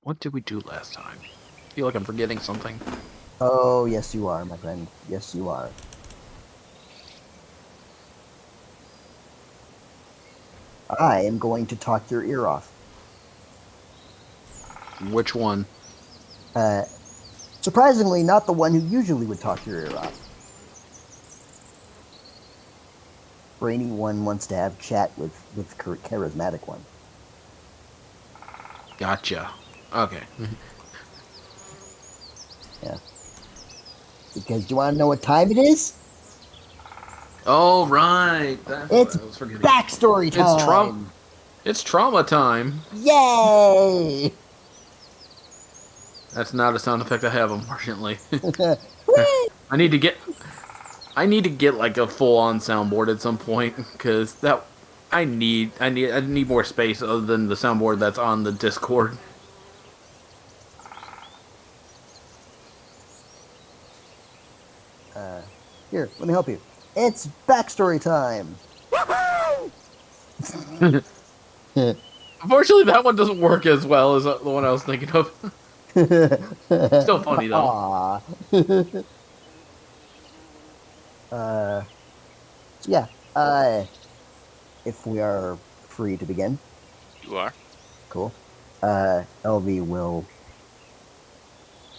What did we do last time? I feel like I'm forgetting something. Oh, yes, you are, my friend. Yes, you are. I am going to talk your ear off. Which one? Uh, Surprisingly, not the one who usually would talk your ear off. Brainy one wants to have chat with charismatic one. Gotcha. Okay. Yeah. Because do you want to know what time it is? Oh, right. That's what It's I was forgetting. backstory It's Trump. time. It's trauma time. Yay! That's not a sound effect I have, unfortunately. Whee! I need to get. I need to get like a full-on soundboard at some point because that. I need more space other than the soundboard that's on the Discord. Uh, Here, let me help you. It's backstory time. Unfortunately, that one doesn't work as well as the one I was thinking of. Still funny though. Aw. uh, so yeah. If we are free to begin, You are? cool. LV will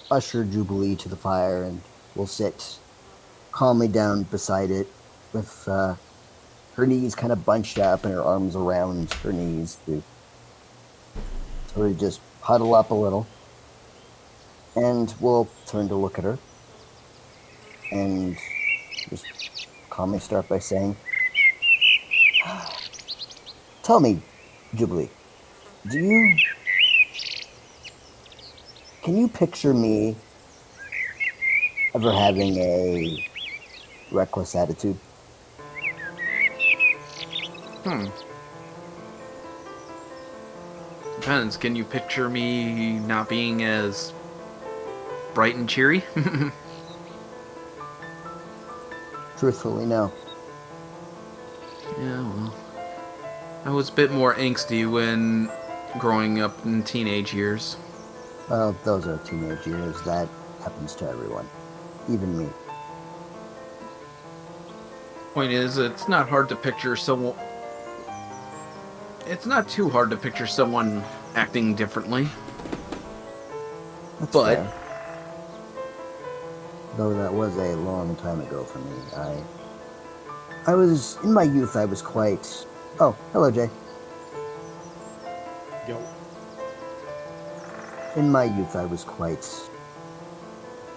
usher Jubilee to the fire and will sit calmly down beside it with her knees kind of bunched up and her arms around her knees to sort of just huddle up a little. And we'll turn to look at her and just calmly start by saying, "Tell me, Jubilee, do you can you picture me ever having a reckless attitude?" Hmm. Depends. Can you picture me not being as bright and cheery? Truthfully, no. Yeah, well, I was a bit more angsty when growing up in teenage years. Well, those are teenage years. That happens to everyone, even me. Point is, it's not hard to picture someone. It's not too hard to picture someone acting differently, That's but fair. Though that was a long time ago for me. I was in my youth. I was quite. Oh, hello, Jay. yo, In my youth, I was quite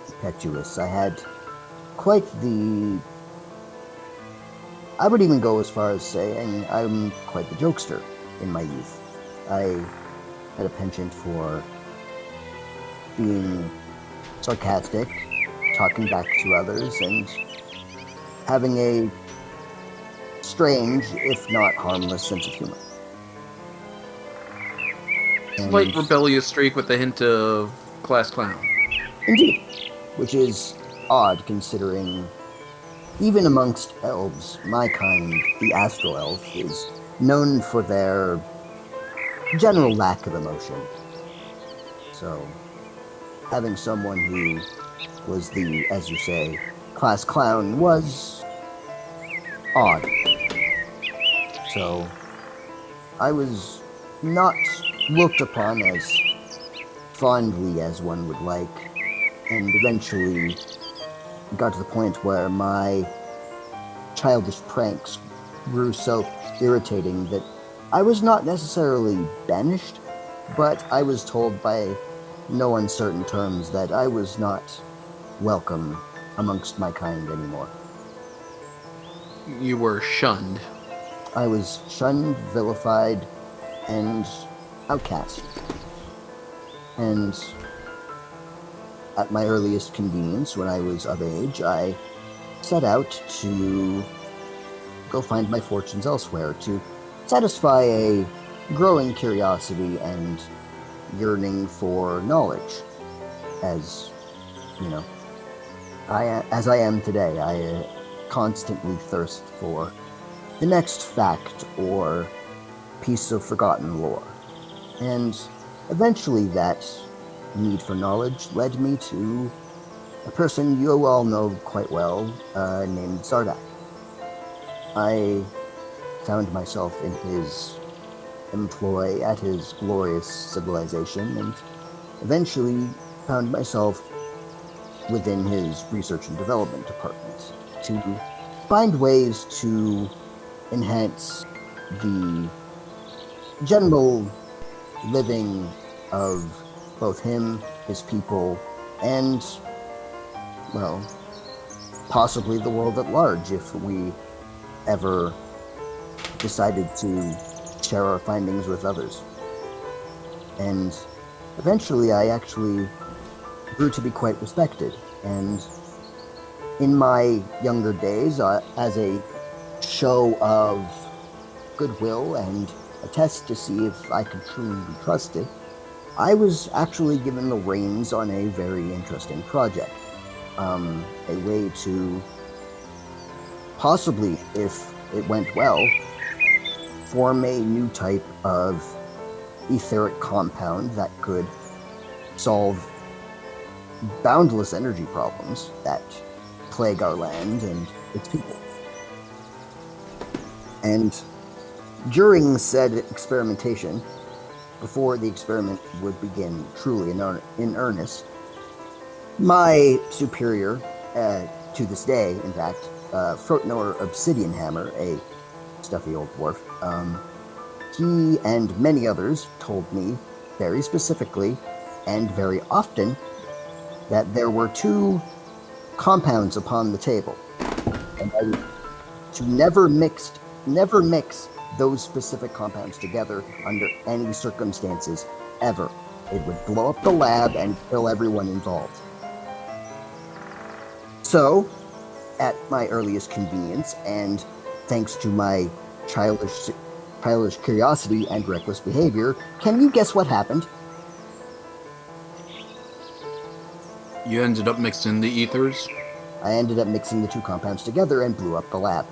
impetuous. I had quite the. I would even go as far as saying I'm quite the jokester in my youth. I had a penchant for being sarcastic, talking back to others, and having a strange, if not harmless, sense of humor. slight And rebellious streak with a hint of class clown. indeed, which is odd considering even amongst elves, my kind, the astral elf, is known for their general lack of emotion. So, having someone who was the, as you say, class clown was odd. So, I was not looked upon as fondly as one would like, and eventually got to the point where my childish pranks grew so irritating that I was not necessarily banished, but I was told by no uncertain terms that I was not welcome amongst my kind anymore. You were shunned. I was shunned, vilified, and outcast. And at my earliest convenience, when I was of age, I set out to go find my fortunes elsewhere, to satisfy a growing curiosity and yearning for knowledge. As you know, as I am today, I constantly thirst for the next fact or piece of forgotten lore. And eventually that need for knowledge led me to a person you all know quite well, named Zardak. I found myself in his employ at his glorious civilization, and eventually found myself within his research and development department to find ways to enhance the general living of both him, his people, and, well, possibly the world at large if we ever decided to share our findings with others. And eventually I actually grew to be quite respected. And in my younger days, as a show of goodwill and a test to see if I could truly be trusted, I was actually given the reins on a very interesting project. A way to possibly, if it went well, form a new type of etheric compound that could solve boundless energy problems that plague our land and its people. And during said experimentation, before the experiment would begin truly in earnest, my superior, to this day, in fact, Frotnor Obsidian Hammer, a stuffy old dwarf, he and many others told me very specifically and very often that there were two compounds upon the table, and to never mix those specific compounds together under any circumstances ever. It would blow up the lab and kill everyone involved. So, at my earliest convenience, and thanks to my childish curiosity and reckless behavior, can you guess what happened? You ended up mixing the ethers? I ended up mixing the two compounds together and blew up the lab.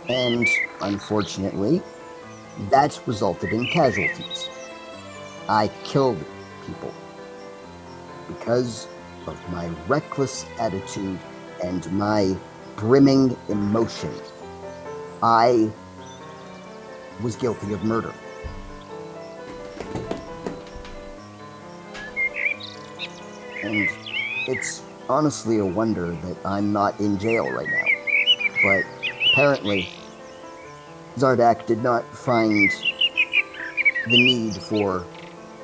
And unfortunately, that resulted in casualties. I killed people because of my reckless attitude and my brimming emotion. I was guilty of murder. And it's honestly a wonder that I'm not in jail right now. But apparently, Zardak did not find the need for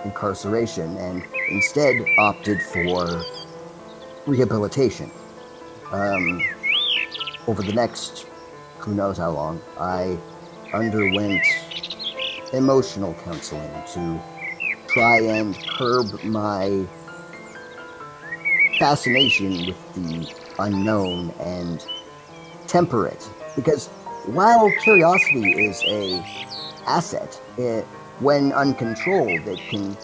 incarceration and instead opted for rehabilitation. Over the next who knows how long, I underwent emotional counseling to try and curb my fascination with the unknown and temper it. Because while curiosity is a asset, when uncontrolled, it can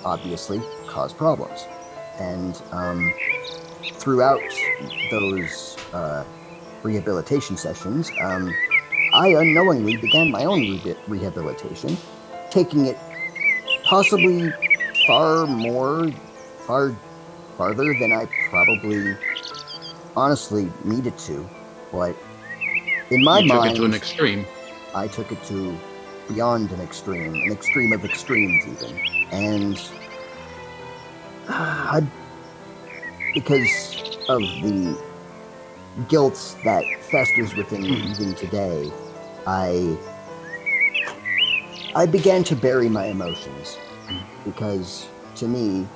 obviously cause problems. And throughout those rehabilitation sessions, I unknowingly began my own rehabilitation, taking it possibly far farther than I probably honestly needed to. But in my mind, took it to an extreme. I took it to beyond an extreme of extremes even. And because of the guilt that festers within me even today, I began to bury my emotions, because to me,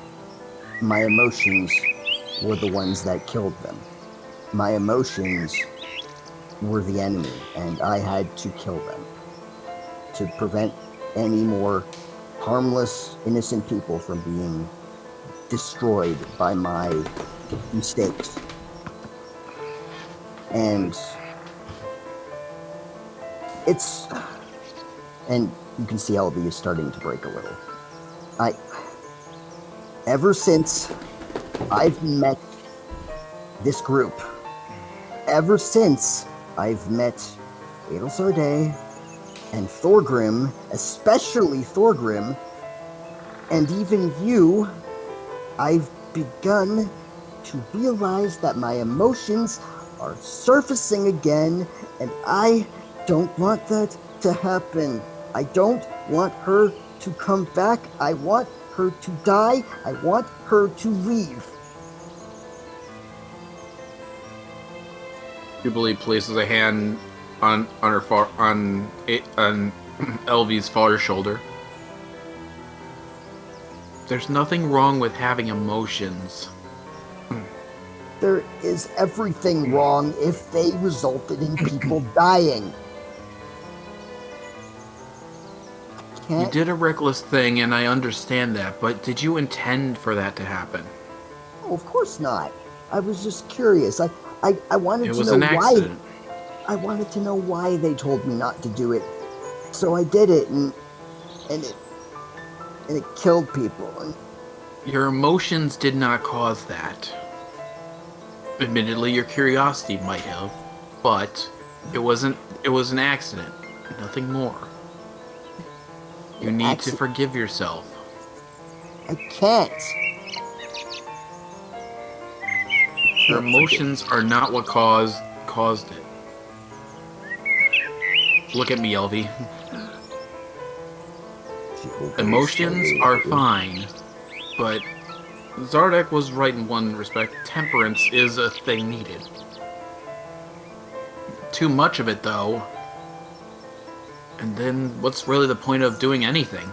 my emotions were the ones that killed them. My emotions were the enemy, and I had to kill them to prevent any more harmless, innocent people from being destroyed by my mistakes. And you can see LB is starting to break a little. Ever since I've met this group, ever since I've met Adel Sarday And Thorgrim, especially Thorgrim, and even you, I've begun to realize that my emotions are surfacing again, and I don't want that to happen. I don't want her to come back. I want her to die. I want her to leave. Jubilee places a hand on Elvie's far shoulder. There's nothing wrong with having emotions. There is everything wrong if they resulted in people dying. You did a reckless thing, and I understand that, but did you intend for that to happen? Oh, of course not. I was just curious. I wanted It to was know an why. accident. I wanted to know why they told me not to do it. So I did it, and it killed people. And Your emotions did not cause that. Admittedly, your curiosity might have, but it was an accident. Nothing more. You need to forgive yourself. I can't. Your emotions are not what caused it. Look at me, Elvie. Emotions are fine, but Zardek was right in one respect. Temperance is a thing needed. Too much of it, though, and then what's really the point of doing anything?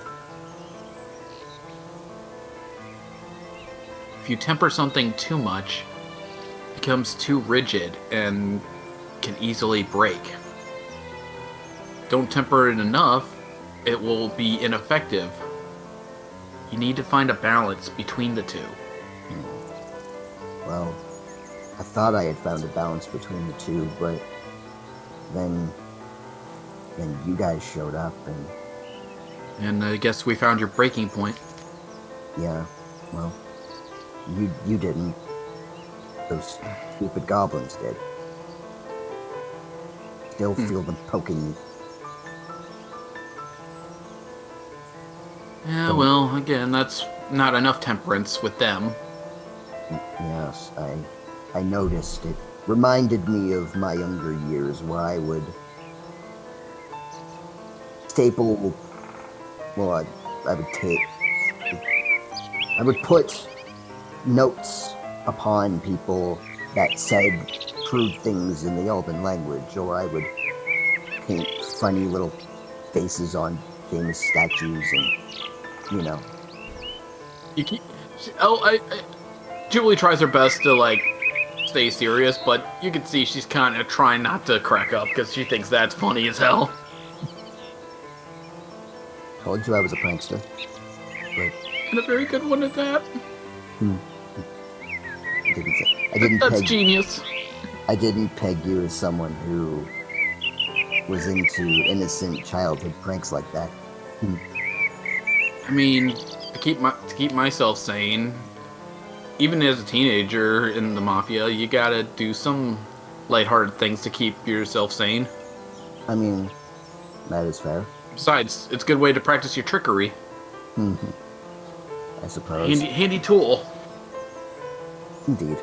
If you temper something too much, it becomes too rigid and can easily break. Don't temper it enough, it will be ineffective. You need to find a balance between the two. Well, I thought I had found a balance between the two, but then you guys showed up, And I guess we found your breaking point. Yeah, well, you didn't. Those stupid goblins did. Still feel them poking me. Yeah, well, again, that's not enough temperance with them. Yes, I noticed. It reminded me of my younger years where I would staple, well, I would put notes upon people that said crude things in the Elven language, or I would paint funny little faces on famous statues, and You keep, Julie tries her best to stay serious, but you can see she's kind of trying not to crack up because she thinks that's funny as hell. Told you I was a prankster. But And a very good one at that. That's genius. I didn't peg you as someone who was into innocent childhood pranks like that. I mean, to keep myself sane, even as a teenager in the Mafia, you gotta do some lighthearted things to keep yourself sane. I mean, that is fair. Besides, it's a good way to practice your trickery. I suppose. Handy tool. Indeed.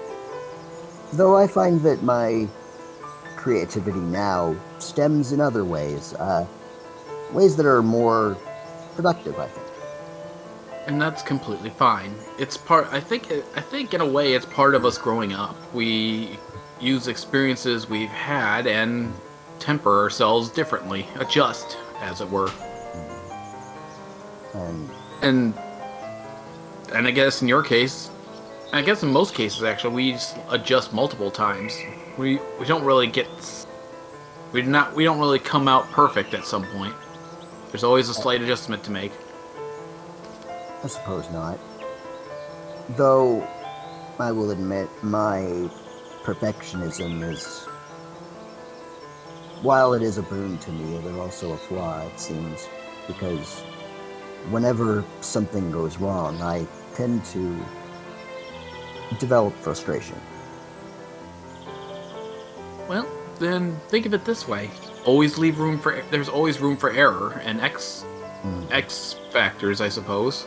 Though I find that my creativity now stems in other ways. Ways that are more productive, I think. And that's completely fine. It's I think in a way it's part of us growing up. We use experiences we've had and temper ourselves differently, adjust, as it were. And I guess in your case, I guess in most cases actually, we just adjust multiple times. We don't really we don't really come out perfect at some point. There's always a slight adjustment to make. I suppose not. Though, I will admit, my perfectionism is, while it is a boon to me, it is also a flaw, it seems, because whenever something goes wrong, I tend to develop frustration. Well, then think of it this way. there's always room for error and Hmm. X factors, I suppose.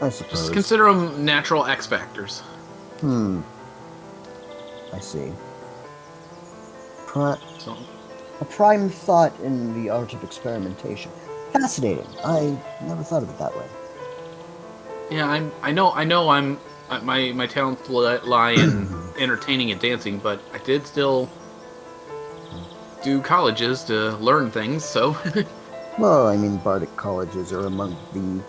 I Just suppose. consider them natural X factors. Hmm. I see. Pri- So, a prime thought in the art of experimentation. Fascinating. I never thought of it that way. yeah, I know my talents lie in entertaining and dancing, but I did still do colleges to learn things, so Well, I mean, Bardic colleges are among the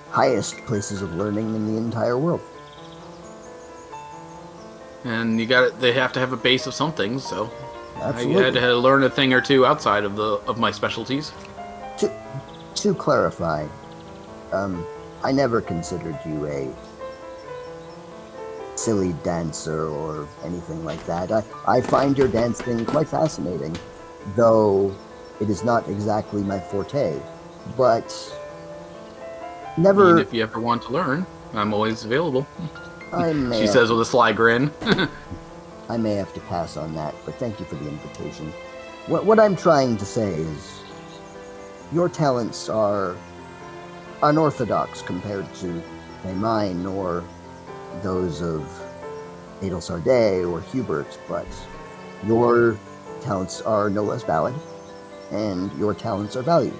highest places of learning in the entire world. and they have to have a base of something, so I had Absolutely. to learn a thing or two outside of my specialties. To to clarify, um, I never considered you a silly dancer or anything like that. I find your dancing quite fascinating, though it is not exactly my forte. But I mean, never, if you ever want to learn, I'm always available. I may She have says to, with a sly grin. I may have to pass on that. But thank you for the invitation. What I'm trying to say is, your talents are unorthodox compared to, say, mine or those of Adel Sardet or Hubert, but your talents are no less valid, and your talents are valued.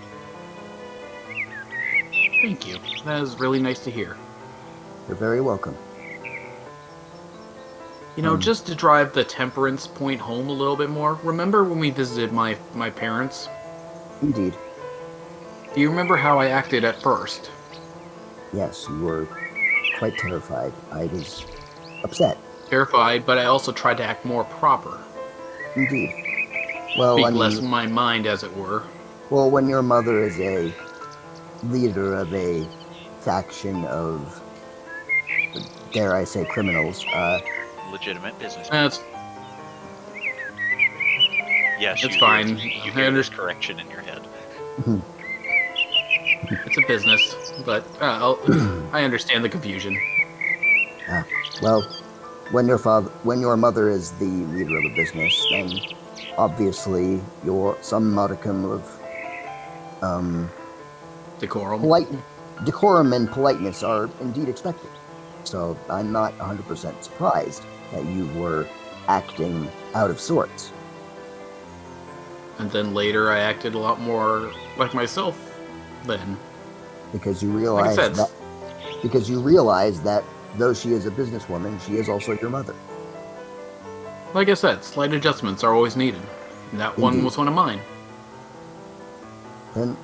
Thank you. That is really nice to hear. You're very welcome. You know, Um, just to drive the temperance point home a little bit more, remember when we visited my parents? Indeed, Do you remember how I acted at first? yes, you were quite terrified. I was upset. Terrified, but I also tried to act more proper. Indeed. Well, I Speak less mean, from my mind, as it were. well, when your mother is a leader of a faction of, dare I say, criminals, Legitimate businessman. That's Yes, it's you hear fine. you I hear this understand. correction in your head. It's a business, but I understand the confusion. ah, well, when your mother is the leader of a business, then obviously your some modicum of um, Decorum. polite decorum and politeness are indeed expected. So I'm not 100% surprised that you were acting out of sorts And then later I acted a lot more like myself then. because you Like I realize said, that because you realize that though she is a businesswoman, she is also your mother. slight adjustments are always needed. And that one Indeed. was one of mine. Then,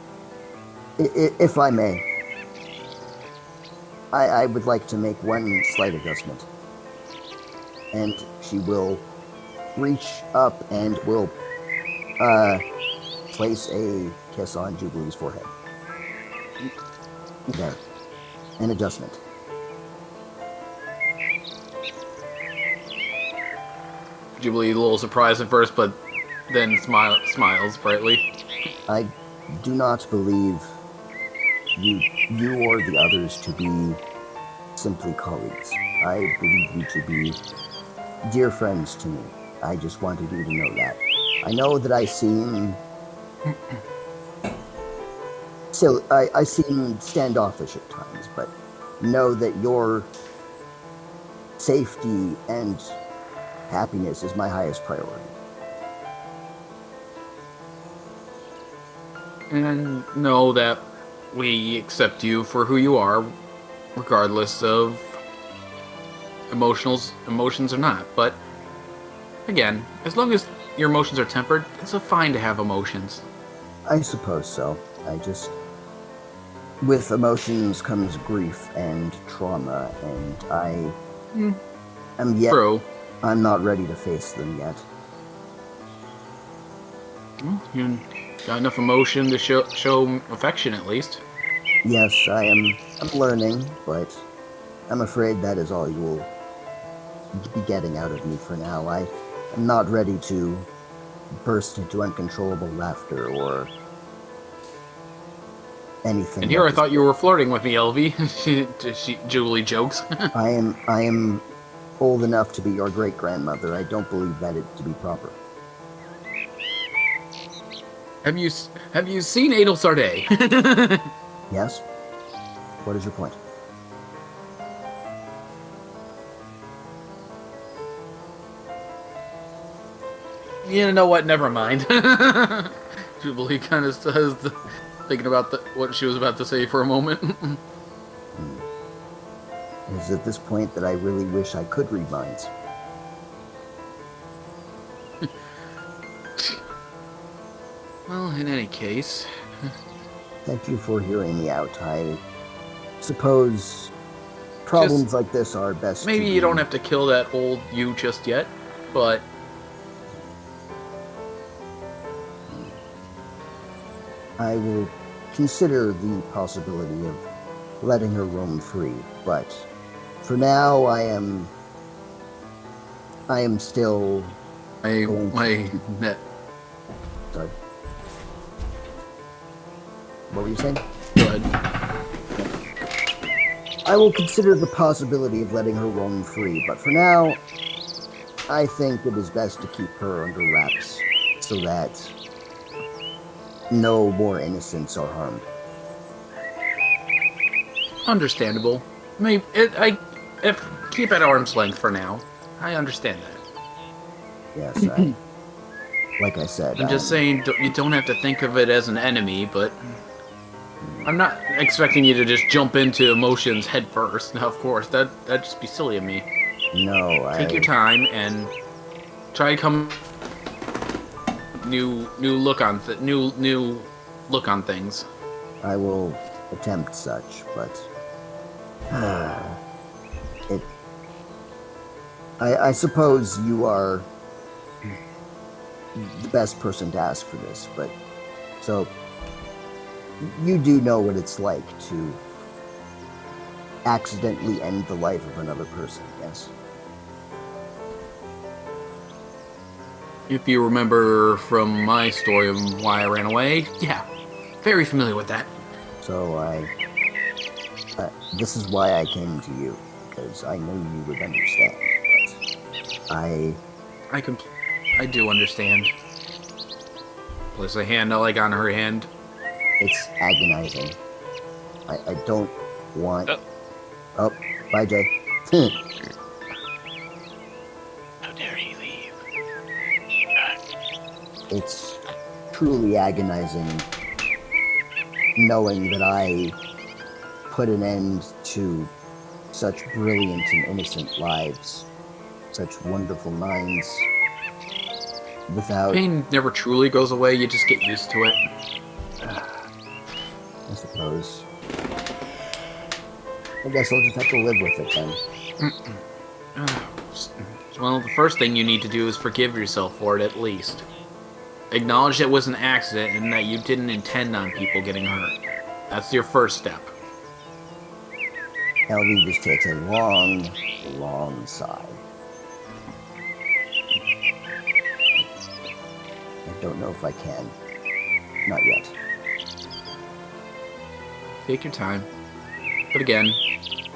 if I may, I would like to make one slight adjustment, and she will reach up and will uh, place a kiss on Jubilee's forehead. There, an adjustment. Jubilee a little surprised at first, but then smiles brightly. I do not believe you or the others to be simply colleagues. I believe you to be dear friends to me. I just wanted you to know that. I know that I seem so I seem standoffish at times, but know that your safety and happiness is my highest priority. And know that we accept you for who you are, regardless of emotions or not. But again, as long as your emotions are tempered, it's a fine to have emotions. I suppose so. I just with emotions comes grief and trauma, and I Mm, am yet True. I'm not ready to face them yet. Well, you got enough emotion to show affection at least. Yes, I'm learning, but I'm afraid that is all you will be getting out of me for now. I am not ready to burst into uncontrollable laughter or anything And here that I is. thought you were flirting with me, Elvie. Julie jokes. I am old enough to be your great grandmother. I don't believe that it to be proper. have you seen Adel Sarday? Yes? What is your point? You know what? Never mind. Jubilee kind of says, thinking about what she was about to say for a moment. It is at this point that I really wish I could read minds. Well, in any case, Thank you for hearing me out. I suppose problems like this are best maybe to you be- don't have to kill that old you just yet, but I will consider the possibility of letting her roam free, but for now I am still my net. sorry. What were you saying? Go ahead. I will consider the possibility of letting her roam free, but for now I think it is best to keep her under wraps so that no more innocents are harmed. Understandable. Maybe if keep at arm's length for now. I understand that. Yes, like I said, I'm just saying you don't have to think of it as an enemy, but I'm not expecting you to just jump into emotions head first. Now, of course, that'd just be silly of me. No, Take your time and try to come new look on new look on things. I will attempt such, but I suppose you are the best person to ask for this, but so you do know what it's like to accidentally end the life of another person, yes? If you remember from my story of why I ran away, yeah, very familiar with that. So this is why I came to you, because I knew you would understand, but I do understand. Place a hand like on her hand. it's agonizing. I don't want... Oh. Oh, bye, Jay. How dare he leave? It's truly agonizing knowing that I put an end to such brilliant and innocent lives, such wonderful minds, without... Pain never truly goes away, you just get used to it. I suppose. I guess I'll just have to live with it then. Well, the first thing you need to do is forgive yourself for it at least. Acknowledge it was an accident and that you didn't intend on people getting hurt. That's your first step. LV just takes a long, long sigh. I don't know if I can. Not yet. Take your time. But again,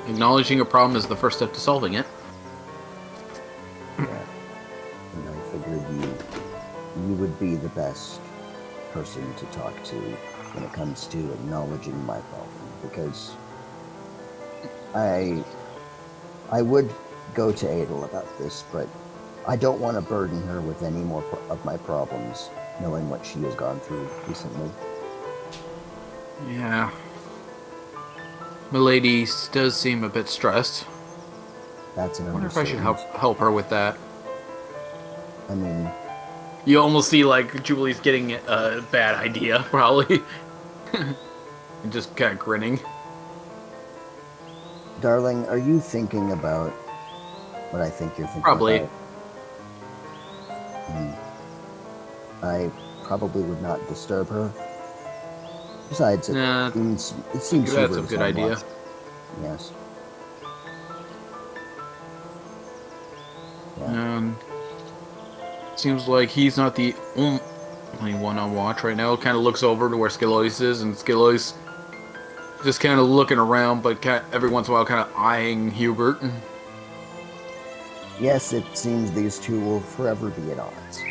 acknowledging a problem is the first step to solving it. Yeah. And I figured you would be the best person to talk to when it comes to acknowledging my problem, because I would go to Adel about this, but I don't want to burden her with any more of my problems, knowing what she has gone through recently. Yeah. Milady does seem a bit stressed. That's an I wonder if I should understatement. help her with that. I mean, You almost see like Julie's getting a bad idea, probably. And just kind of grinning. darling, are you thinking about what I think you're thinking Probably. about? I probably would not disturb her. Besides, it Nah, seems that's super a good idea. somewhat. Yes. Yeah. Seems like he's not the only one on watch right now. Kind of looks over to where Skilois is, and Skilois just kind of looking around, but every once in a while kind of eyeing Hubert. Yes, it seems these two will forever be at odds.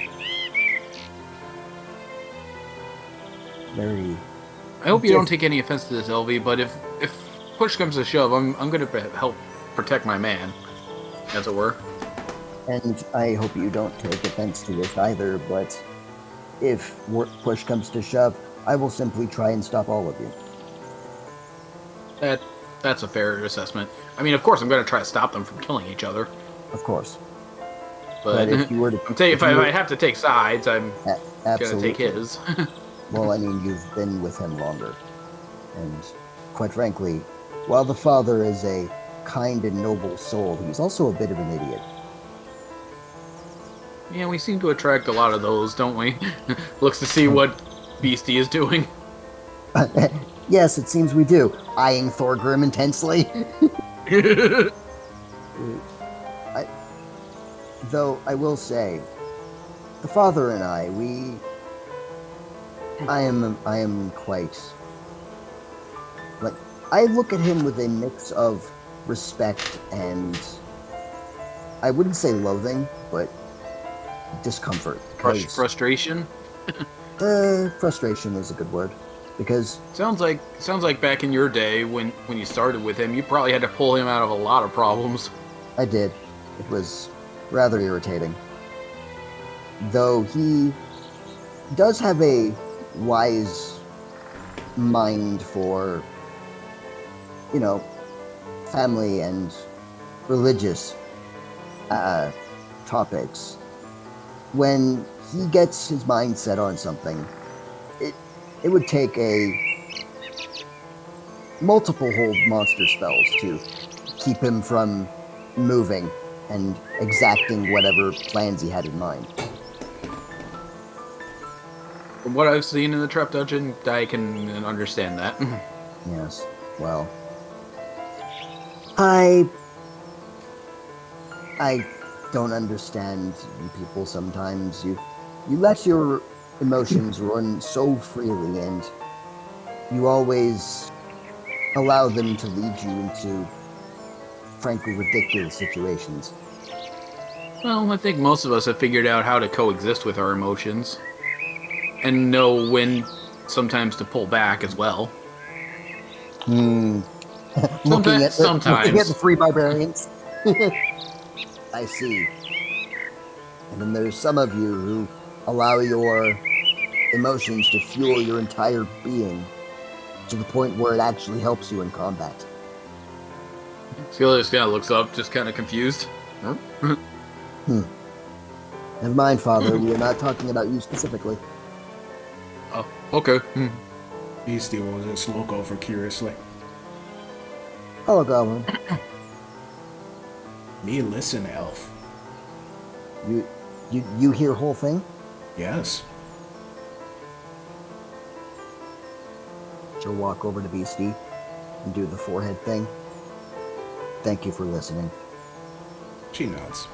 very. I hope you don't take any offense to this, LV, but if push comes to shove, I'm going to help protect my man, as it were. And I hope you don't take offense to this either, but if push comes to shove, I will simply try and stop all of you. That's a fair assessment. I mean, of course, I'm going to try to stop them from killing each other. Of course. But if you were to, if I have to take sides, I'm going to take his. Well, I mean, you've been with him longer. And quite frankly, while the father is a kind and noble soul, he's also a bit of an idiot. Yeah, we seem to attract a lot of those, don't we? Looks to see what Beastie is doing. Yes, it seems we do. Eyeing Thorgrim intensely. Though I will say, the father and I am quite, like, I look at him with a mix of respect and, I wouldn't say loathing, but discomfort. Frustration? Frustration is a good word, because sounds like back in your day when you started with him, you probably had to pull him out of a lot of problems. I did. It was rather irritating. Though he does have a wise mind for, family and religious topics. When he gets his mind set on something, it would take multiple hold monster spells to keep him from moving and exacting whatever plans he had in mind. From what I've seen in the Trap Dungeon, I can understand that. Yes, well, I don't understand you people sometimes. You let your emotions run so freely, and you always allow them to lead you into, frankly, ridiculous situations. Well, I think most of us have figured out how to coexist with our emotions. And know when sometimes to pull back as well. Looking at sometimes. the three barbarians. I see. And then there's some of you who allow your emotions to fuel your entire being to the point where it actually helps you in combat. Scylla just kind of looks up, just kind of confused. Never mind, Father. We are not talking about you specifically. Oh, okay. Beastie will just look over curiously. Hello, Goblin. Me listen, elf. You hear whole thing? Yes. She'll walk over to Beastie and do the forehead thing. Thank you for listening. She nods.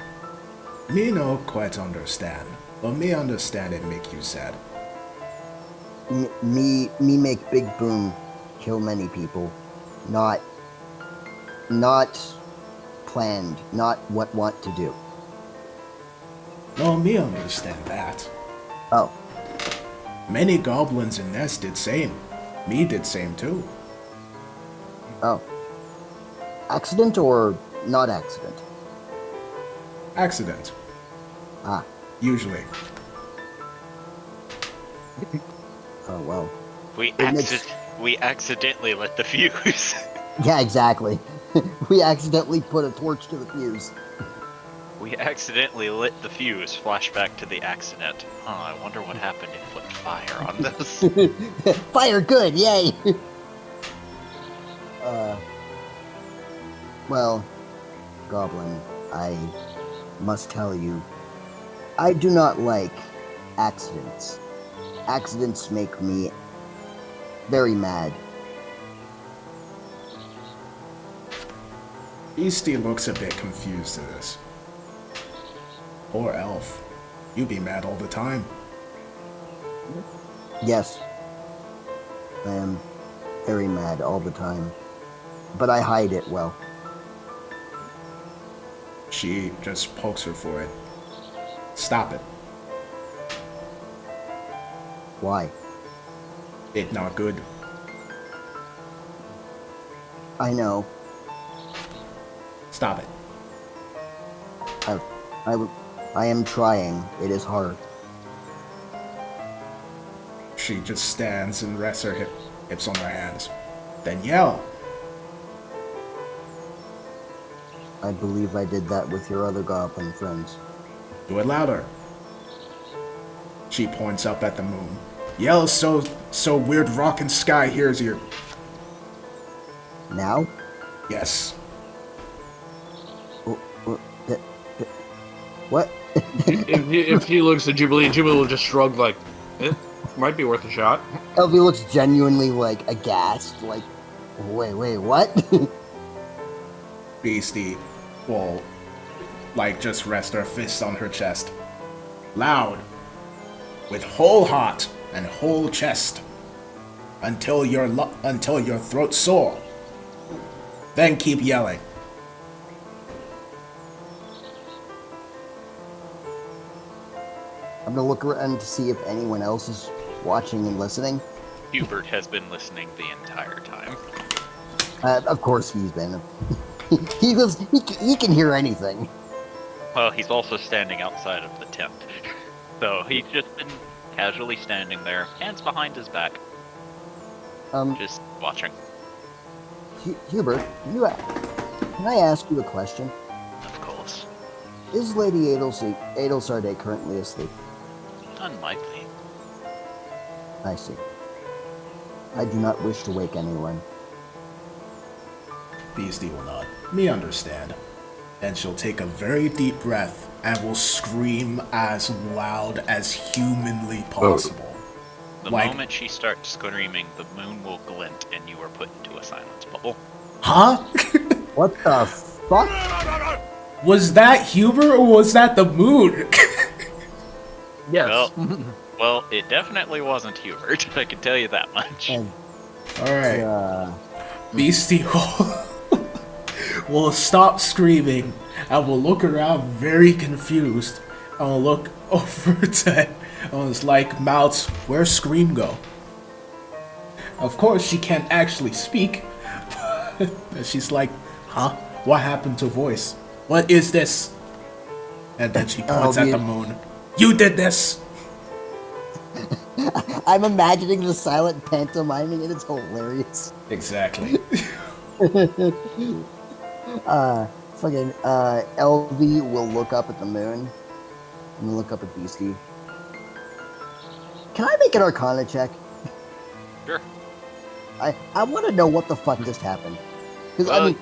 Me no quite understand, but me understand it make you sad. Me make big boom kill many people. Not planned, not what want to do. No, me understand that. Oh. Many goblins in Nest did same. Me did same too. Oh. Accident or not accident? Accident. Ah. Usually. Oh, well. We accidentally lit the fuse. Yeah, exactly. We accidentally put a torch to the fuse. We accidentally lit the fuse. Flashback to the accident. I wonder what happened if lit fire on this. Fire good, yay! Well, Goblin, I must tell you, I do not like accidents. Accidents make me very mad. Beastie looks a bit confused at this. Poor elf. You be mad all the time. Yes. I am very mad all the time. But I hide it well. She just pokes her forehead. Stop it. Why? It not good. I know. Stop it. I am trying. It is hard. She just stands and rests her hips on her hands. Then yell. I believe I did that with your other goblin friends. Do it louder. She points up at the moon. Yell so weird rockin' sky hears you. Now? Yes. What? if he looks at Jubilee will just shrug like, it might be worth a shot. Elvie looks genuinely, like, aghast. Like, wait, what? Beastie will, like, just rest her fist on her chest. Loud. With whole heart and whole chest. Until your throat's sore. Then keep yelling. I'm gonna look around to see if anyone else is watching and listening. Hubert has been listening the entire time. Of course he's been. he can hear anything. Well, he's also standing outside of the tent. So he's just been casually standing there, hands behind his back, just watching. Hubert, can I ask you a question? Of course. Is Lady Adelsarde currently asleep? Unlikely. I see. I do not wish to wake anyone. Beastie will nod. Me understand. Then she'll take a very deep breath and will scream as loud as humanly possible. The moment she starts screaming, the moon will glint and you are put into a silence bubble. Huh? What the fuck? Was that Huber or was that the moon? Yes. Well, it definitely wasn't Hubert, I can tell you that much. Alright. Beastie will stop screaming and will look around very confused and will look over to his like mouths, where's Scream go? Of course she can't actually speak. And she's like, huh? What happened to voice? What is this? And then she points at the moon. You did this! I'm imagining the silent pantomiming and it's hilarious. Exactly. LV will look up at the moon and look up at Beastie. Can I make an Arcana check? Sure. I want to know what the fuck just happened. Because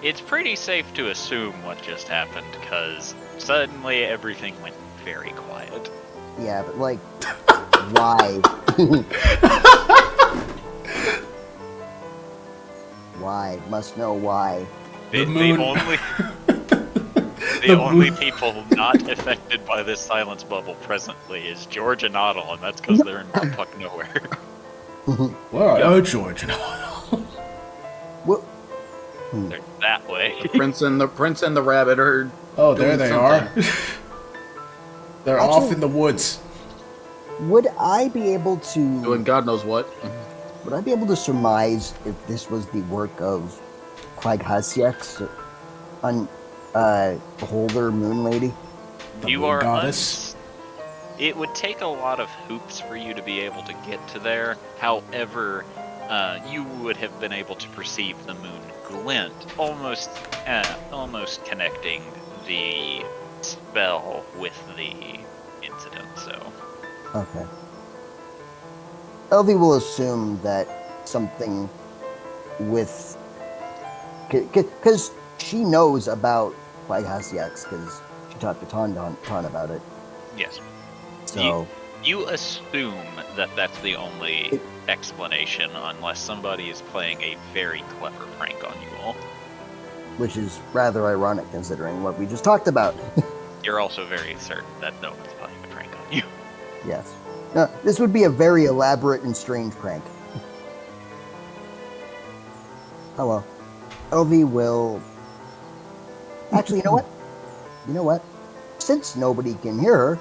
it's pretty safe to assume what just happened, because suddenly everything went very quiet. Yeah, but like, why? Why? Must know why. The only people not affected by this silence bubble presently is George and Noddle, and that's because they're in fuck nowhere. Where are George and Otto? What? They're that way. The prince and the rabbit are. Oh, there they are. They're Actually, off in the woods. Would I be able to? Doing God knows what. Would I be able to surmise if this was the work of Quag Hasiax, Beholder Moon Lady? The You moon are goddess. It would take a lot of hoops for you to be able to get to there. However, you would have been able to perceive the moon glint, almost connecting the spell with the incident. So. Okay. Elvie will assume that something with... Because she knows about Quag Hasiax, because she talked to Ton about it. Yes. So... You assume that that's the only explanation, unless somebody is playing a very clever prank on you all. Which is rather ironic, considering what we just talked about. You're also very certain that no one's playing a prank on you. Yes. No, this would be a very elaborate and strange prank. Oh well. Elvie will... Actually, you know what? Since nobody can hear her,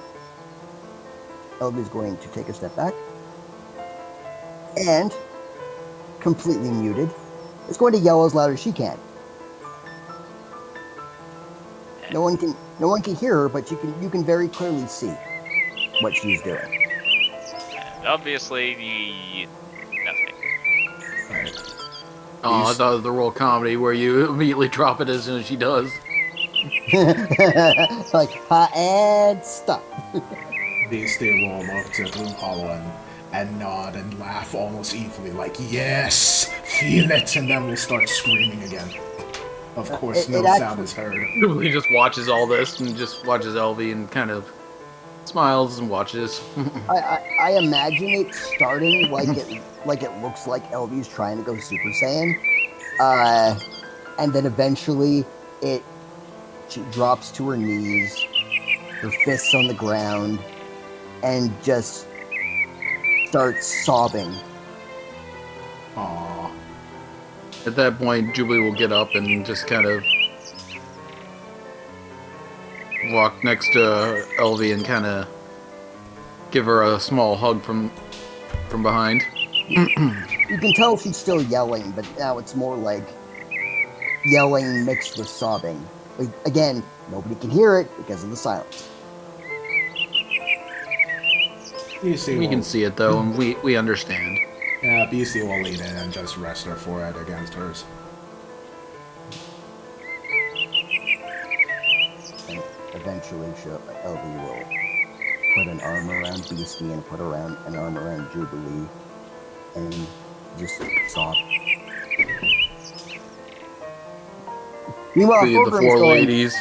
Elvie's going to take a step back and, completely muted, is going to yell as loud as she can. No one can hear her, but you can very clearly see what she's doing. And obviously, nothing. Alright. Oh, I thought it was the roll comedy where you immediately drop it as soon as she does. Like, and stop. Beastie will look to Blue Hollow and nod and laugh almost evilly, like, yes, feel it, and then we'll start screaming again. Of course, no sound is heard. He just watches all this and just watches Elvie and kind of smiles and watches. I imagine it starting like it looks like Elvie's trying to go Super Saiyan, and then eventually she drops to her knees, her fists on the ground, and just starts sobbing. Aww. At that point, Jubilee will get up and just kind of walk next to Elvie and kind of give her a small hug from behind. You can tell she's still yelling, but now it's more like yelling mixed with sobbing. Like, again, nobody can hear it because of the silence. We can see it though, and we understand. Yeah, BC will lean in and just rest her forehead against hers. And eventually, Elvie will put an arm around Beastie and put an arm around Jubilee and just sob. Meanwhile, The four ladies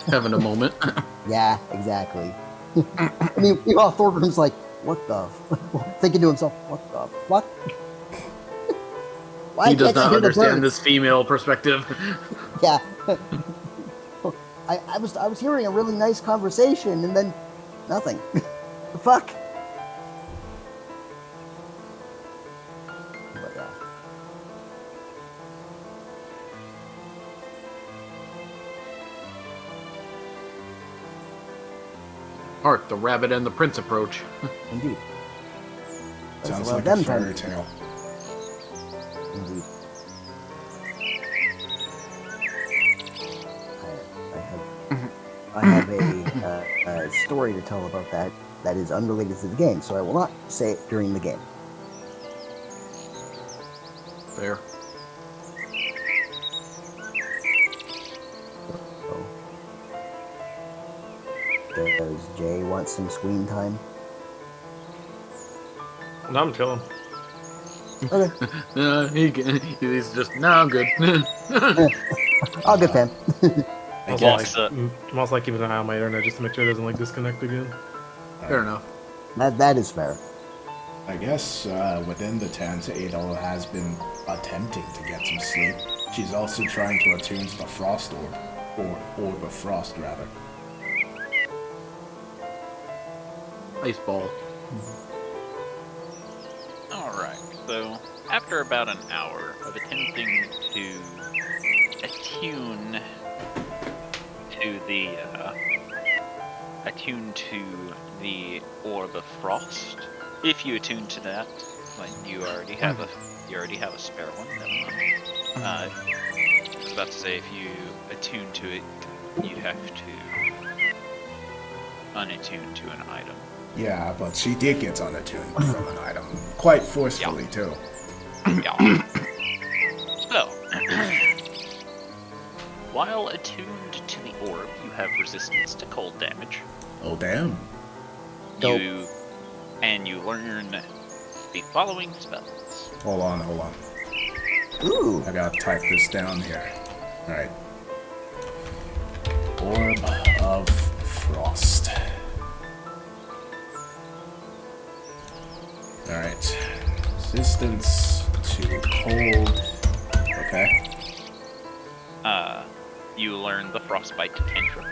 having a moment. Yeah, exactly. Meanwhile, Thorgrim's like, what the? Thinking to himself, what the fuck? Why He does can't I not hear the understand bird? this female perspective. Yeah. I was hearing a really nice conversation and then nothing. The fuck? But yeah. Hark, the rabbit and the prince approach. Indeed. Sounds Well, like them a fairy time. tale. Indeed. I have a story to tell about that is unrelated to the game, so I will not say it during the game. There. So, does Jay want some screen time? No, I'm chilling. Okay. He's just, no, I'm good. All good, fam. I was guess. like keeping an eye on my internet just to make sure it doesn't like disconnect again. Fair enough. That is fair. I guess within the tent, Adel has been attempting to get some sleep. She's also trying to attune to the frost orb, or orb of frost, rather. Ice ball. Alright, so after about an hour of attempting to attune to the orb of frost, if you attune to that, like you already have a spare one. Never mind. I was about to say if you attune to it, you have to unattune to an item. Yeah, but she did get unattuned from an item. Quite forcefully, too. Yeah. So, while attuned to the orb, you have resistance to cold damage. Oh, damn. You learn the following spells. Hold on. Ooh. I gotta type this down here. Alright. Orb of Frost. Alright. Resistance to cold. Okay. You learn the frostbite cantrip.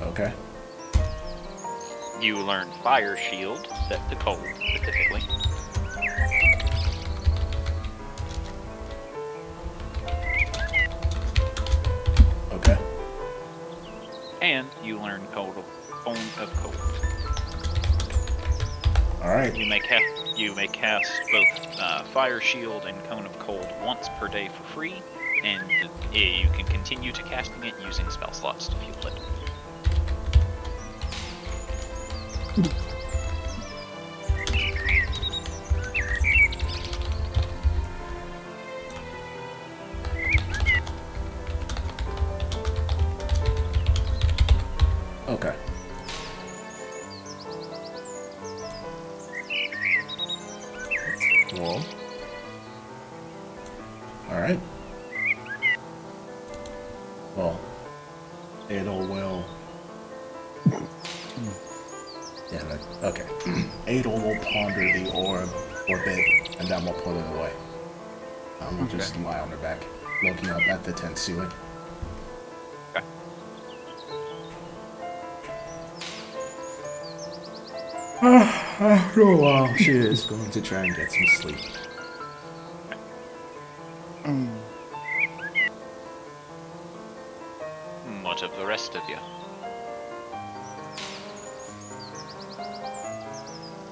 Okay. You learn fire shield, set to cold specifically. Okay. And you learn cone of cold. All right. You may cast both Fire Shield and Cone of Cold once per day for free, and you can continue to casting it using spell slots to fuel it. Okay. Cool. All right. Well, Adol will. Yeah. Okay. Adol will ponder the orb for a bit, and then we'll put it away. We'll just lie on her back, looking up at the tent ceiling. Okay. After a while, she is going to try and get some sleep. What of the rest of you?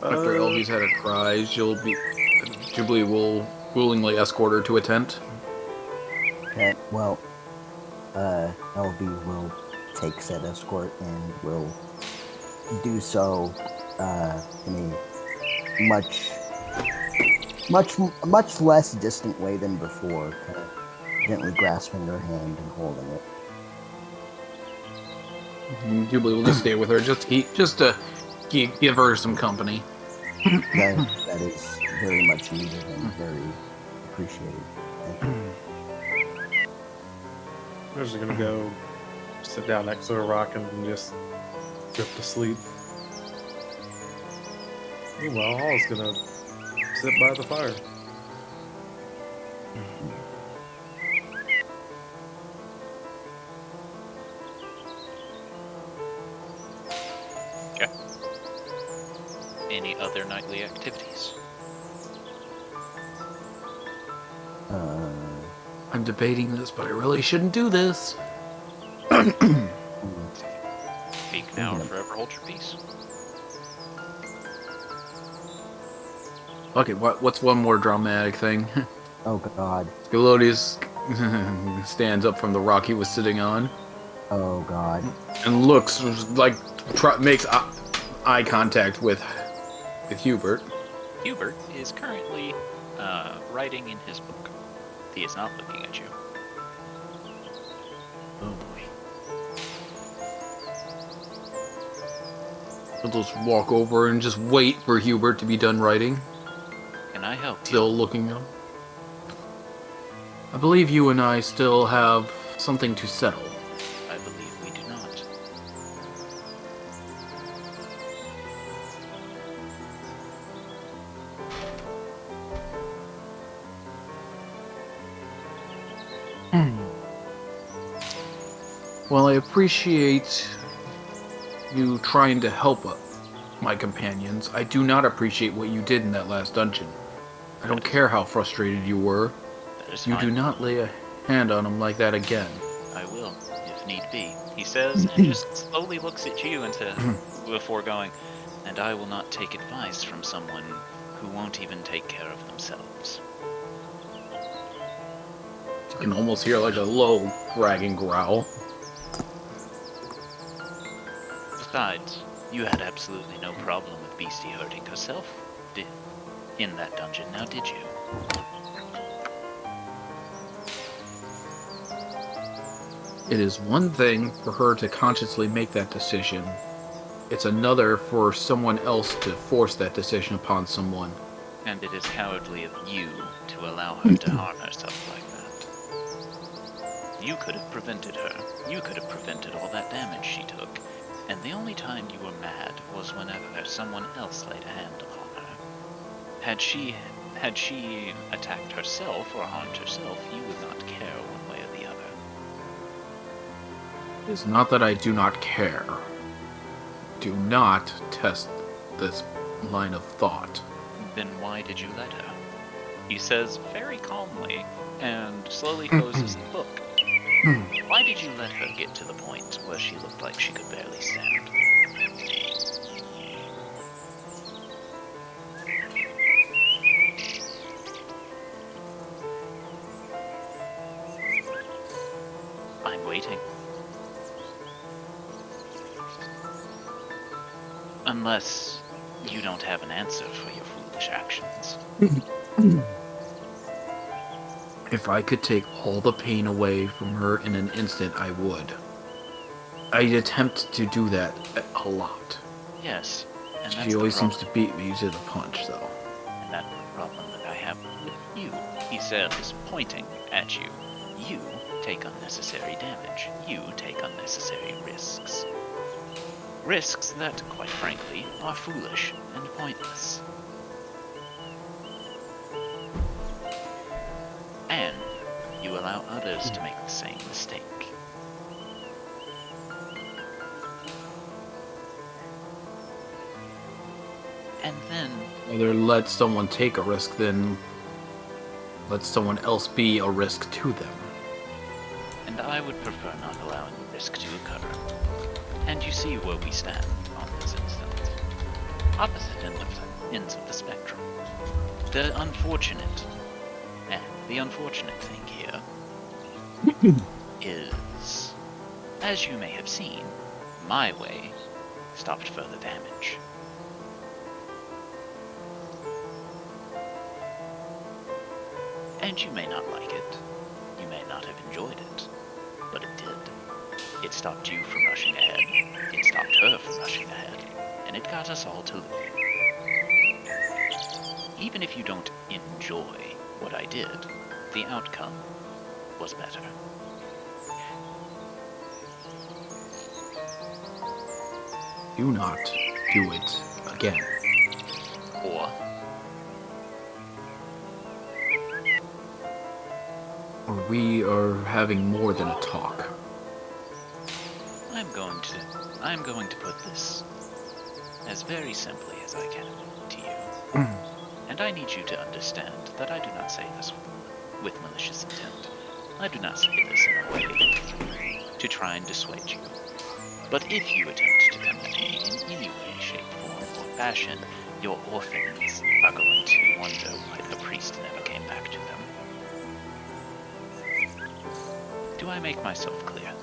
After Elvy's had her cries, Jubilee will willingly escort her to a tent. Okay, well, LV will take said escort and will do so in a much less distant way than before, kind of gently grasping her hand and holding it. Jubilee will just stay with her, just to give her some company. That is very much needed and very appreciated. Thank you. I'm just gonna go sit down next to a rock and just drift to sleep. Meanwhile, Hall's gonna sit by the fire. Okay. Any other nightly activities? I'm debating this, but I really shouldn't do this. Speak now or forever hold your peace. Okay, what's one more dramatic thing? Oh God. Scalodius stands up from the rock he was sitting on Oh God. and looks like makes eye contact with Hubert. Hubert is currently writing in his book. He is not looking at you. Oh boy. I'll just walk over and just wait for Hubert to be done writing. Can I help you? Still looking up. I believe you and I still have something to settle. I believe we do not. Well, I appreciate you trying to help my companions. I do not appreciate what you did in that last dungeon. I don't care how frustrated you were. That is You fine. do not lay a hand on them like that again. I will, if need be. He says, and just slowly looks at you before going, and I will not take advice from someone who won't even take care of themselves. You can almost hear like a low, dragging growl. Besides, you had absolutely no problem with Beastie hurting herself in that dungeon, now did you? It is one thing for her to consciously make that decision. It's another for someone else to force that decision upon someone. And it is cowardly of you to allow her to harm herself like that. You could have prevented her. You could have prevented all that damage she took. And the only time you were mad was whenever someone else laid a hand upon her. Had she attacked herself or harmed herself, you would not care one way or the other. It is not that I do not care. Do not test this line of thought. Then why did you let her? He says very calmly and slowly closes the book. Why did you let her get to the point where she looked like she could barely stand? Unless you don't have an answer for your foolish actions. If I could take all the pain away from her in an instant, I would. I attempt to do that a lot. Yes, and that's She the always problem. seems to beat me to the punch, though. And that's the problem that I have with you. He says, pointing at you. You take unnecessary damage. You take unnecessary risks. Risks that, quite frankly, are foolish and pointless. And you allow others to make the same mistake. And then, Rather let someone take a risk than let someone else be a risk to them. and I would prefer not allowing risk to occur. And you see where we stand on this instance. Opposite ends of the spectrum. The unfortunate thing here is, as you may have seen, my way stopped further damage. And you may not like it. You may not have enjoyed it. But it did. It stopped you from rushing ahead. It stopped her from rushing ahead. And it got us all to live. Even if you don't enjoy what I did, the outcome was better. Do not do it again. Or we are having more than a talk. I'm going to put this as very simply as I can to you. And I need you to understand that I do not say this with malicious intent. I do not say this in a way to try and dissuade you. But if you attempt to come at me in any way, shape, form, or fashion, your orphans are going to wonder why the priest never came back to them. Do I make myself clear?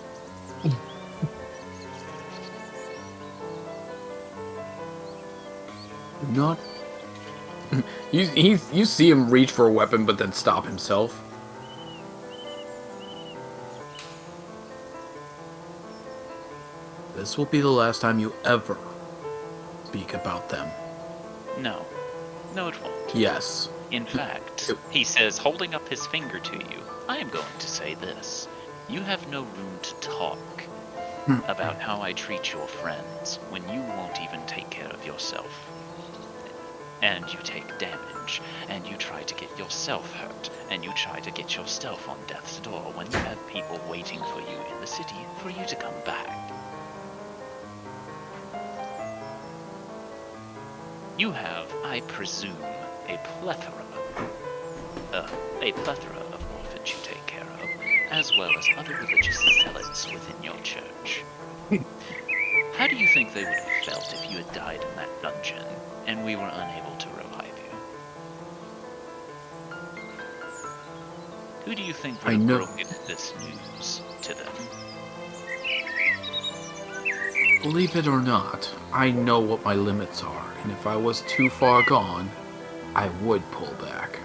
Not. You see him reach for a weapon, but then stop himself. This will be the last time you ever speak about them. No. No, it won't. Yes. In fact, he says, holding up his finger to you, I am going to say this. You have no room to talk about how I treat your friends when you won't even take care of yourself. And you take damage, and you try to get yourself hurt, and you try to get yourself on death's door when you have people waiting for you in the city for you to come back. You have, I presume, a plethora of orphans you take care of, as well as other religious zealots within your church. How do you think they would have felt if you had died in that dungeon and we were unable to revive you? Who do you think would have broken this news to them? Believe it or not, I know what my limits are, and if I was too far gone, I would pull back.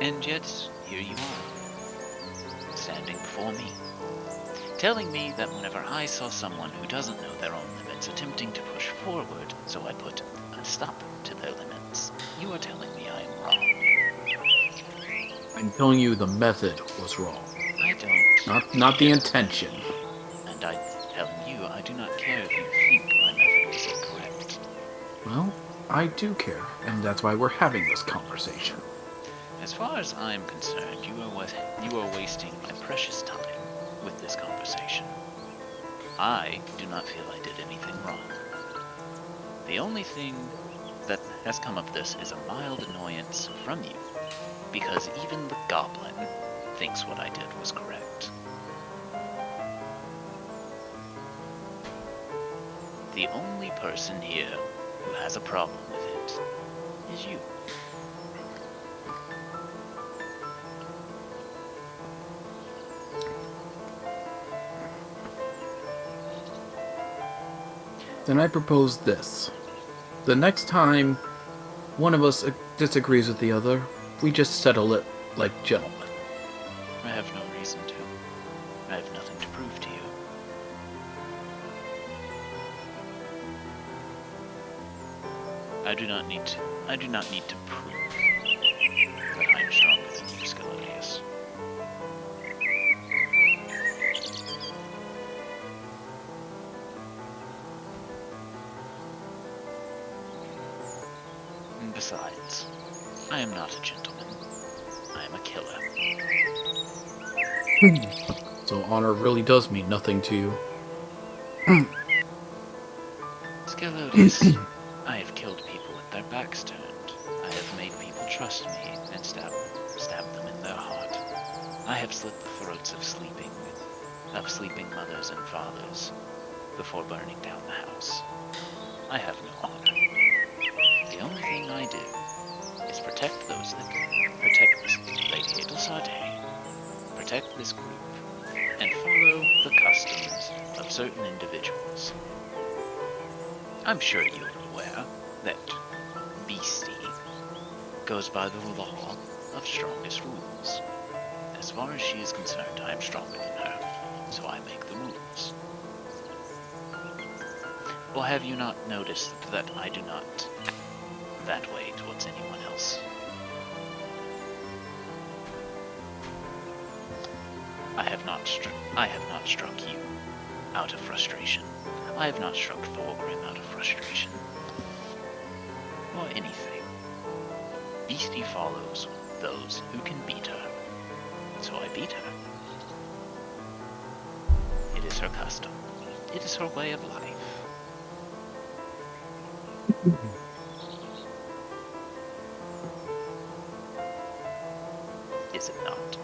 And yet, here you are, standing before me, telling me that whenever I saw someone who doesn't know their own limits attempting to push forward, so I put a stop to their limits, you are telling me I am wrong. I'm telling you the method was wrong. I don't. Not the intention. And I'm telling you, I do not care if you think my method is incorrect. Well, I do care, and that's why we're having this conversation. As far as I'm concerned, you are wasting my precious time with this conversation. I do not feel I did anything wrong. The only thing that has come of this is a mild annoyance from you, because even the goblin thinks what I did was correct. The only person here who has a problem with it is you. Then I propose this. The next time one of us disagrees with the other, we just settle it like gentlemen. I have no reason to. I have nothing to prove to you. I do not need to prove that I am stronger than you, Scalodius. And besides, I am not a gentleman. I am a killer. So honor really does mean nothing to you. Scalodius, I have killed people with their backs turned. I have made people trust me and stab them in their heart. I have slit the throats of sleeping mothers and fathers before burning down the house. I have no honor. The only thing I do is protect those that protect this Lady Adelsade, protect this group, and follow the customs of certain individuals. I'm sure you are aware that Beastie goes by the law of strongest rules. As far as she is concerned, I am stronger than her, so I make the rules. Or have you not noticed that I do not that way towards anyone else? I have not struck you out of frustration. I have not struck Thorgrim out of frustration. Or anything. Beastie follows those who can beat her. So I beat her. It is her custom. It is her way of life. Is it not?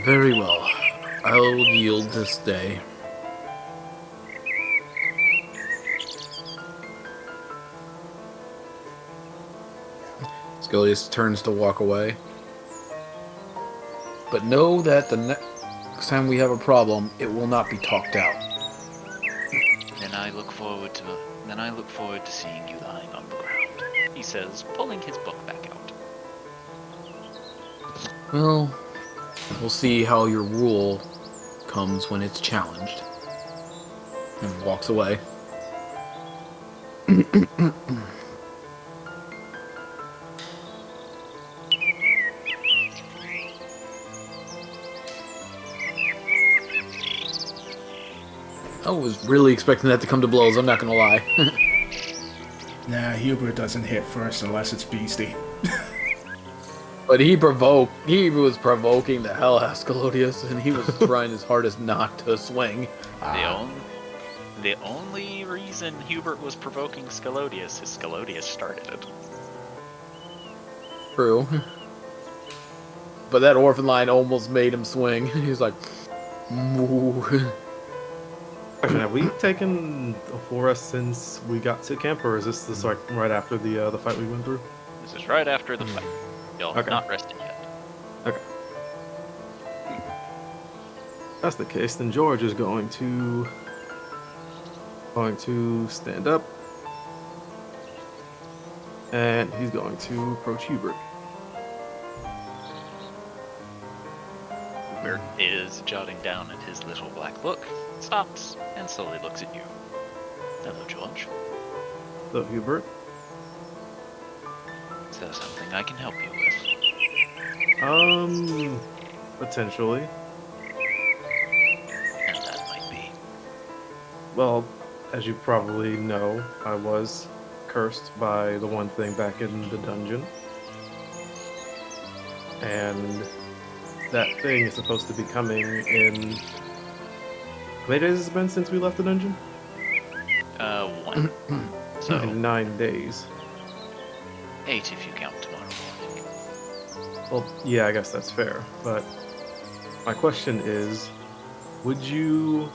Very well. I'll yield this day. Scolius turns to walk away. But know that the next time we have a problem, it will not be talked out. Then I look forward to seeing you lying on the ground, he says, pulling his book back out. Well, we'll see how your rule comes when it's challenged. And walks away. I was really expecting that to come to blows, I'm not gonna lie. Nah, Hubert doesn't hit first unless it's Beastie. But he was provoking the hell out of Scalodius, and he was trying his hardest not to swing. The only reason Hubert was provoking Scalodius is Scalodius started it. True. But that orphan line almost made him swing. He was like, moo. Question, have we taken a forest since we got to camp, or is this like right after the fight we went through? This is right after the fight. Y'all have Okay. not rested yet. Okay. If that's the case, then George is going to stand up, and he's going to approach Hubert. Hubert is jotting down in his little black book, stops, and slowly looks at you. Hello, George. So Hubert, Is there something I can help you with? potentially. And that might be. Well, as you probably know, I was cursed by the one thing back in the dungeon. And that thing is supposed to be coming in... How many days has it been since we left the dungeon? 1. So, In 9 days. 8 if you count tomorrow morning. Well, yeah, I guess that's fair. But my question is, would you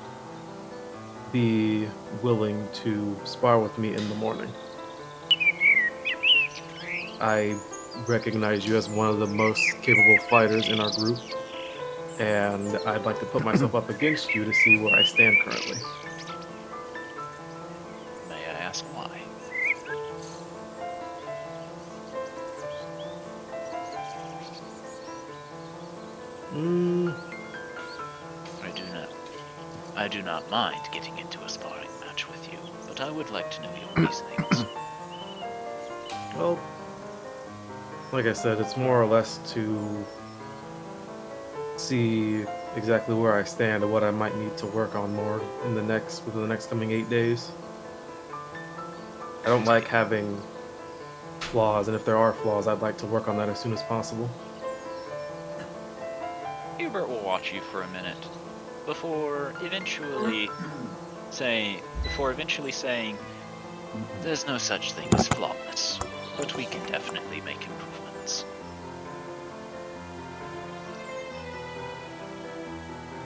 be willing to spar with me in the morning? I recognize you as one of the most capable fighters in our group, and I'd like to put myself up against you to see where I stand currently. May I ask why? Mm, I do not mind getting into a sparring match with you, but I would like to know your reasonings. well, like I said, it's more or less to see exactly where I stand and what I might need to work on more within the next coming 8 days. I don't like having flaws, and if there are flaws, I'd like to work on that as soon as possible. Hubert will watch you for a minute before eventually saying, "There's no such thing as flawless, but we can definitely make improvements."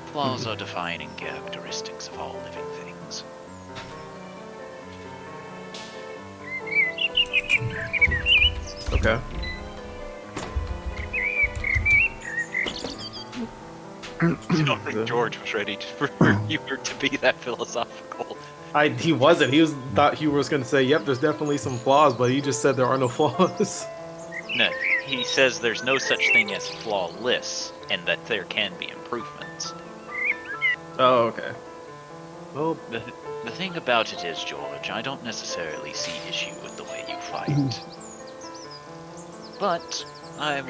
Flaws are defining characteristics of all living things. Okay. I don't think George was ready for Hubert to be that philosophical. He wasn't. Thought he was going to say, "Yep, there's definitely some flaws," but he just said there are no flaws. No, he says there's no such thing as flawless, and that there can be improvements. Oh, okay. Well, The thing about it is, George, I don't necessarily see issue with the way you fight. But I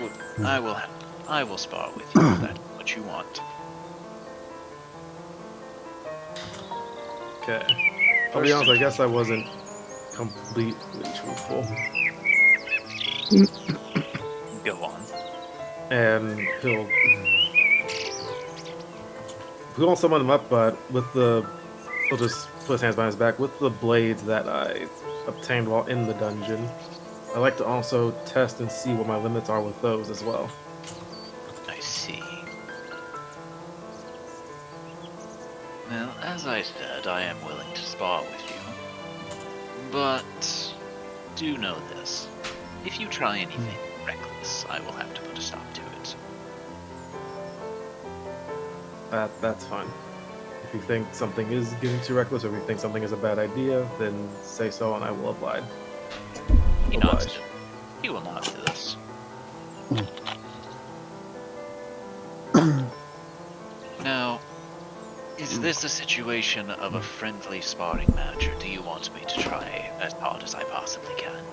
will spar with you if that's what you want. okay. I'll be honest, I guess I wasn't completely truthful. Go on. And we won't summon him up, but he'll just put his hands behind his back with the blades that I obtained while in the dungeon. I like to also test and see what my limits are with those as well. I see. Well, as I said, I am willing to spar with you. But do know this. If you try anything reckless, I will have to put a stop to it. That's fine. If you think something is getting too reckless, or if you think something is a bad idea, then say so, and I will oblige. He nods. He will not do this. Now, is this a situation of a friendly sparring match, or do you want me to try as hard as I possibly can?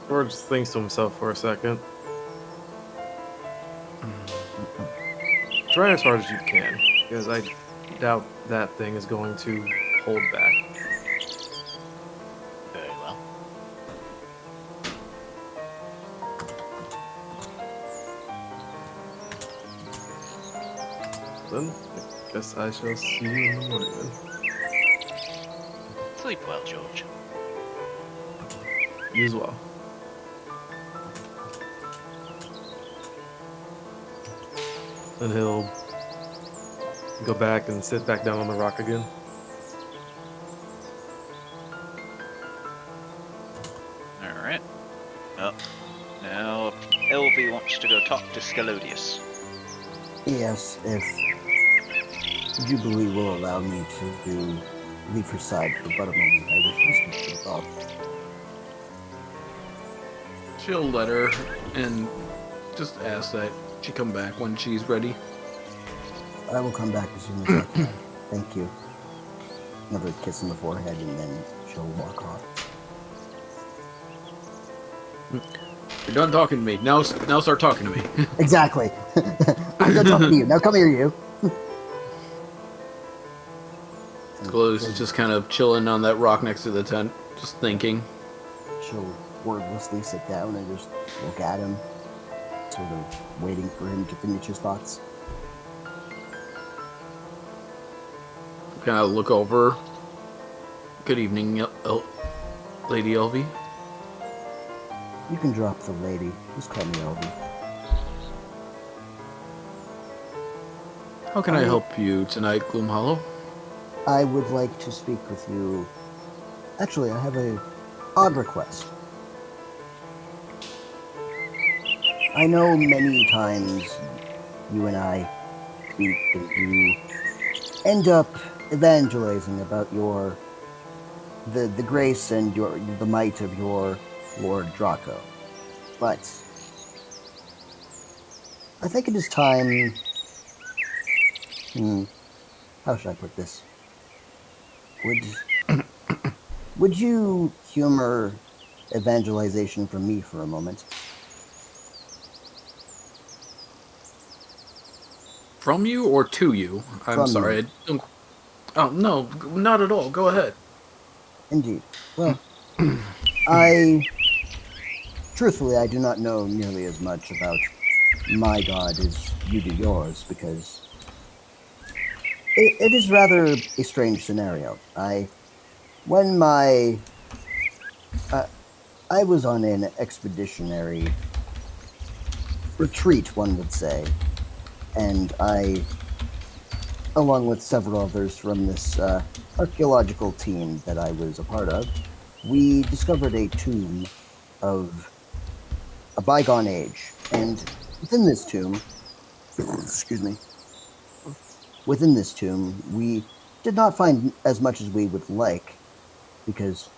George thinks to himself for a second. Try as hard as you can, because I doubt that thing is going to hold back. Very well. Then, I guess I shall see you in the morning then. Sleep well, George. You as well. Then he'll go back and sit back down on the rock again. Alright. Well, now LV wants to go talk to Scalodius. Yes, if Jubilee will allow me to leave her side for but a moment, I wish to speak to the god. She'll let her and just ask that she come back when she's ready. I will come back as soon as I can. Thank you. Another kiss on the forehead, and then she'll walk off. You're done talking to me. Now start talking to me. Exactly. I'm done talking to you. Now come here, you. Close is just kind of chilling on that rock next to the tent, just thinking. She'll wordlessly sit down and just look at him, sort of waiting for him to finish his thoughts. Kind of look over. Good evening, Lady Elvie. You can drop the lady. Just call me Elvie. How can I help you tonight, Gloomhollow? I would like to speak with you Actually, I have a odd request. I know many times you and I speak and you end up evangelizing about the grace and the might of your Lord Draco. But I think it is time. How should I put this? Would you humor evangelization from me for a moment? From you or to you? I'm From sorry. you. I don't... Oh, no, not at all. Go ahead. Indeed. Well, I truthfully I do not know nearly as much about my god as you do yours, because it is rather a strange scenario. When my I was on an expeditionary retreat, one would say, and I, along with several others from this archaeological team that I was a part of, we discovered a tomb of a bygone age, and within this tomb, excuse me, within this tomb, we did not find as much as we would like, because,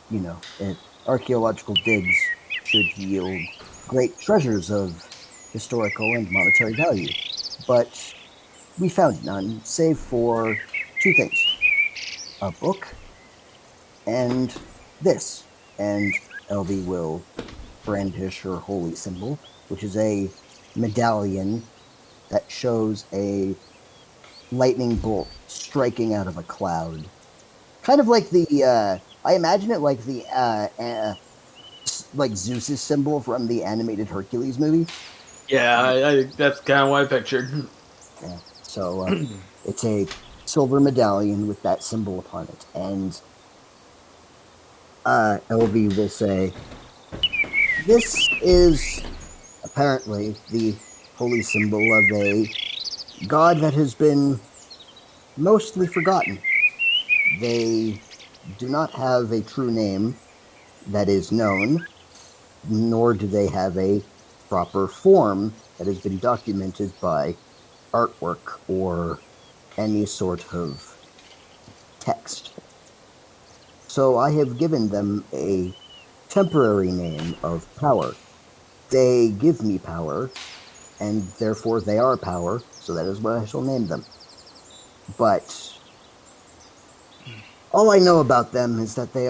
archaeological digs should yield great treasures of historical and monetary value. But we found none, save for two things: a book and this. And LV will brandish her holy symbol, which is a medallion that shows a lightning bolt striking out of a cloud. Kind of like I imagine it like like Zeus's symbol from the animated Hercules movie. Yeah, that's kind of what I pictured. Yeah. So it's a silver medallion with that symbol upon it, and LV will say, "This is apparently the holy symbol of a god that has been mostly forgotten. They do not have a true name that is known, nor do they have a proper form that has been documented by artwork or any sort of text. So I have given them a temporary name of power. They give me power, and therefore they are power, so that is what I shall name them. But all I know about them is that they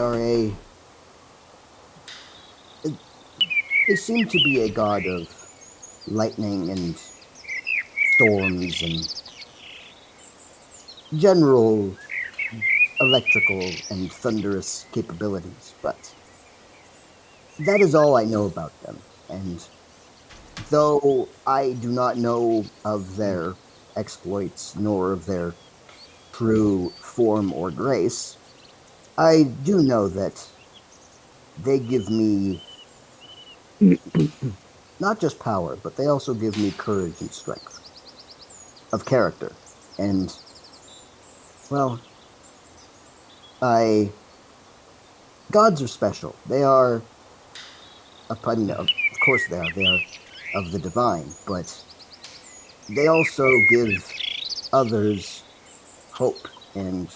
seem to be a god of lightning and storms and general electrical and thunderous capabilities, but that is all I know about them. And though I do not know of their exploits nor of their true form or grace, I do know that they give me not just power, but they also give me courage and strength of character. And, well, gods are special. They are, of course they are. They are of the divine, but they also give others hope, and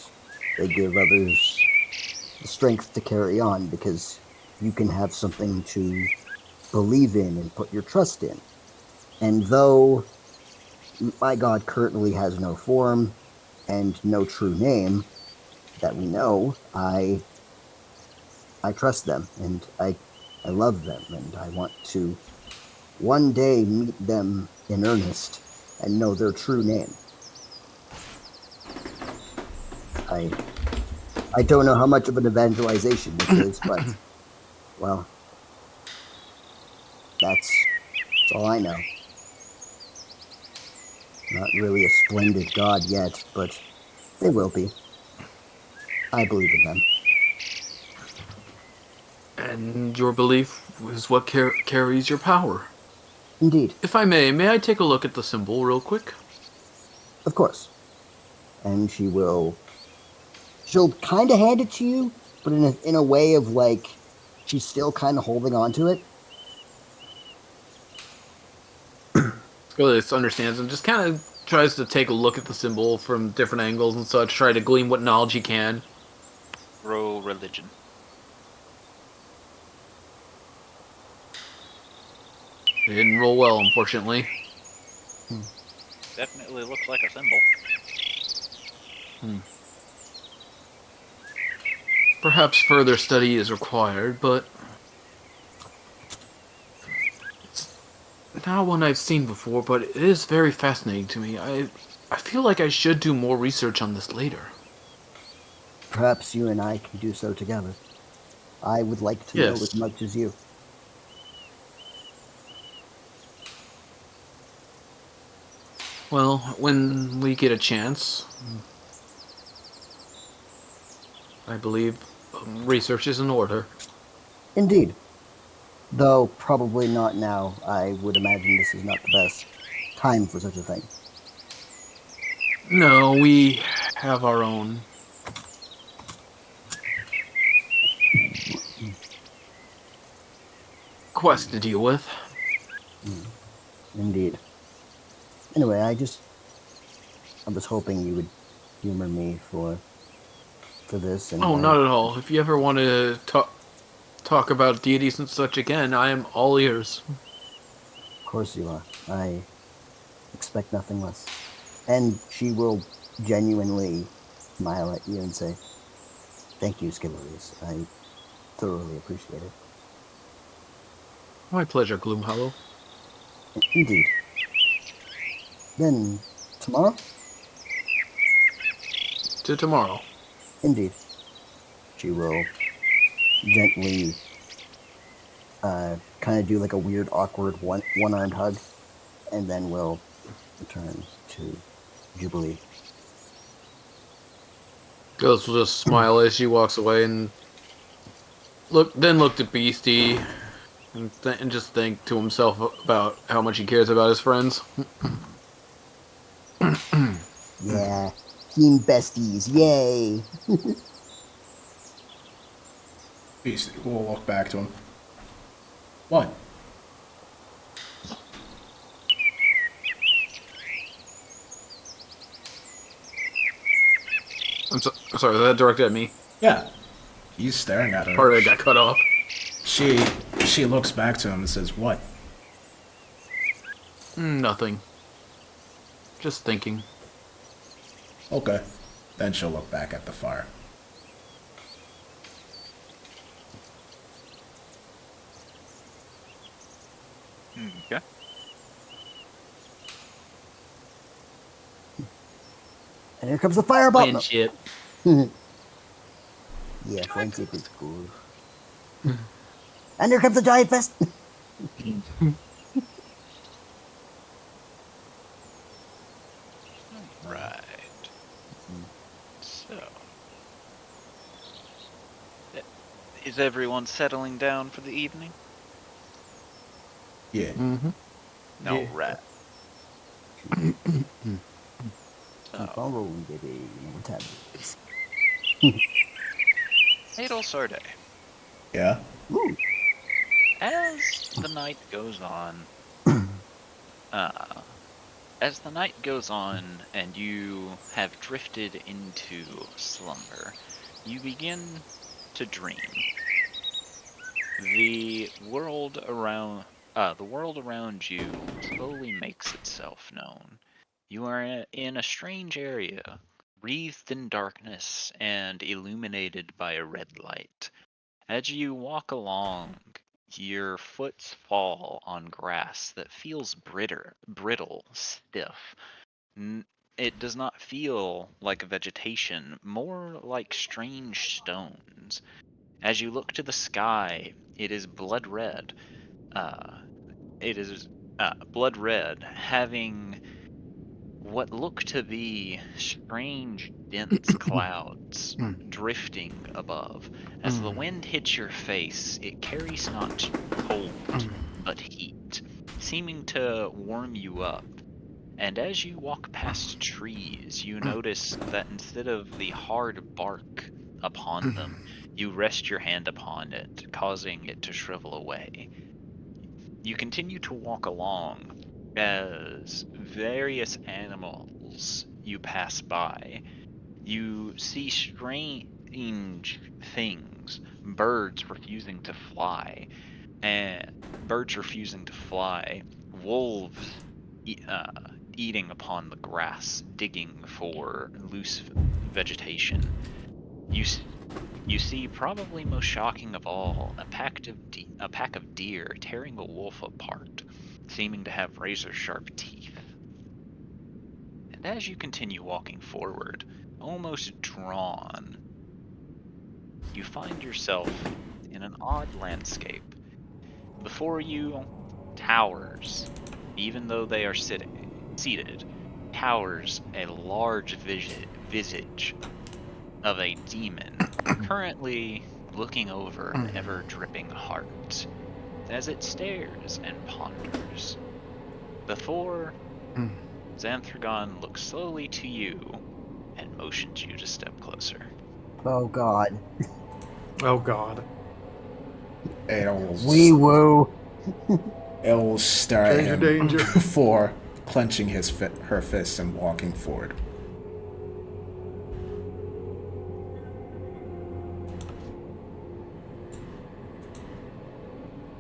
they give others the strength to carry on, because you can have something to believe in and put your trust in. And though my god currently has no form and no true name that we know, I trust them, and I love them, and I want to one day meet them in earnest and know their true name. I don't know how much of an evangelization this is, but, well, that's all I know. Not really a splendid god yet, but they will be. I believe in them. And your belief is what carries your power. Indeed. If I may I take a look at the symbol real quick? Of course. And she'll kind of hand it to you, but in a way of like she's still kind of holding on to it. Scorlius understands and just kind of tries to take a look at the symbol from different angles and such, try to glean what knowledge he can. Roll religion. It didn't roll well, unfortunately. Definitely looks like a symbol. Perhaps further study is required, but it's not one I've seen before, but it is very fascinating to me. I feel like I should do more research on this later. Perhaps you and I can do so together. I would like to know as much as you. Well, when we get a chance, I believe research is in order. Indeed. Though probably not now. I would imagine this is not the best time for such a thing. No, we have our own quest to deal with. Indeed. Anyway, I was hoping you would humor me for this. And not at all. If you ever want to talk about deities and such again, I am all ears. Of course you are. I expect nothing less. And she will genuinely smile at you and say, "Thank you, Skillerius. I thoroughly appreciate it." My pleasure, Gloomhollow. Indeed. Then, tomorrow? To tomorrow. Indeed. She will gently kind of do like a weird, awkward one-armed hug, and then will return to Jubilee. Ghost will just smile as she walks away and look at Beastie and just think to himself about how much he cares about his friends. Yeah, team besties, yay! Beastie will walk back to him. What? Sorry, was that directed at me? Yeah. He's staring at her. Part of it got cut off. She looks back to him and says, "What?" Nothing. Just thinking. Okay. Then she'll look back at the fire. Okay. And here comes the fire button. Friendship. Yeah, friendship is cool. And here comes the giant fest. Right. So, is everyone settling down for the evening? Yeah. Mm-hmm. No, Yeah. right. Keep on rolling, baby. What time is Adol Sarday. Yeah. Ooh. As the night goes on, and you have drifted into slumber, you begin to dream. The world around you slowly makes itself known. You are in a strange area, wreathed in darkness and illuminated by a red light. As you walk along, your foot fall on grass that feels brittle, stiff. It does not feel like vegetation, more like strange stones. As you look to the sky, it is blood red. It is blood red, having what look to be strange, dense clouds drifting above. As the wind hits your face, it carries not cold, but heat, seeming to warm you up. And as you walk past trees, you notice that instead of the hard bark upon them, You rest your hand upon it, causing it to shrivel away. You continue to walk along as various animals you pass by. You see strange things, birds refusing to fly, wolves eating upon the grass, digging for loose vegetation. You see, probably most shocking of all, a pack of deer tearing a wolf apart, seeming to have razor-sharp teeth. And as you continue walking forward, almost drawn, you find yourself in an odd landscape. Before you, towers, even though they are seated, towers a large visage of a demon, currently looking over an ever-dripping heart, as it stares and ponders. Before, Xanthragon looks slowly to you and motions you to step closer. Oh god. Oh god. Wee woo. It'll stare at Danger, him danger. before clenching her fists and walking forward.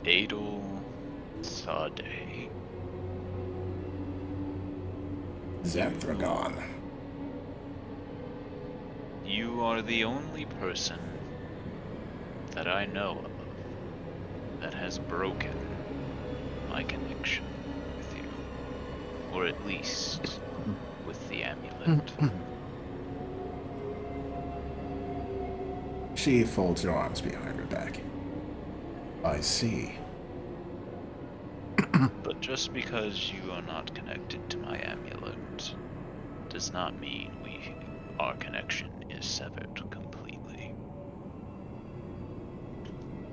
Adel Sade. Xanthragon. You are the only person that I know of that has broken my connection with you. Or at least with the amulet. She folds her arms behind her back. I see. But just because you are not connected to my amulet does not mean our connection is severed completely.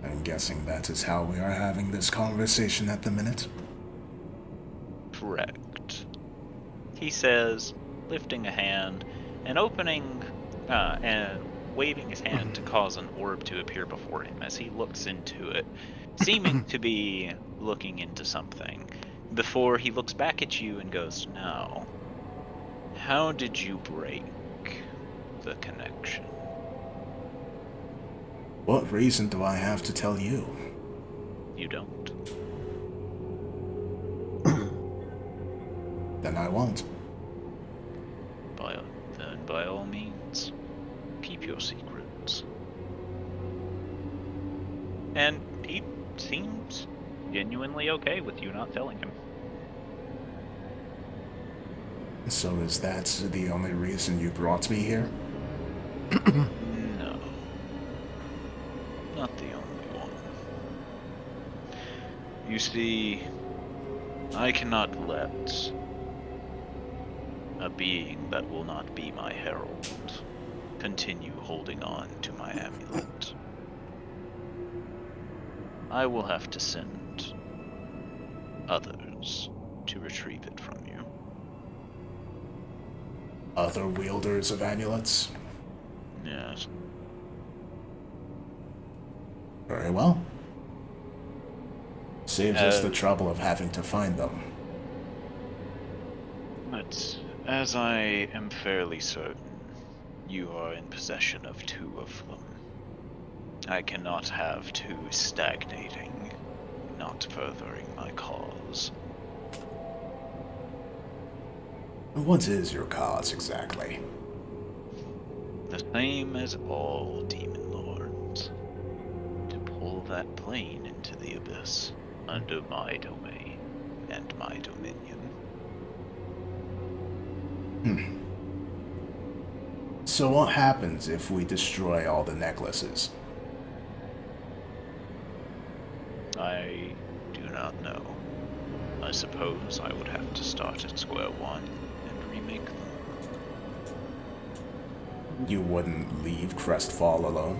I'm guessing that is how we are having this conversation at the minute. Correct. He says, lifting a hand and opening and waving his hand to cause an orb to appear before him as he looks into it, seeming to be looking into something, before he looks back at you and goes, "Now, how did you break the connection?" What reason do I have to tell you? You don't. Then I won't. Then by all means, keep your secrets. And he seems genuinely okay with you not telling him. So is that the only reason you brought me here? No. Not the only one. You see, I cannot let a being that will not be my herald continue holding on to my amulet. I will have to send others to retrieve it from you. Other wielders of amulets? Yes. Very well. Saves us the trouble of having to find them. But as I am fairly certain, you are in possession of 2 of them. I cannot have 2 stagnating, not furthering my cause. What is your cause exactly? The same as all demon lords. To pull that plane into the abyss under my domain and my dominion. So what happens if we destroy all the necklaces? I do not know. I suppose I would have to start at square one and remake them. You wouldn't leave Crestfall alone?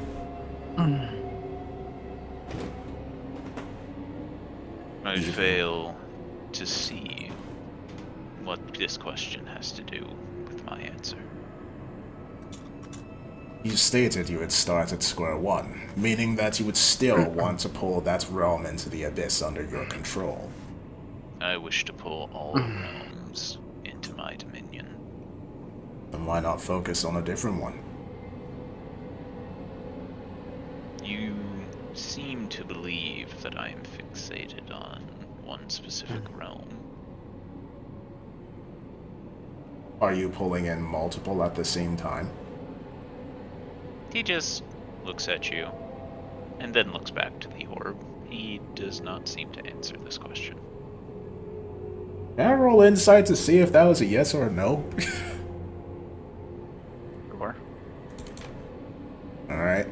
I fail to see what this question has to do with my answer. You stated you would start at square one, meaning that you would still want to pull that realm into the abyss under your control. I wish to pull all realms into my dominion. Then why not focus on a different one? You seem to believe that I am fixated on one specific realm. Are you pulling in multiple at the same time? He just looks at you, and then looks back to the orb. He does not seem to answer this question. Can I roll insight to see if that was a yes or a no? Sure. Alright.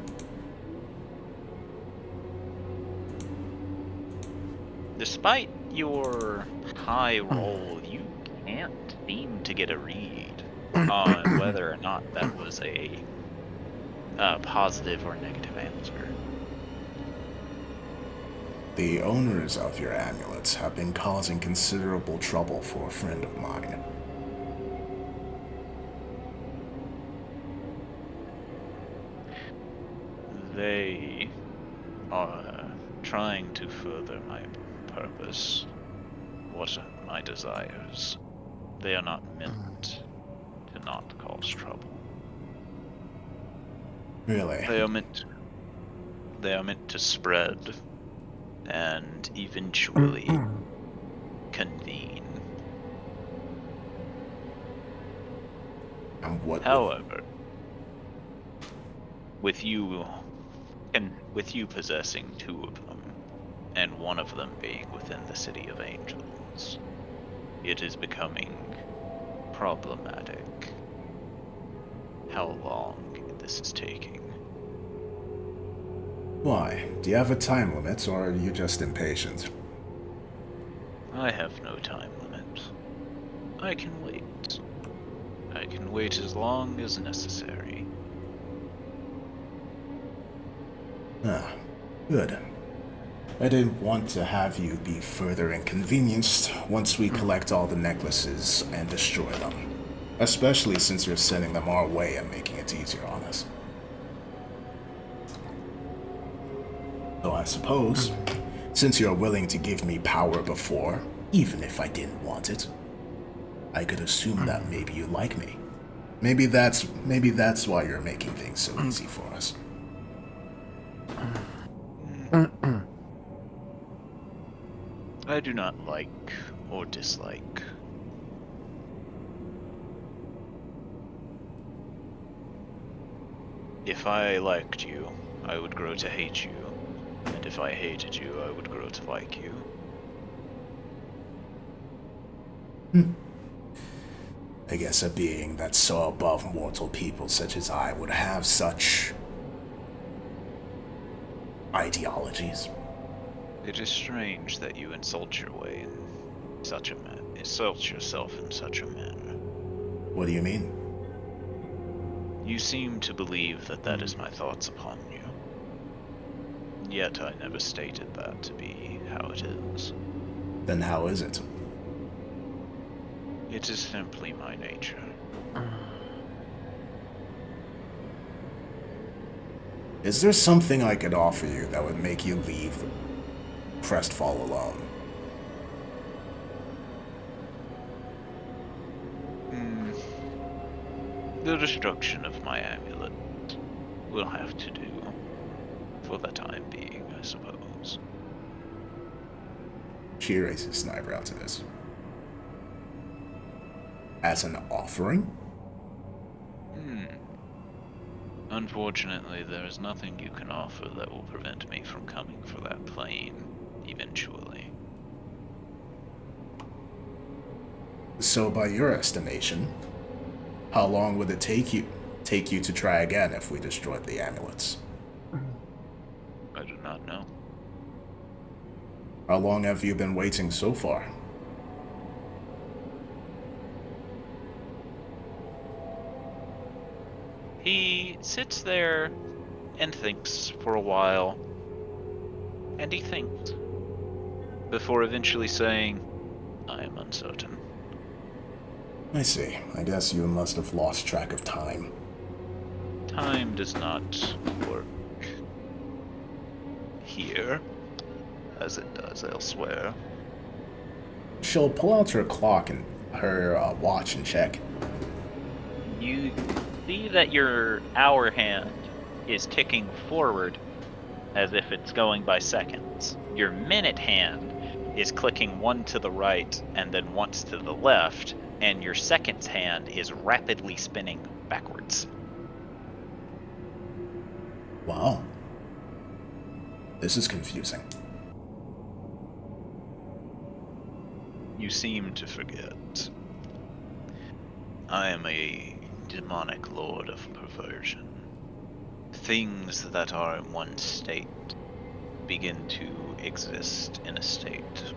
Despite your high roll, you can't seem to get a read on whether or not that was a positive or negative answer. The owners of your amulets have been causing considerable trouble for a friend of mine. They are trying to further my purpose, what are my desires. They are not meant to not cause trouble. Really? They are meant to spread and eventually convene. And what? However, with you possessing two of them, and one of them being within the City of Angels, it is becoming problematic how long this is taking. Why? Do you have a time limit, or are you just impatient? I have no time limit. I can wait. I can wait as long as necessary. Ah, good. I didn't want to have you be further inconvenienced once we collect all the necklaces and destroy them. Especially since you're sending them our way and making it easier on us. So I suppose, since you're willing to give me power before, even if I didn't want it, I could assume that maybe you like me. Maybe that's why you're making things so easy for us. I do not like or dislike. If I liked you, I would grow to hate you. And if I hated you, I would grow to like you. I guess a being that's so above mortal people such as I would have such ideologies. It is strange that you insult your way in such a manner. Insult yourself in such a manner. What do you mean? You seem to believe that that is my thoughts upon you. Yet I never stated that to be how it is. Then how is it? It is simply my nature. Is there something I could offer you that would make you leave Crestfall alone? The destruction of my amulet will have to do for the time being, I suppose. She raises an eyebrow to this. As an offering? Unfortunately, there is nothing you can offer that will prevent me from coming for that plane eventually. So by your estimation, how long would it take you to try again if we destroyed the amulets? I do not know. How long have you been waiting so far? He sits there and thinks for a while, and he thinks, before eventually saying, I am uncertain. I see. I guess you must have lost track of time. Time does not work here as it does elsewhere. She'll pull out her clock and her watch and check. You see that your hour hand is ticking forward as if it's going by seconds. Your minute hand is clicking one to the right and then once to the left, and your seconds hand is rapidly spinning backwards. Wow. This is confusing. You seem to forget. I am a demonic lord of perversion. Things that are in one state begin to exist in a state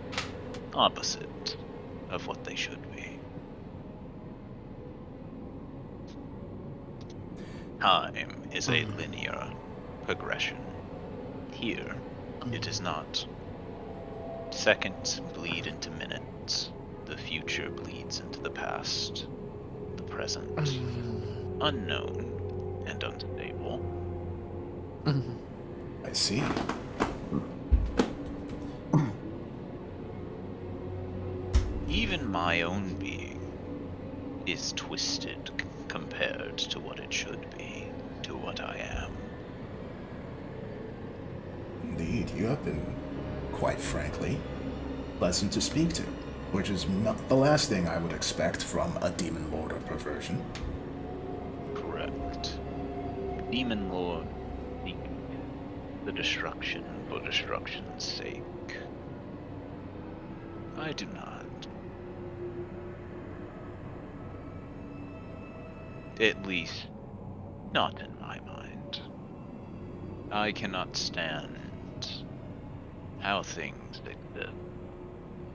opposite of what they should be. Time is a linear progression. Here, it is not. Seconds bleed into minutes. The future bleeds into the past. The present, unknown and unstable. I see. Even my own being is twisted compared to what it should be, to what I am. Indeed, you have been, quite frankly, pleasant to speak to, which is not the last thing I would expect from a demon lord of perversion. Correct. Demon Lord seek the destruction for destruction's sake. I do not. At least, not in my mind. I cannot stand how things exist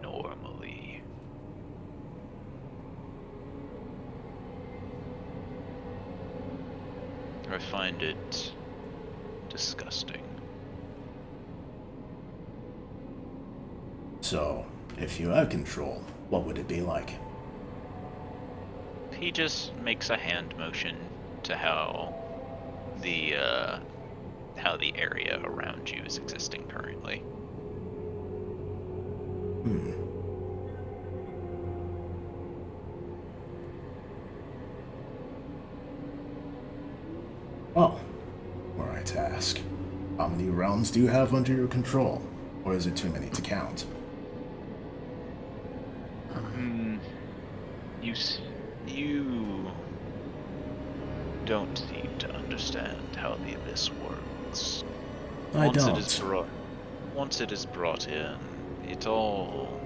normally. I find it disgusting. So, if you had control, what would it be like? He just makes a hand motion to how the area around you is existing currently. Well, were I to ask, how many realms do you have under your control? Or is it too many to count? You don't seem to understand how the abyss works. I Once it is brought in, it all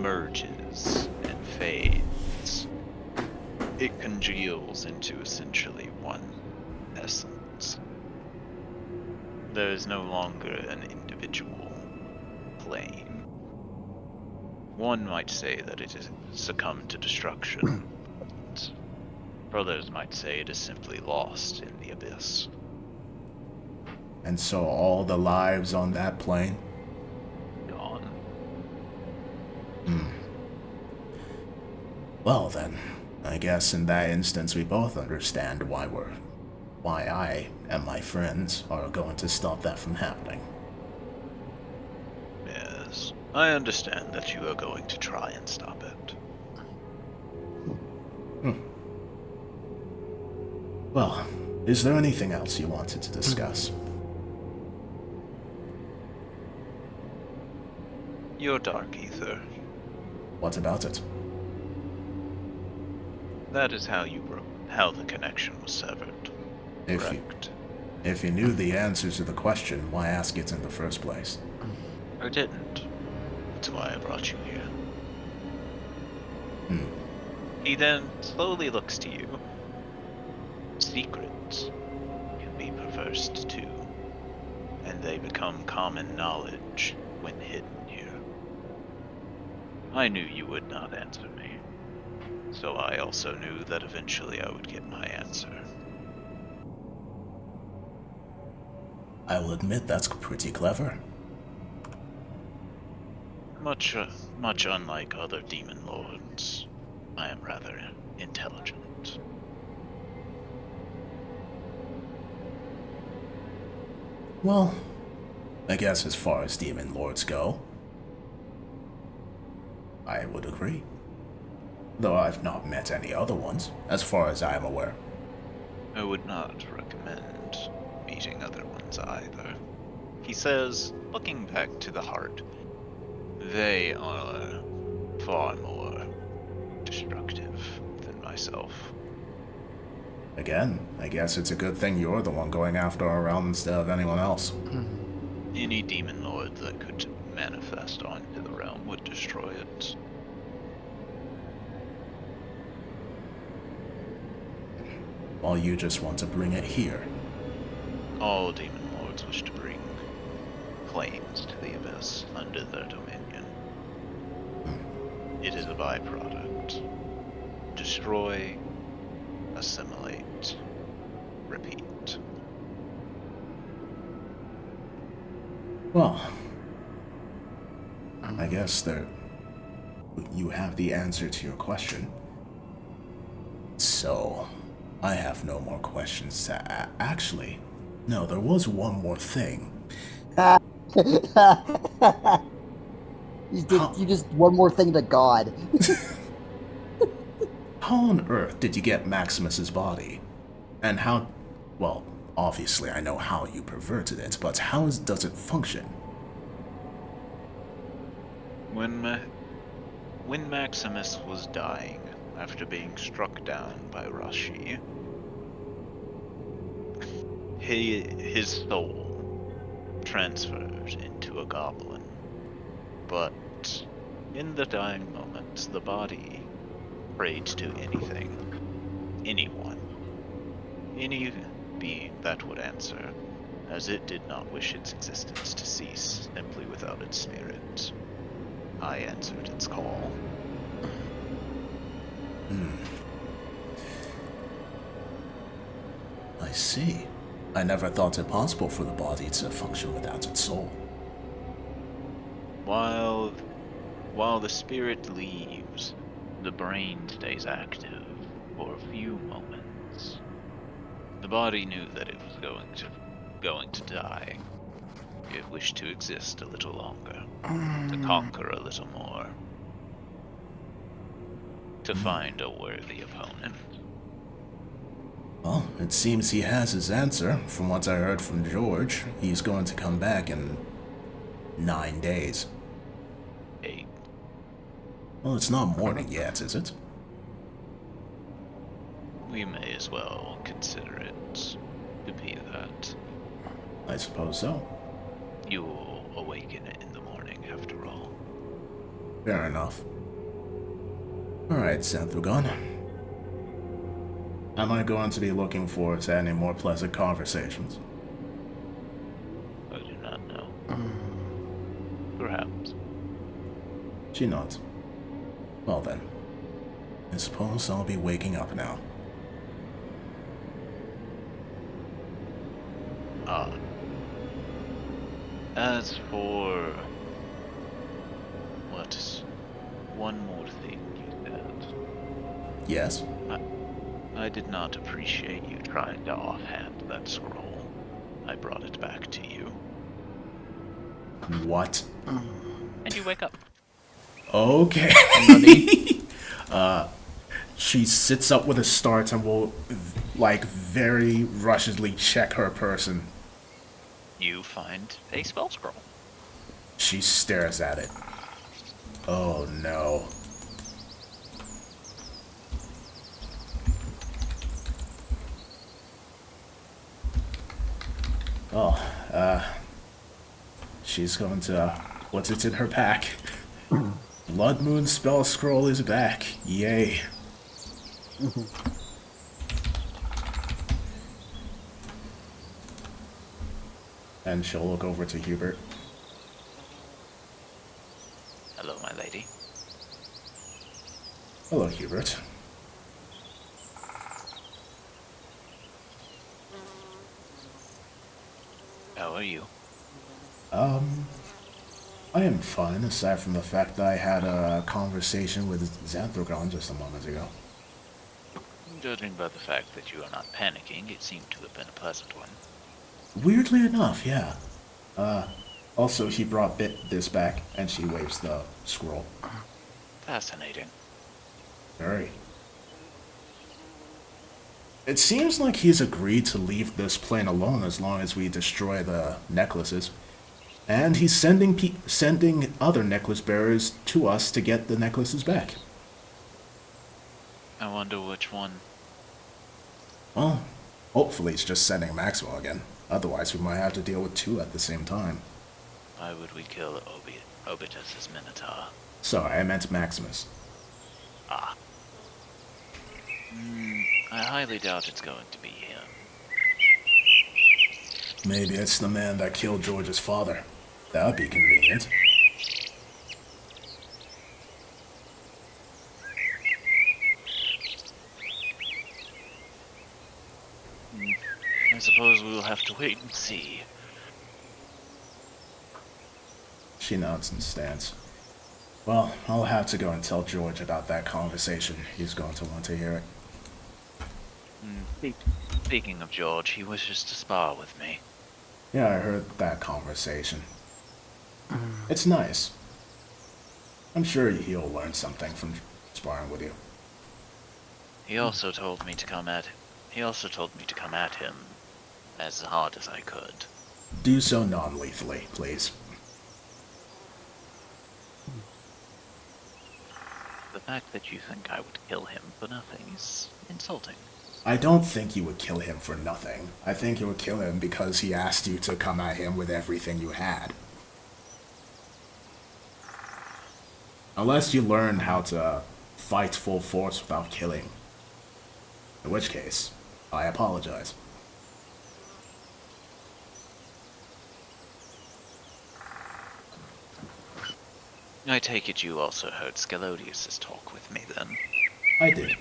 merges and fades. It congeals into essentially one essence. There is no longer an individual plane. One might say that it has succumbed to destruction. Others might say it is simply lost in the abyss. And so all the lives on that plane? Gone. Well then, I guess in that instance we both understand why I and my friends are going to stop that from happening. Yes, I understand that you are going to try and stop it. Well, is there anything else you wanted to discuss? Your dark ether. What about it? That is how the connection was severed. Correct. If you knew the answer to the question, why ask it in the first place? I didn't. That's why I brought you here. He then slowly looks to you. Secrets can be perversed too, and they become common knowledge when hidden here. I knew you would not answer me, so I also knew that eventually I would get my answer. I will admit that's pretty clever. Much unlike other demon lords, I am rather intelligent. Well, I guess as far as demon lords go, I would agree. Though I've not met any other ones, as far as I am aware. I would not recommend meeting other ones either. He says, looking back to the heart, they are far more destructive than myself. Again, I guess it's a good thing you're the one going after our realm instead of anyone else. Any demon lord that could manifest onto the realm would destroy it. While you just want to bring it here. All demon lords wish to bring claims to the abyss under their dominion. It is a byproduct. Destroy, assimilate, repeat. Well, I guess that you have the answer to your question. So, I have no more questions to actually, no, there was one more thing. You just one more thing to God. How on earth did you get Maximus's body? And how, well, obviously I know how you perverted it, but how does it function? When Maximus was dying after being struck down by Rashi, his soul transferred into a goblin. But in the dying moments, the body prayed to anything, anyone, any being that would answer, as it did not wish its existence to cease simply without its spirit. I answered its call. I see. I never thought it possible for the body to function without its soul. While the spirit leaves, the brain stays active for a few moments. The body knew that it was going to die. It wished to exist a little longer, to conquer a little more, to find a worthy opponent. Well, it seems he has his answer. From what I heard from George, he's going to come back in 9 days. 8. Well, it's not morning yet, is it? We may as well consider it to be that. I suppose so. You will awaken it in the morning, after all. Fair enough. Alright, Xanthragon. Am I going to be looking forward to any more pleasant conversations? I do not know. Perhaps. She nods. Well then, I suppose I'll be waking up now. As for one more thing you said. Yes? I did not appreciate you trying to offhand that scroll. I brought it back to you. What? And you wake up. Okay. Money. She sits up with a start and will, like, very rushedly check her person. You find a spell scroll. She stares at it. Oh no. Oh, she's going to put it in her pack. Blood Moon spell scroll is back. Yay. And she'll look over to Hubert. Hello, my lady. Hello, Hubert. How are you? I am fine, aside from the fact that I had a conversation with Xanthragon just a moment ago. Judging by the fact that you are not panicking, it seemed to have been a pleasant one. Weirdly enough, yeah. Also, she brought this back, and she waves the scroll. Fascinating. Very. It seems like he's agreed to leave this plane alone as long as we destroy the necklaces. And he's sending other necklace bearers to us to get the necklaces back. I wonder which one. Well, hopefully he's just sending Maxwell again. Otherwise, we might have to deal with two at the same time. Why would we kill Obitus's Minotaur? Sorry, I meant Maximus. Ah. I highly doubt it's going to be him. Maybe it's the man that killed George's father. That would be convenient. I suppose we'll have to wait and see. She nods and stands. Well, I'll have to go and tell George about that conversation. He's going to want to hear it. Speaking of George, he wishes to spar with me. Yeah, I heard that conversation. It's nice. I'm sure he'll learn something from sparring with you. He also told me to come at him as hard as I could. Do so non-lethally, please. The fact that you think I would kill him for nothing is insulting. I don't think you would kill him for nothing. I think you would kill him because he asked you to come at him with everything you had. Unless you learn how to fight full force without killing. In which case, I apologize. I take it you also heard Scalodius's talk with me then. I did.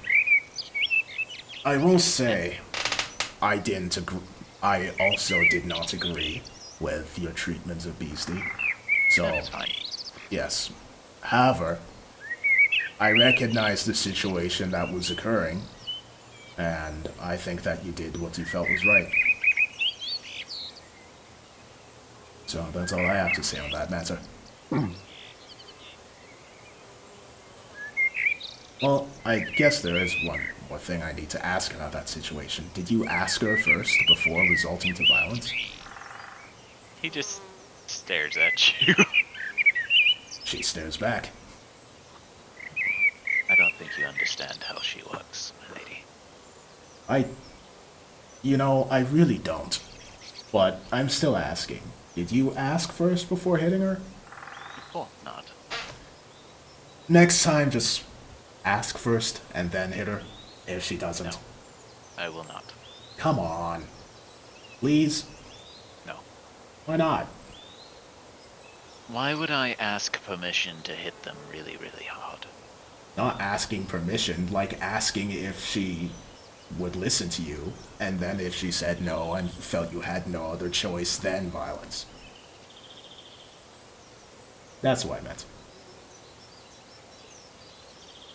I will say, I didn't agree. I also did not agree with your treatment of Beastie. So, That's fine. yes. However, I recognize the situation that was occurring, and I think that you did what you felt was right. So that's all I have to say on that matter. Well, I guess there is one more thing I need to ask about that situation. Did you ask her first before resorting to violence? He just stares at you. She stares back. I don't think you understand how she works, my lady. I really don't. But I'm still asking. Did you ask first before hitting her? Or not. Next time, just ask first and then hit her, if she doesn't. No, I will not. Come on. Please? No. Why not? Why would I ask permission to hit them really, really hard? Not asking permission, like asking if she would listen to you, and then if she said no and you felt you had no other choice, then violence. That's what I meant.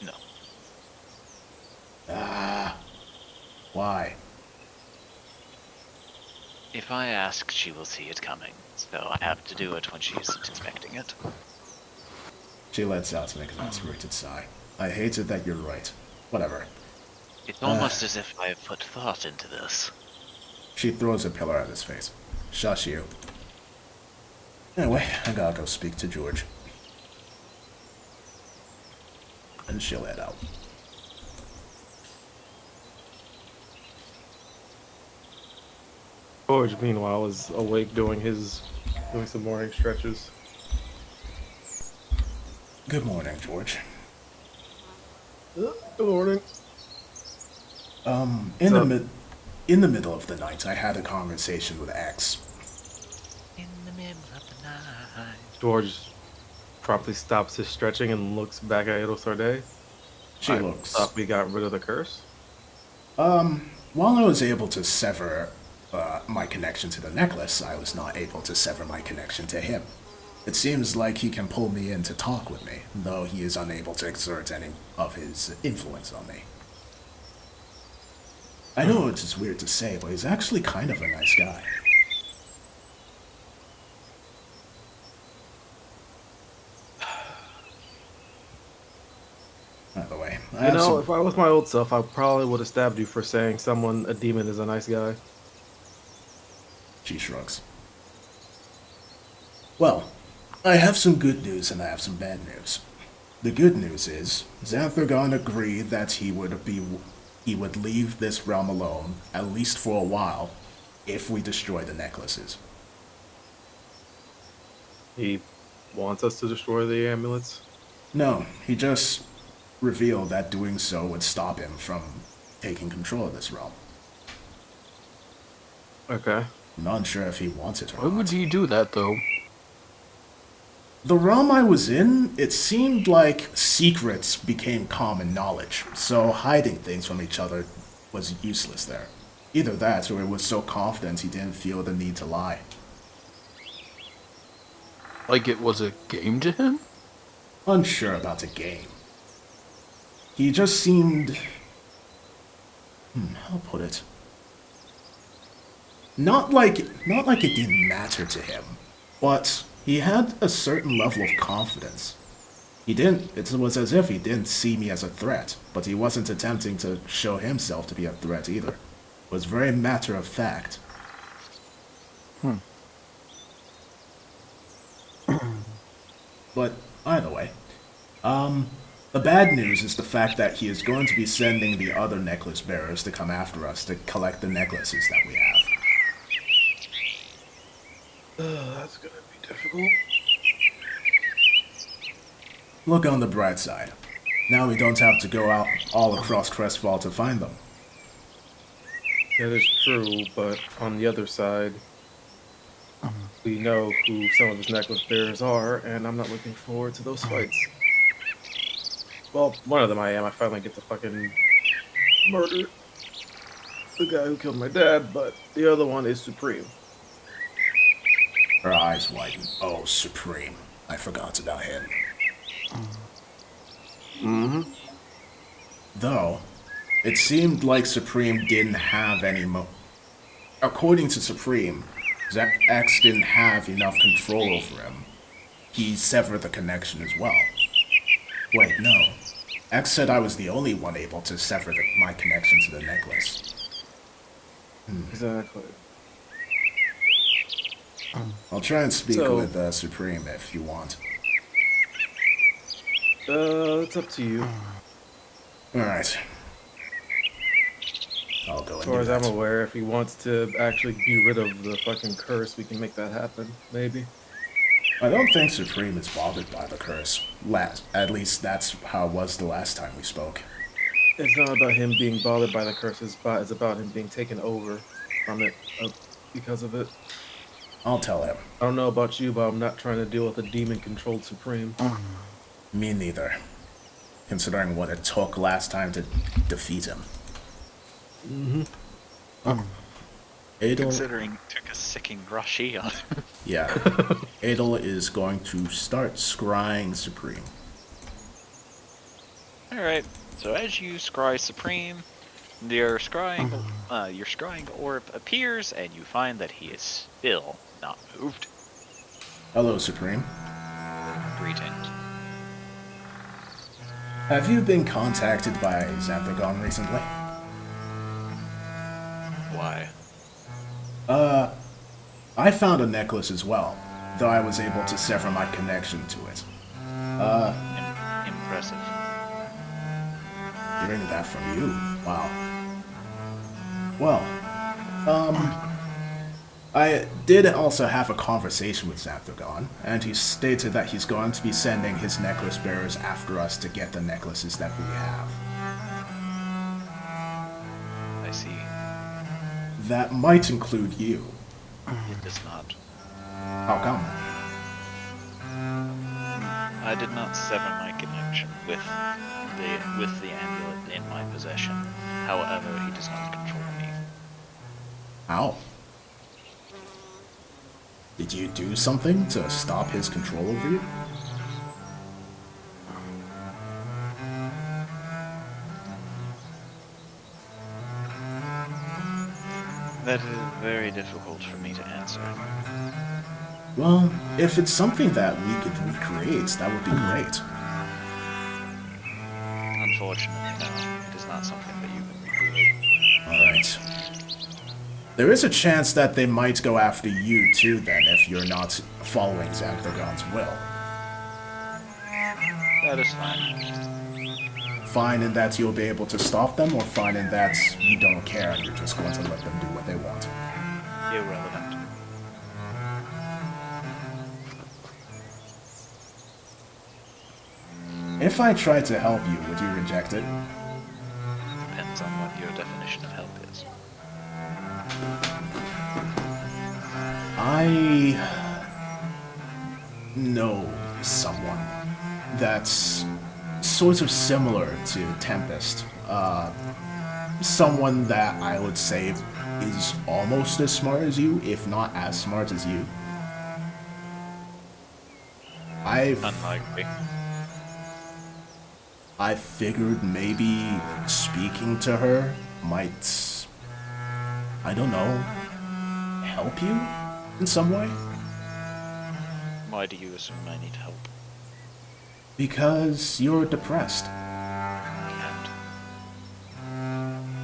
No. Why? If I ask, she will see it coming, so I have to do it when she isn't expecting it. She lets out an exasperated sigh. I hate it that you're right. Whatever. It's almost as if I have put thought into this. She throws a pillar at his face. Shush you. Anyway, I gotta go speak to George. And she'll head out. George, meanwhile, is awake doing some morning stretches. Good morning, George. Good morning. In the middle of the night, I had a conversation with X. In the middle of the night. George promptly stops his stretching and looks back at Edosarde. She looks. Thought we got rid of the curse. While I was able to sever my connection to the necklace, I was not able to sever my connection to him. It seems like he can pull me in to talk with me, though he is unable to exert any of his influence on me. I know it's just weird to say, but he's actually kind of a nice guy. I You have know, some... if I was my old self, I probably would have stabbed you for saying a demon is a nice guy. She shrugs. Well, I have some good news and I have some bad news. The good news is, Xanthragon agreed that he would leave this realm alone, at least for a while, if we destroy the necklaces. He wants us to destroy the amulets. No, he just revealed that doing so would stop him from taking control of this realm. Okay. I'm not sure if he wants it or Why not. would he do that, though? The realm I was in, it seemed like secrets became common knowledge, so hiding things from each other was useless there. Either that, or it was so confident he didn't feel the need to lie. Like it was a game to him? Unsure about the game. He just seemed... how put it? Not like it didn't matter to him, but he had a certain level of confidence. It was as if he didn't see me as a threat, but he wasn't attempting to show himself to be a threat either. It was very matter of fact. But either way, the bad news is the fact that he is going to be sending the other necklace bearers to come after us to collect the necklaces that we have. That's gonna be difficult. Look on the bright side. Now we don't have to go out all across Crestfall to find them. That is true, but on the other side, we know who some of his necklace bearers are, and I'm not looking forward to those fights. Well, one of them I am. I finally get to fucking murder the guy who killed my dad, but the other one is Supreme. Her eyes widen. Oh, Supreme. I forgot about him. Though, it seemed like Supreme didn't have any According to Supreme, X didn't have enough control over him. He severed the connection as well. Wait, no. X said I was the only one able to sever my connection to the necklace. Exactly. I'll try and speak So- with Supreme if you want. It's up to you. Alright. I'll go As and far do as that. I'm aware, if he wants to actually be rid of the fucking curse, we can make that happen. Maybe. I don't think Supreme is bothered by the curse. At least that's how it was the last time we spoke. It's not about him being bothered by the curse, it's about him being taken over from it because of it. I'll tell him. I don't know about you, but I'm not trying to deal with a demon-controlled Supreme. Me neither. Considering what it took last time to defeat him. Adel, Considering it took a sicking rush on. yeah. Adel is going to start scrying Supreme. Alright, so as you scry Supreme, your scrying orb appears, and you find that he is still not moved. Hello, Supreme. Greetings. Have you been contacted by Xanthragon recently? Why? I found a necklace as well, though I was able to sever my connection to it. Impressive. Hearing that from you, wow. Well, I did also have a conversation with Xanthragon, and he stated that he's going to be sending his necklace bearers after us to get the necklaces that we have. I see. That might include you. It does not. How come? I did not sever my connection with the amulet in my possession. However, he does not control me. How? Did you do something to stop his control over you? That is very difficult for me to answer. Well, if it's something that we could recreate, that would be great. Unfortunately, no. It is not something that you can recreate. Alright. There is a chance that they might go after you too, then, if you're not following Xanthragon's will. That is fine. Fine in that you'll be able to stop them, or fine in that you don't care and you're just going to let them do what they want? Irrelevant. If I tried to help you, would you reject it? Depends on what your definition of help is. I know someone that's sort of similar to Tempest. Someone that I would say is almost as smart as you, if not as smart as you. Unlikely. I figured maybe speaking to her might, I don't know, help you in some way? Why do you assume I need help? Because you're depressed. And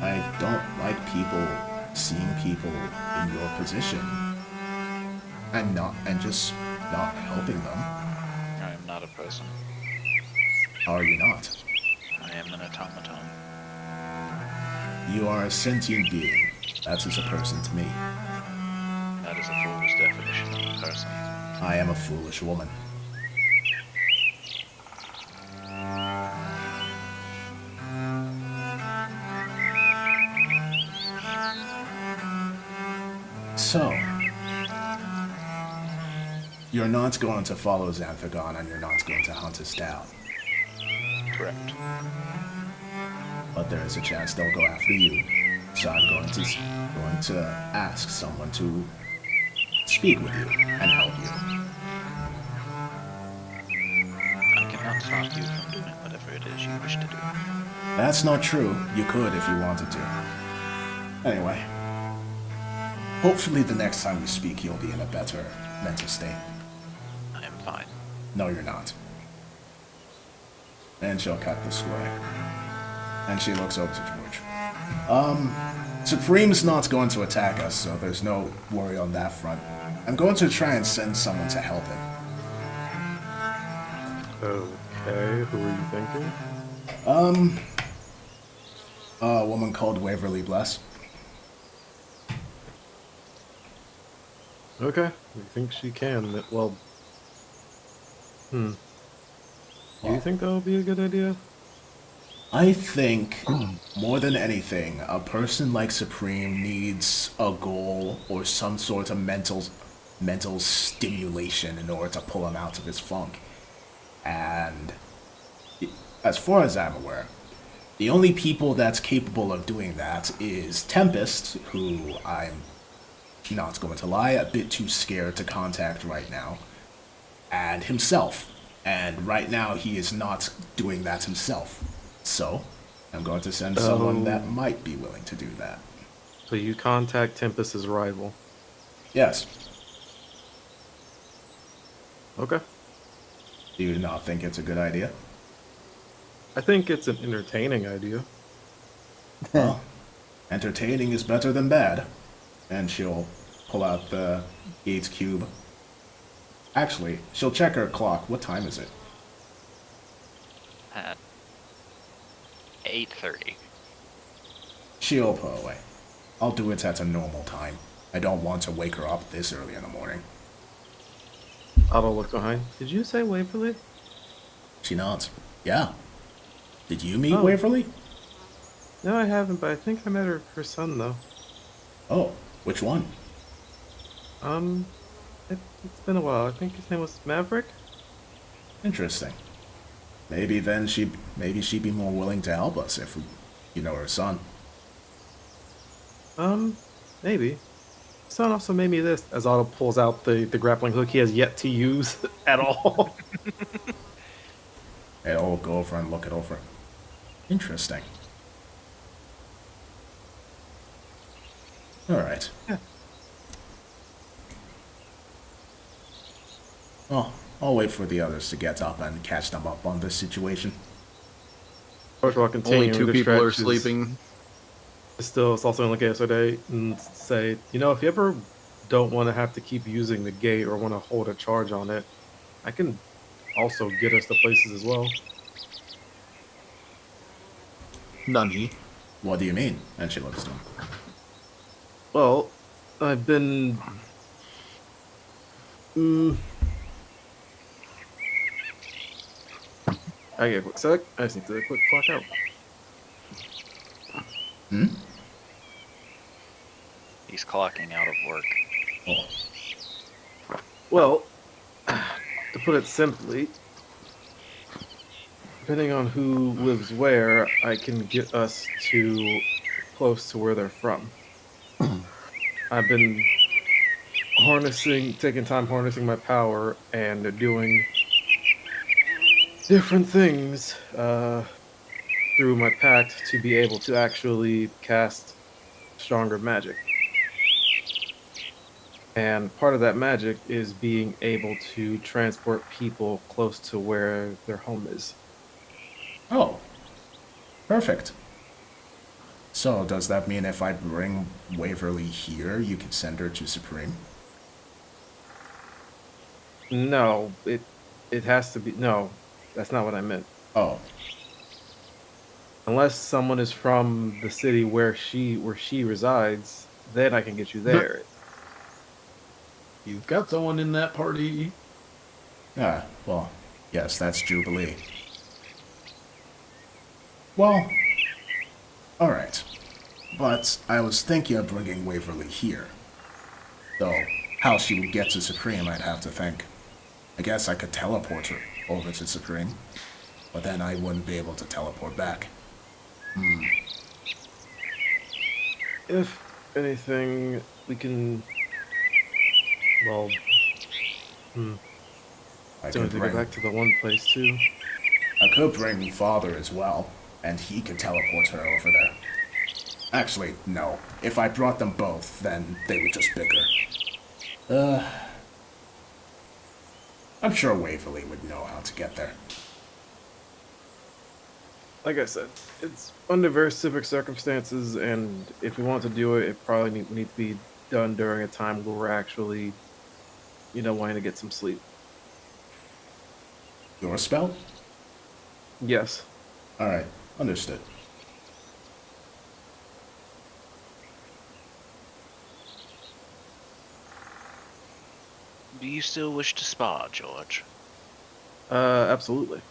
I don't like people seeing people in your position and just not helping them. I am not a person. How are you not? I am an automaton. You are a sentient being. That is a person to me. That is a foolish definition of a person. I am a foolish woman. So, you're not going to follow Xanthragon and you're not going to hunt us down. Correct. But there is a chance they'll go after you. So I'm going to ask someone to speak with you and help you. I cannot stop you from doing whatever it is you wish to do. That's not true. You could if you wanted to. Anyway. Hopefully the next time we speak you'll be in a better mental state. I am fine. No, you're not. And she'll cut the square. And she looks over to George. Supreme's not going to attack us, so there's no worry on that front. I'm going to try and send someone to help him. Okay, who are you thinking? A woman called Waverly Bless. Okay, you think she can? Well, Do you think that would be a good idea? I think, more than anything, a person like Supreme needs a goal or some sort of mental stimulation in order to pull him out of his funk. And as far as I'm aware, the only people that's capable of doing that is Tempest, who I'm not going to lie, a bit too scared to contact right now, and himself. And right now he is not doing that himself. So, I'm going to send someone that might be willing to do that. So you contact Tempest's rival. Yes. Okay. Do you not think it's a good idea? I think it's an entertaining idea. Well, entertaining is better than bad. And she'll pull out the Gates cube. Actually, she'll check her clock. What time is it? At 8:30. She'll pull away. I'll do it at a normal time. I don't want to wake her up this early in the morning. Otto look behind. Did you say Waverly? She nods. Yeah. Did you meet Oh. Waverly? No, I haven't, but I think I met her son, though. Oh, which one? It's been a while. I think his name was Maverick? Interesting. Maybe then she'd be more willing to help us if you know her son. Maybe. Son also made me this, as Otto pulls out the grappling hook he has yet to use at all. Hey, I'll go over and look it over. Interesting. Alright. Yeah. Oh, I'll wait for the others to get up and catch them up on this situation. Or while continuing Only two the people are stretch sleeping. it's also only yesterday, and say, if you ever don't want to have to keep using the gate or want to hold a charge on it, I can also get us to places as well. Nani. What do you mean? And she looks to him. Well, I've been. I get a quick sec. I just need to quick clock out. Hmm? He's clocking out of work. Oh. Well, to put it simply, depending on who lives where, I can get us to close to where they're from. I've been taking time harnessing my power and doing different things through my pact to be able to actually cast stronger magic. And part of that magic is being able to transport people close to where their home is. Oh, perfect. So, does that mean if I bring Waverly here, you can send her to Supreme? No, it has to be no, that's not what I meant. Oh, Unless someone is from the city where she resides, then I can get you there. You've got someone in that party. yeah, well, yes, that's Jubilee. Well, alright. But I was thinking of bringing Waverly here. Though, how she would get to Supreme, I'd have to think. I guess I could teleport her over to Supreme, but then I wouldn't be able to teleport back. If anything, we can. Well, I so could to go back to the one place too. I could bring Father as well, and he could teleport her over there. Actually, no. If I brought them both, then they would just bicker. I'm sure Waverly would know how to get there. Like I said, it's under very specific circumstances, and if we want to do it, it probably need to be done during a time where we're actually, wanting to get some sleep. Your spell? Yes. Alright, understood. Do you still wish to spar, George? Absolutely.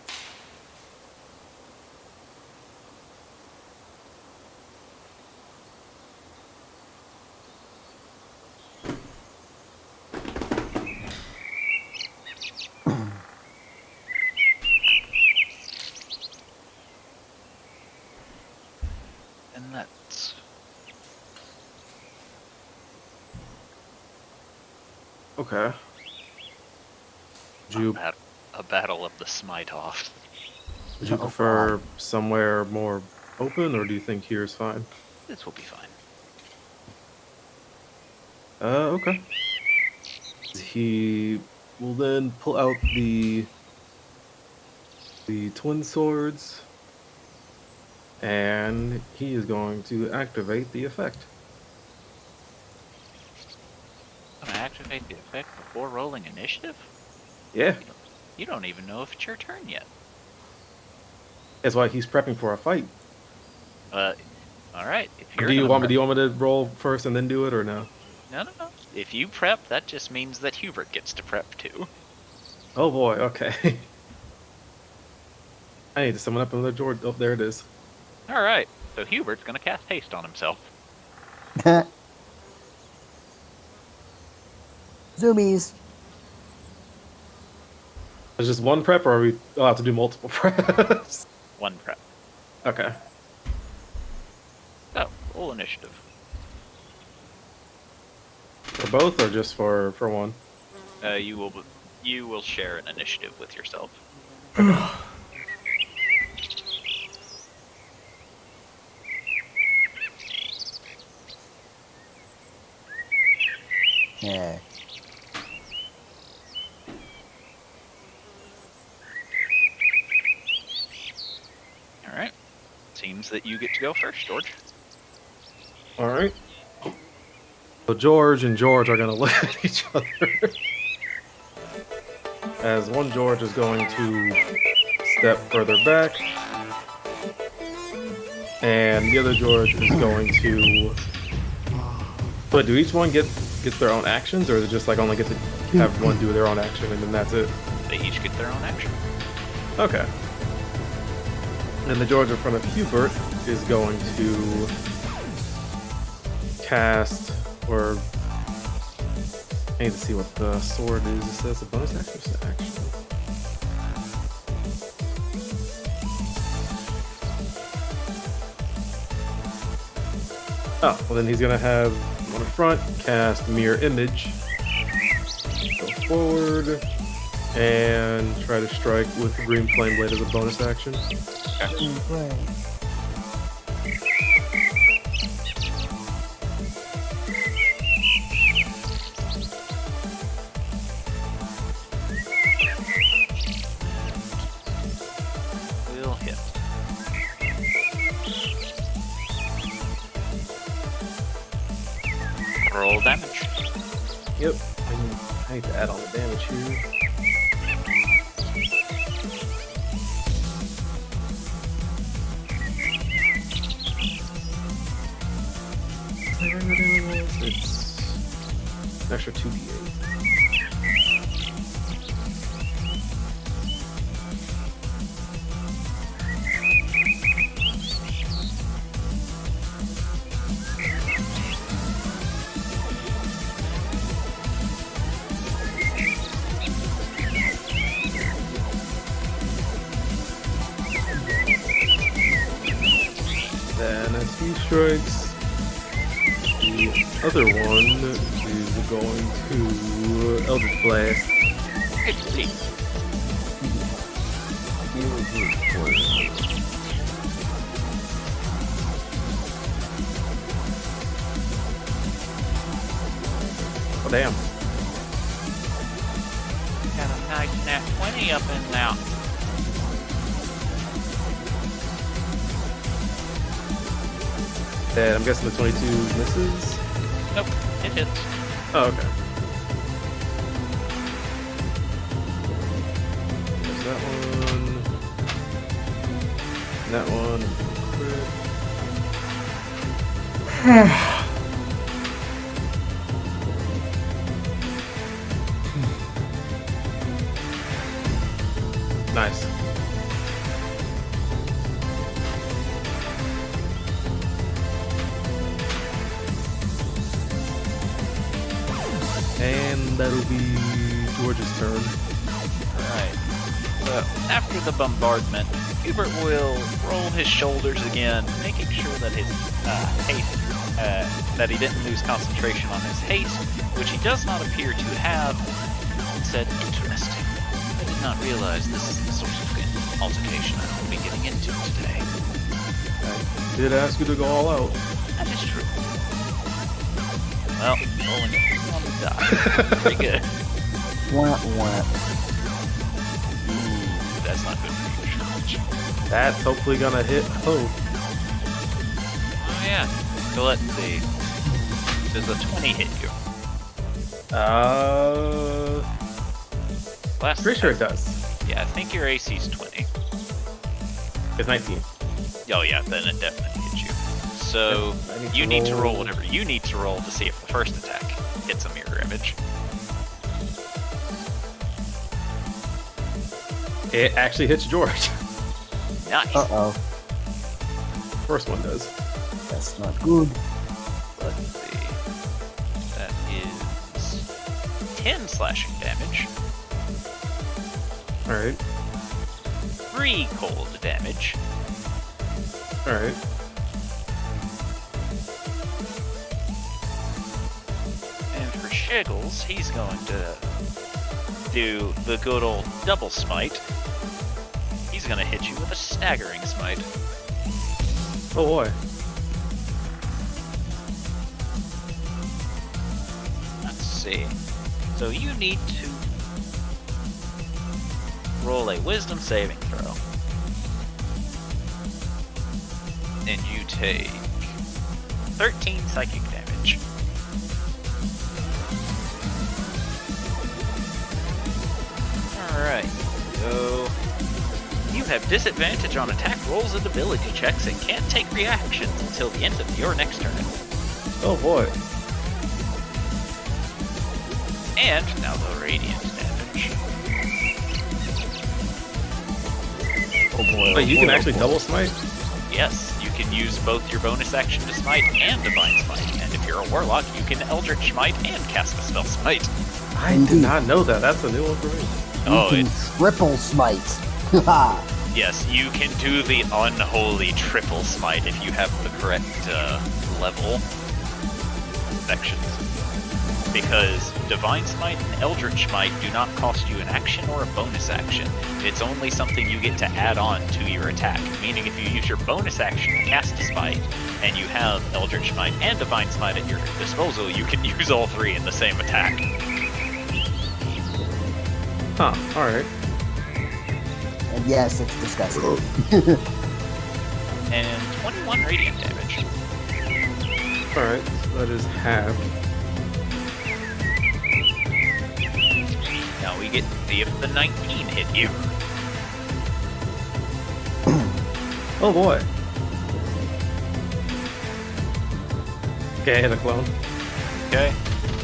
And that's... Okay. Would you A battle of the smite off. prefer somewhere more open, or do you think here is fine? This will be fine. Okay. He will then pull out the twin swords, and he is going to activate the effect. I'm gonna activate the effect before rolling initiative? Yeah, You don't even know if it's your turn yet. that's why he's prepping for a fight. Alright. If you're Do you gonna want me? prep- Do you want me to roll first and then do it, or no? No. If you prep, that just means that Hubert gets to prep too. Oh boy. Okay. I need to summon up another George. Oh, there it is. Alright. So Hubert's gonna cast haste on himself. Zoomies. There's just one prep, or are we allowed to do multiple preps? One prep. Okay. So, roll initiative. For both, or just for one? You will share an initiative with yourself. Yeah. Alright. seems that you get to go first, George. All right. So George and George are gonna look at each other. As one George is going to step further back, and the other George is going to. But do each one gets their own actions, or is it just like only get to have one do their own action and then that's it? They each get their own action. Okay. And the George in front of Hubert is going to cast, or I need to see what the sword is. It says a bonus action or just an action? Oh, well then he's gonna have on the front cast Mirror Image. Go forward and try to strike with the Green Flame Blade as a bonus action. Will hit. Roll damage. Yep. I need to add on the damage here. It's an extra 2d8. Then as he strikes, the other one is going to Eldritch Blast. Hey, Oh damn. got a nice nat 20 up in now. And I'm guessing the 22 misses. Nope, it hits. Oh, okay. There's that one. And that one. Nice. And that'll be George's turn. Alright. So, after the bombardment, Hubert will roll his shoulders again, making sure that his haste, that he didn't lose concentration on his haste, which he does not appear to have, and said, "Interesting. I did not realize this is the sort of altercation I will be getting into today." I did ask you to go all out. That is true. Well, rolling it on the die. Pretty good. Wah, wah. Ooh, that's not good for you, George. That's hopefully gonna hit Hope. Oh yeah. So let's see. Does a 20 hit you? Last Pretty sure it does. Yeah, I think your AC's 20. It's 19. Oh yeah, then it definitely hits you. So Yep, you need to roll whatever you need to roll to see if the first attack hits a mirror image. It actually hits George. Nice. Uh-oh. First one does. That's not good. Let's see. That is 10 slashing damage, Alright. 3 cold damage, Alright. and for Shiggles, he's going to do the good old double smite. He's going to hit you with a staggering smite. Oh boy. Let's see. So you need to roll a wisdom saving throw. and you take 13 psychic damage. Alright, so you have disadvantage on attack rolls and ability checks and can't take reactions until the end of your next turn. Oh boy. And now the radiant damage. Oh boy. Wait, you can actually double smite? Yes, you can use both your bonus action to smite and divine smite, and if you're a warlock, you can eldritch smite and cast a spell smite. I did not know that. That's a new one for me. Oh, You can it's triple smite. Haha. yes, you can do the unholy triple smite if you have the correct level sections. Because Divine Smite and Eldritch Smite do not cost you an action or a bonus action. It's only something you get to add on to your attack. Meaning if you use your bonus action to cast a smite, and you have Eldritch Smite and Divine Smite at your disposal, you can use all three in the same attack. Huh, alright. And yes, it's disgusting. And 21 radiant damage. Alright, so that is half. Now we get to see if the 19 hit you. Oh boy. Okay, I hit a clone. Okay,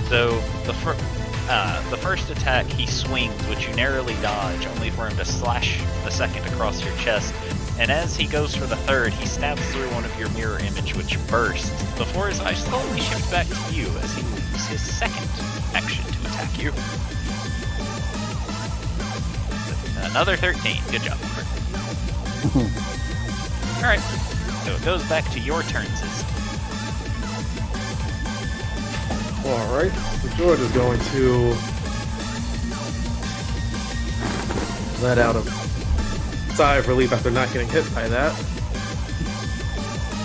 so the first attack he swings, which you narrowly dodge, only for him to slash the second across your chest. And as he goes for the third, he stabs through one of your mirror image, which bursts, before his eyes slowly shift back to you as he uses his second action to attack you. Another 13. Good job. Alright, so it goes back to your turns. Alright, so George is going to let out a sigh of relief after not getting hit by that.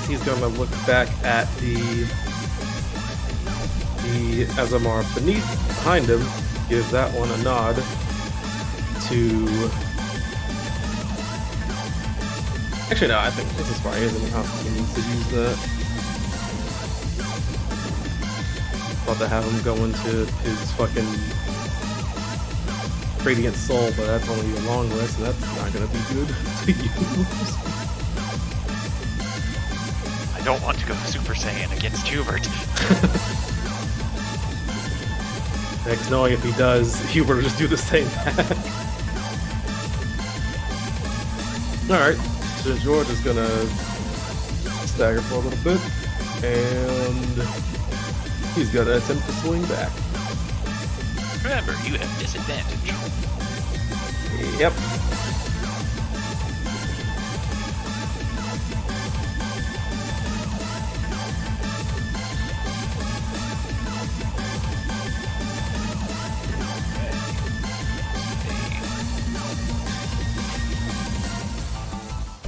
He's going to look back at the Azamar behind him, give that one a nod to... Actually, no, I think this is fine. He doesn't have to need to use that. About to have him go into his fucking Radiant Soul, but that's only a long rest, and that's not gonna be good to use. I don't want to go Super Saiyan against Hubert. Next, knowing if he does, Hubert will just do the same back. Alright, so George is gonna stagger for a little bit, and he's gonna attempt to swing back. Remember, you have disadvantage. Yep.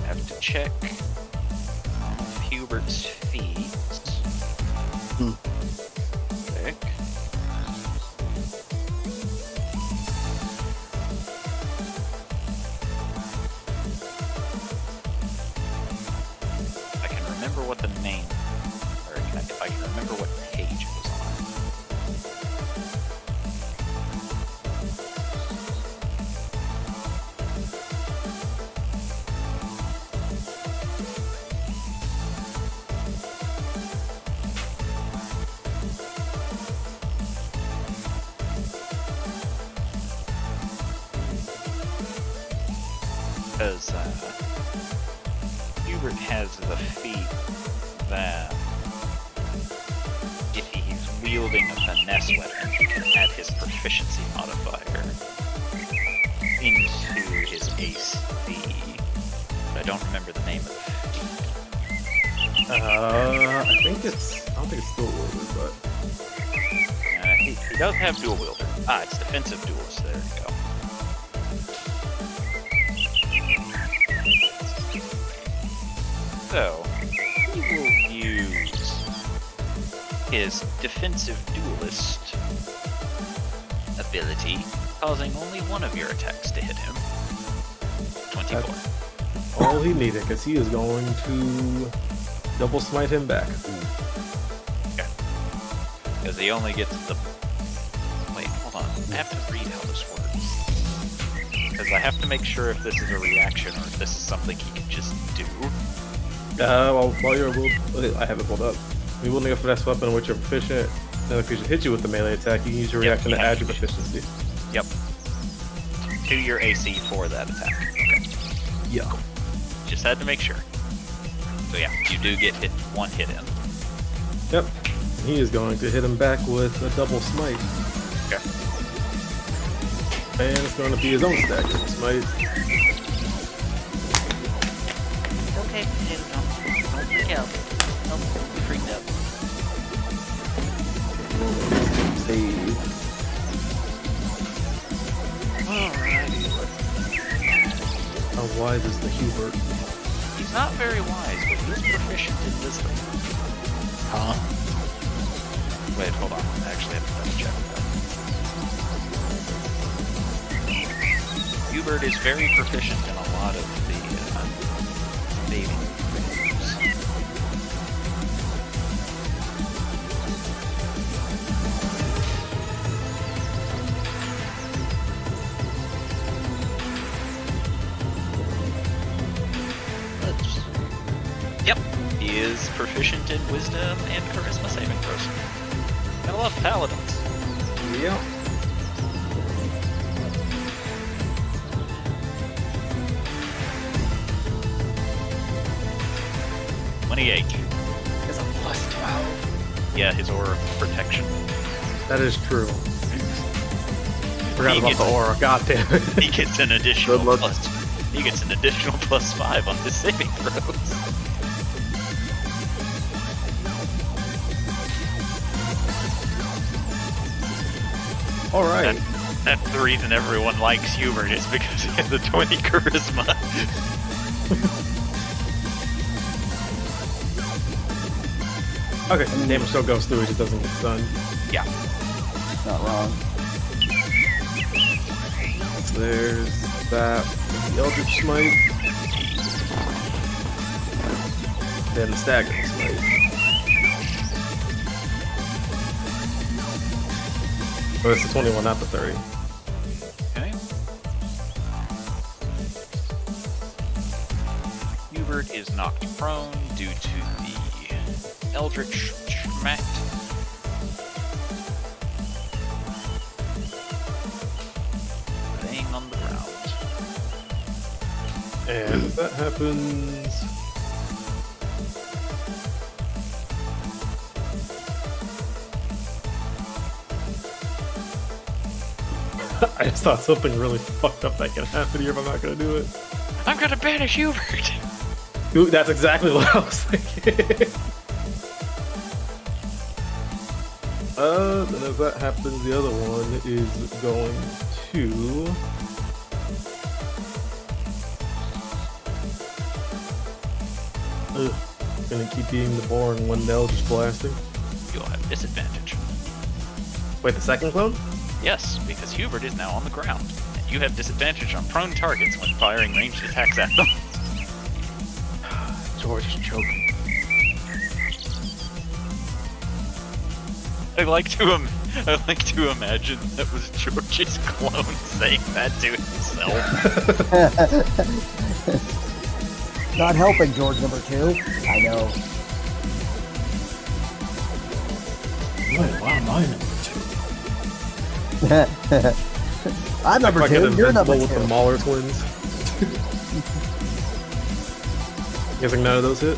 Have to check Hubert's feet. Check. I can remember what the name, or if I can remember what page it was on. Because Hubert has the feat that if he's wielding a finesse weapon, he can add his proficiency modifier into his AC. But I don't remember the name of the feat. I don't think it's dual wielded, but He does have dual wielder. Ah, it's defensive duelist. There we go. So, he will use his defensive duelist ability, causing only one of your attacks to hit him. 24. all he needed, because he is going to double smite him back. Because he only gets the... Wait, hold on. I have to read how this works. Because I have to make sure if this is a reaction or if this is something he can just do. While you're I have it pulled up. You're wielding a finesse weapon which you're proficient. Another creature hits you with the melee attack. You can use your reaction to add your proficiency. Yep. To your AC for that attack. Okay. Yeah. Just had to make sure. So yeah, you do get hit 1 hit in. Yep. And he is going to hit him back with a double smite. Okay. And it's going to be his own staggering smite. Okay, don't freak out. Don't be freaked out. Save. Alrighty. How wise is the Hubert? He's not very wise, but he's proficient in wisdom. Huh? Wait, hold on. I actually have to double check that. Hubert is very proficient in a lot of the bathing moves. Yep, he is proficient in wisdom and charisma saving throws. I love paladins. Yep. It's a +12. Yeah, his aura of protection. That is true. Forgot He about gets- the aura. God damn it. He gets an additional Good luck. He gets an additional +5 on his saving throws. All right. That's the reason everyone likes Hubert is because he has a 20 charisma. Okay, so the damage still goes through. It just doesn't get stunned. Yeah. Not wrong. So there's that. The Eldritch Smite. Then the Staggering Smite. Oh, it's the 21, not the 30. Okay. Hubert is knocked prone due to the Eldritch Schmack. Laying on the ground. And if that happens. I just thought something really fucked up that can happen here if I'm not gonna do it. I'm gonna banish Hubert! Dude, that's exactly what I was thinking. Then if that happens, the other one is going to. Gonna keep being the boring one now, just blasting. You'll have disadvantage. Wait, the second clone? Yes, because Hubert is now on the ground, and you have disadvantage on prone targets when firing ranged attacks at them. George is joking. I like to imagine that was George's clone saying that to himself. Not helping, George number 2. I know. Wait, why am I number 2? I'm number 2, you're number 2. With the Mauler twins. Guessing none of those hit?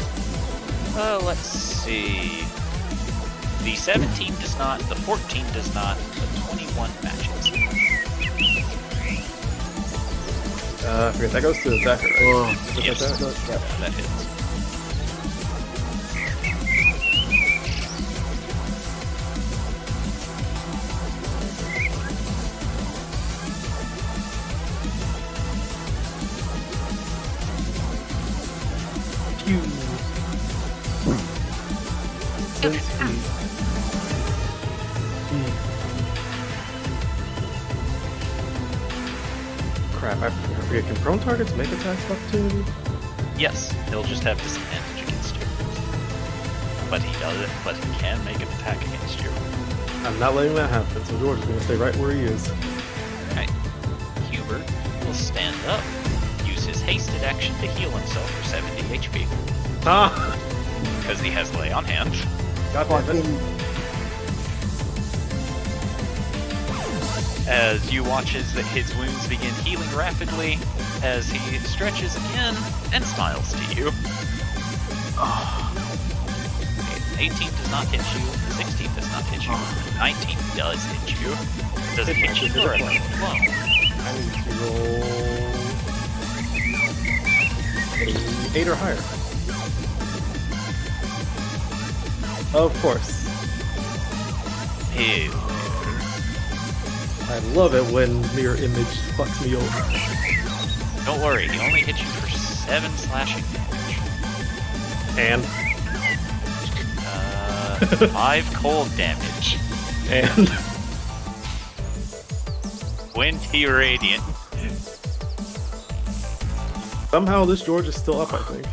Let's see. The 17 does not, the 14 does not, the 21 matches. I forget, that goes to the attacker, right? Yes. That? Yeah, that hits. Crap, I forget. Can prone targets make attacks of opportunity? Yes, he'll just have disadvantage against you. but he does it. But he can make an attack against you. I'm not letting that happen, so George is going to stay right where he is. Okay. Hubert will stand up, use his hasted action to heal himself for 70 HP. Ah! Because he has lay on hand. God damn it. Fucking As you watch his wounds begin healing rapidly, as he stretches again and smiles to you. 18 does not hit you, 16 does not hit you, 19 does hit you. Does it hit you for a blow? I need to roll a 8 or higher. Of course. Ew. I love it when mirror image fucks me over. Don't worry, he only hit you for 7 slashing damage. And 5 cold damage. and 20 radiant. somehow this George is still up, I think.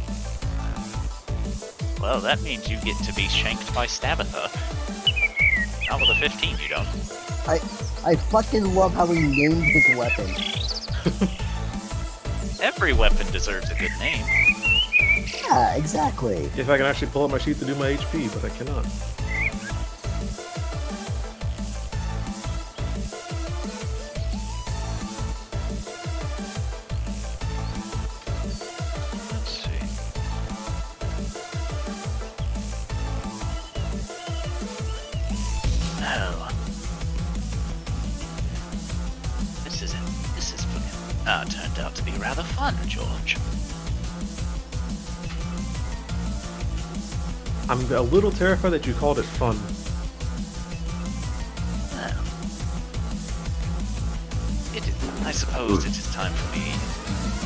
Well, that means you get to be shanked by Stabitha. Not with a 15, you don't. I fucking love how he named his weapon. Every weapon deserves a good name. Yeah, exactly. If I can actually pull up my sheet to do my HP, but I cannot. Let's see. Oh. This is turned out to be rather fun, George. I'm a little terrified that you called it fun. Well, I suppose it is time for me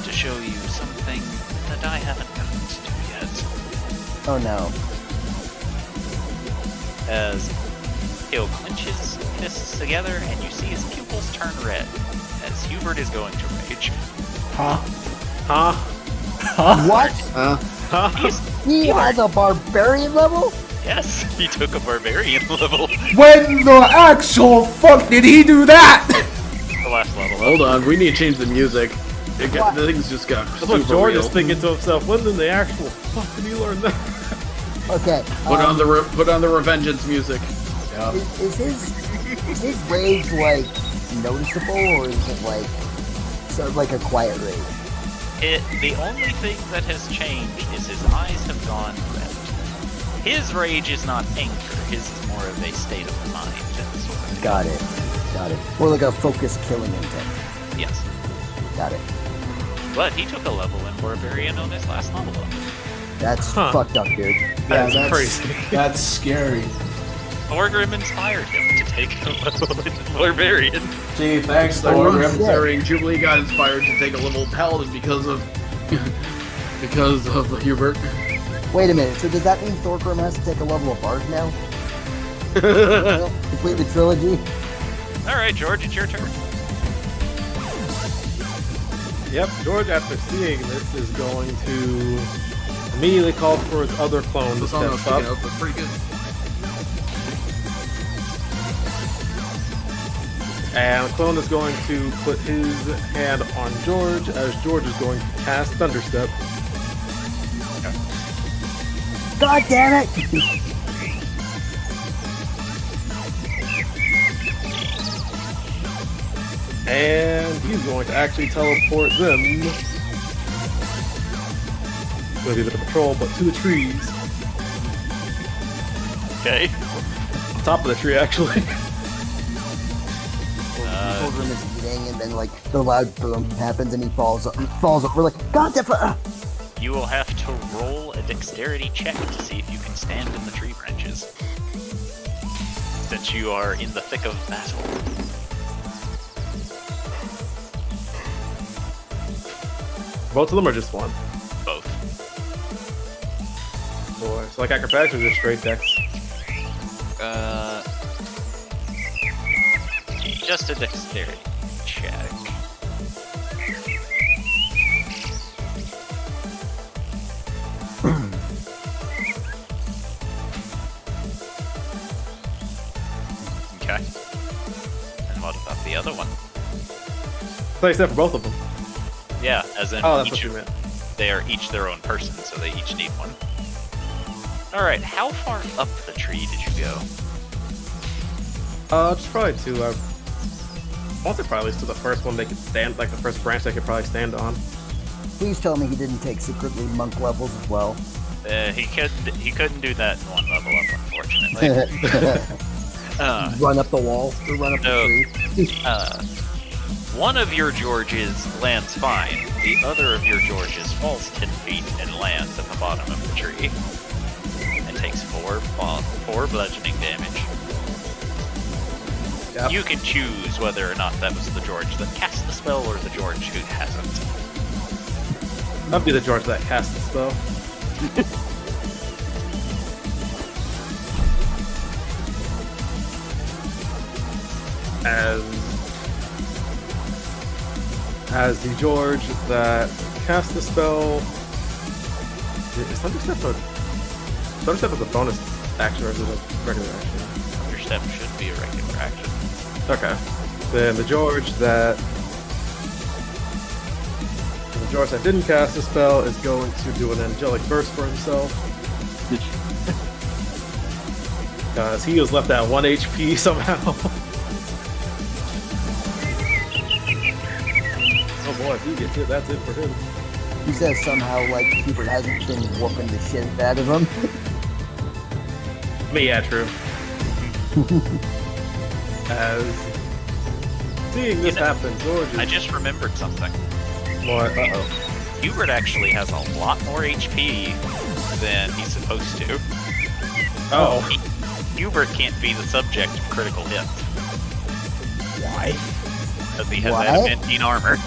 to show you something that I haven't gotten to do yet. Oh no. As he'll clench his fists together and you see his pupils turn red as Hubert is going to rage. Huh? Huh? What? Huh? He has a barbarian level? Yes, he took a barbarian level. When the actual fuck did he do that? The last level. Hold on, we need to change the music. The things just got That's what super George real. is thinking to himself. When did the actual fuck did he learn that? Okay. Put on the Revengeance music. Is his rage like noticeable, or is it like sort of like a quiet rage? The only thing that has changed is his eyes have gone red. His rage is not anger. His is more of a state of mind. Sort of. Got it. More like a focused killing intent. Yes. Got it. But he took a level in Barbarian on his last level up. That's Huh. fucked up, dude. Yeah, That's crazy. That's scary. Thorgrim inspired him to take a level in Barbarian. Gee, thanks, Thorgrim, Thor. considering Jubilee got inspired to take a little Paladin because of Hubert. Wait a minute, so does that mean Thorgrim has to take a level of Bard now? Complete the trilogy? Alright, George, it's your turn. Yep, George, after seeing this, is going to immediately call for his other clone to The song I was step thinking up. of was pretty good. And the clone is going to put his hand on George, as George is going to cast Thunderstep. God damn it! And he's going to actually teleport them. Going to be a bit of patrol, but to the trees. Okay. On top of the tree, actually. Thorgrim is eating, and then like the loud boom happens, and he falls up. We're like, God damn it! You will have to roll a dexterity check to see if you can stand in the tree branches. Since you are in the thick of battle. Both of them are just one. Both. Boy, so like acrobatics or just straight dex? Just a dexterity check. Okay. And what about the other one? So you said for both of them. Yeah, as in Oh, that's what each you meant. they are each their own person, so they each need one. Alright, how far up the tree did you go? Just probably to, I want to probably to the first one they could stand, like the first branch they could probably stand on. Please tell me he didn't take secretly monk levels as well. He couldn't do that in one level up, unfortunately. Run up the wall or run up the tree. One of your Georges lands fine. The other of your Georges falls 10 feet and lands at the bottom of the tree. And takes 4 bludgeoning damage. Yep. You can choose whether or not that was the George that cast the spell or the George who hasn't. That'd be the George that cast the spell. As the George that cast the spell, is Thunderstep is a bonus action or is it a regular action? Thunderstep should be a regular action. Okay. Then the George that didn't cast the spell is going to do an angelic burst for himself. Because he was left at 1 HP somehow. Oh boy, if he gets it, that's it for him. He says somehow like Hubert hasn't been whooping the shit out of him. I mean, yeah, true. As seeing this happen, George is... I just remembered something. What? Uh-oh. Hubert actually has a lot more HP than he's supposed to. Oh. Hubert can't be the subject of critical hits. Why? Because he has What? adamantine armor.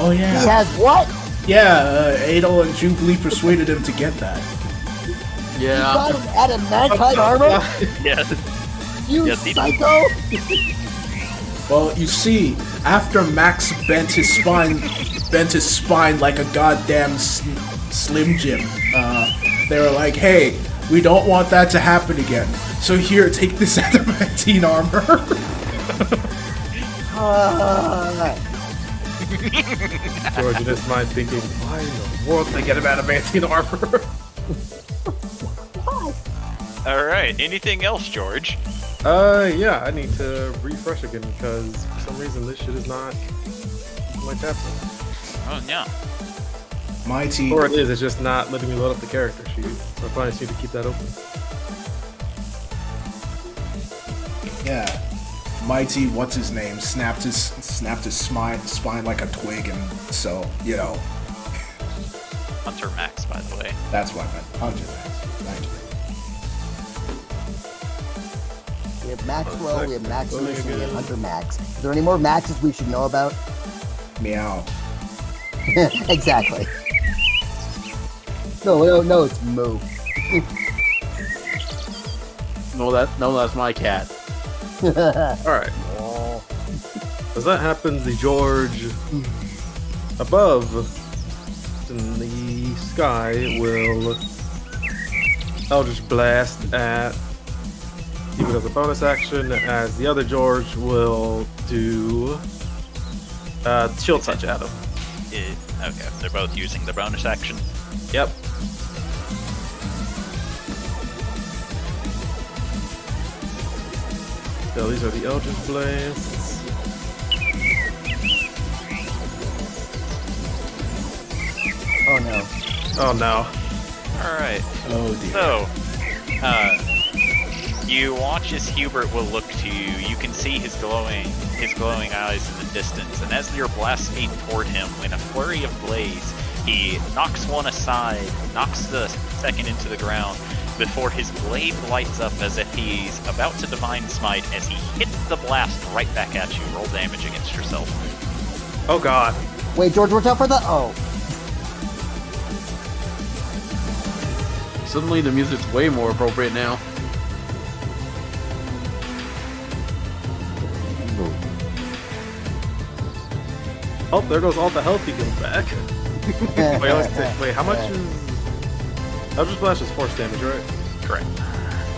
Oh He yeah. has what? Yeah, Adel and Jubilee persuaded him to get that. He Yeah. got an adamantine armor? Yes. You Yes, he did. psycho! Well, you see, after Max bent his spine like a goddamn Slim Jim, they were like, hey, we don't want that to happen again. So here, take this adamantine armor. George in his mind thinking, why in the world did they get him adamantine armor? Alright, anything else, George? Yeah, I need to refresh again because for some reason this shit is not like that. Oh, yeah. Mighty. Or it is, it's just not letting me load up the character sheet. So I probably just need to keep that open. Yeah. Mighty, what's his name? Snapped his spine like a twig, and so, you know. Hunter Max, by the way. That's what I meant. Hunter Max. Thank you. We have Maxwell, we have Maximus, and we have Hunter Max. Is there any more Maxes we should know about? Meow. Exactly. No, it's Moo. No, that's my cat. Alright. As that happens, the George above in the sky will Eldritch Blast at even as a bonus action, as the other George will do Chill Touch at him. Okay, they're both using the bonus action. Yep. So these are the Eldritch Blasts. Oh no. Oh no. Alright, Oh dear. so, you watch as Hubert will look to you. You can see his glowing eyes in the distance, and as your blast speed toward him, in a flurry of blaze, he knocks one aside, knocks the second into the ground, before his blade lights up as if he's about to divine smite as he hits the blast right back at you. Roll damage against yourself. Oh god. Wait, George, watch out for the... Oh. Suddenly the music's way more appropriate now. Oh, there goes all the health he goes back. Wait, how much is... Eldritch Blast is force damage, right? Correct.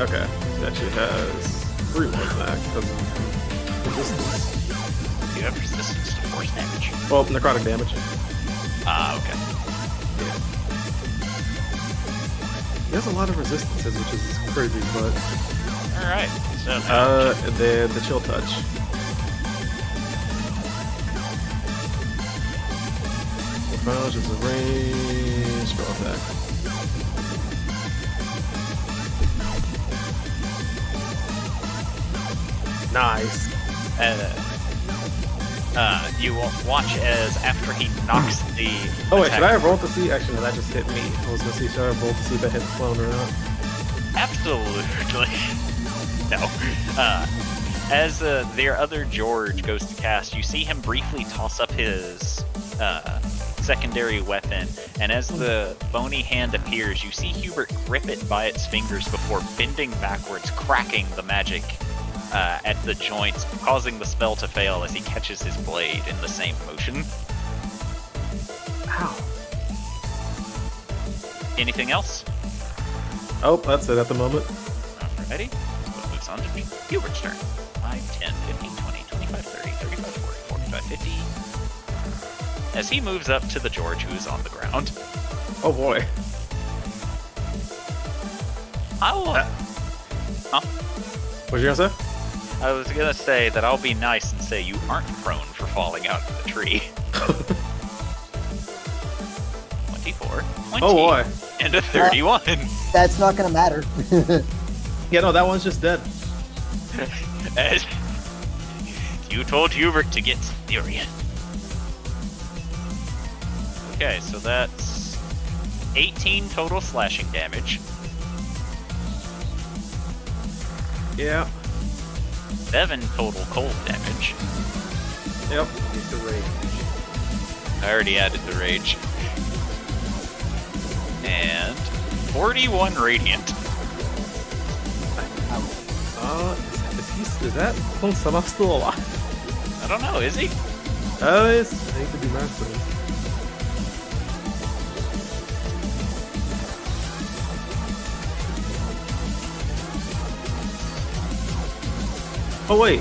Okay. So it actually has 3 was that because of resistance. You have resistance to force damage. Well, necrotic damage. Ah, okay. Yeah. He has a lot of resistances, which is crazy, but Alright, so now and then the chill touch. Which is a range spell attack. Nice. You watch as after he knocks the. Oh wait, attack- should I have rolled to see? Actually, no, that just hit me. I was gonna see, should I have rolled to see if that hit the clone or not? Absolutely. No. As their other George goes to cast, you see him briefly toss up his secondary weapon, and as the bony hand appears, you see Hubert grip it by its fingers before bending backwards, cracking the magic at the joints, causing the spell to fail as he catches his blade in the same motion. Ow. Anything else? Oh, that's it at the moment. Alrighty. So it moves on to Hubert's turn. 5, 10, 15, 20, 25, 30, 35, 40, 45, 50. As he moves up to the George who is on the ground, Oh boy. I will. What you gonna say? I was gonna say that I'll be nice and say you aren't prone for falling out of the tree. 24, 20, Oh boy. and a 31. That's not gonna matter. Yeah, no, that one's just dead. As you told Hubert to get Aria. Okay, so that's 18 total slashing damage, Yeah. 7 total cold damage. Yep. The rage. I already added the rage. And 41 radiant. Is that clone somehow still alive? I don't know, is he? Oh, I hate to be mad for him. Oh wait.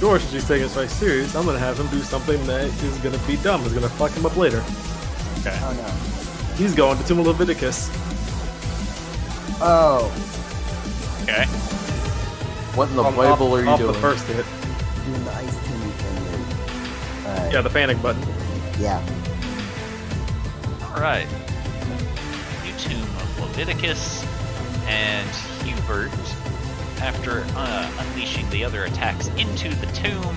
George, she's taking this right serious. I'm gonna have him do something that is gonna be dumb. Is gonna fuck him up later. Okay. Oh no. He's going to Tomb of Leviticus. Oh, Okay. What in the Off- Bible are you off doing? the first hit. doing the ice tune thing. Yeah, the panic button. Yeah. Alright. You Tomb of Leviticus and Hubert, after unleashing the other attacks into the tomb,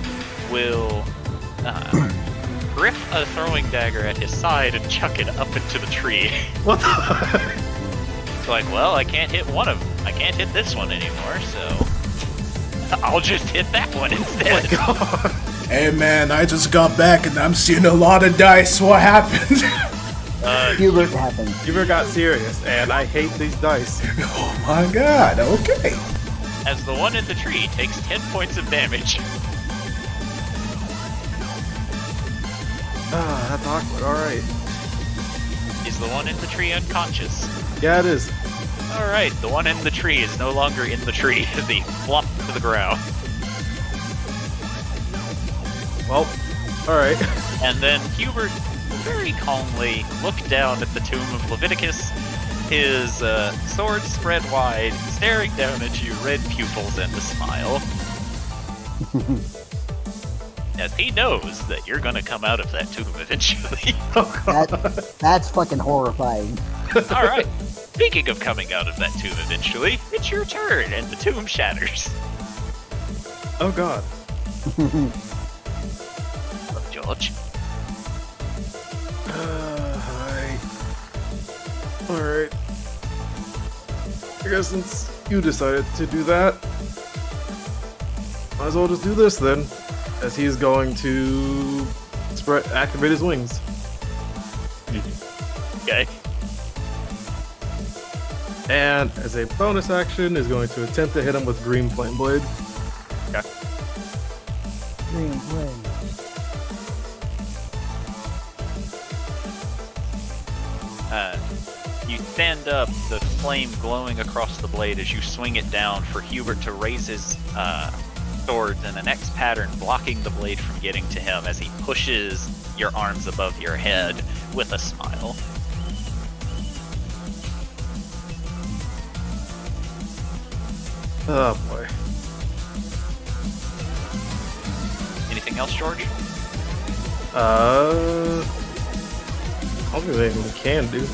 will grip a throwing dagger at his side and chuck it up into the tree. What the? It's like, well, I can't hit one of them. I can't hit this one anymore, so I'll just hit that one instead. Hey man, I just got back and I'm seeing a lot of dice. What happened? Hubert happened. Hubert got serious, and I hate these dice. Oh my god, okay. As the one in the tree takes 10 points of damage. Ah, that's awkward. Alright. Is the one in the tree unconscious? Yeah, it is. Alright, the one in the tree is no longer in the tree as he flopped to the ground. Well, alright. And then Hubert will very calmly look down at the tomb of Leviticus, his sword spread wide, staring down at you, red pupils and a smile. As he knows that you're gonna come out of that tomb eventually. That's fucking horrifying. Alright, speaking of coming out of that tomb eventually, it's your turn and the tomb shatters. Oh god. George. Alright. I guess since you decided to do that, might as well just do this then. As he's going to activate his wings. Okay. And as a bonus action, is going to attempt to hit him with Green Flame Blade. Okay. Green flame. You stand up, the flame glowing across the blade as you swing it down for Hubert to raise his sword in an X pattern, blocking the blade from getting to him as he pushes your arms above your head with a smile. Oh boy. Anything else, George? I don't think there's anything we can do.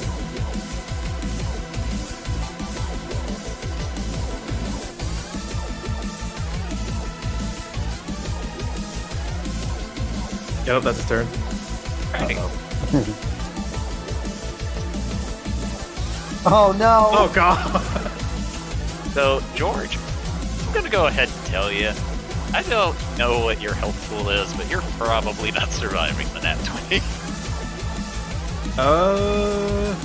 Yep, that's his turn. Right. Oh no! Oh god! So, George, I'm gonna go ahead and tell you, I don't know what your health pool is, but you're probably not surviving the nat 20. I'm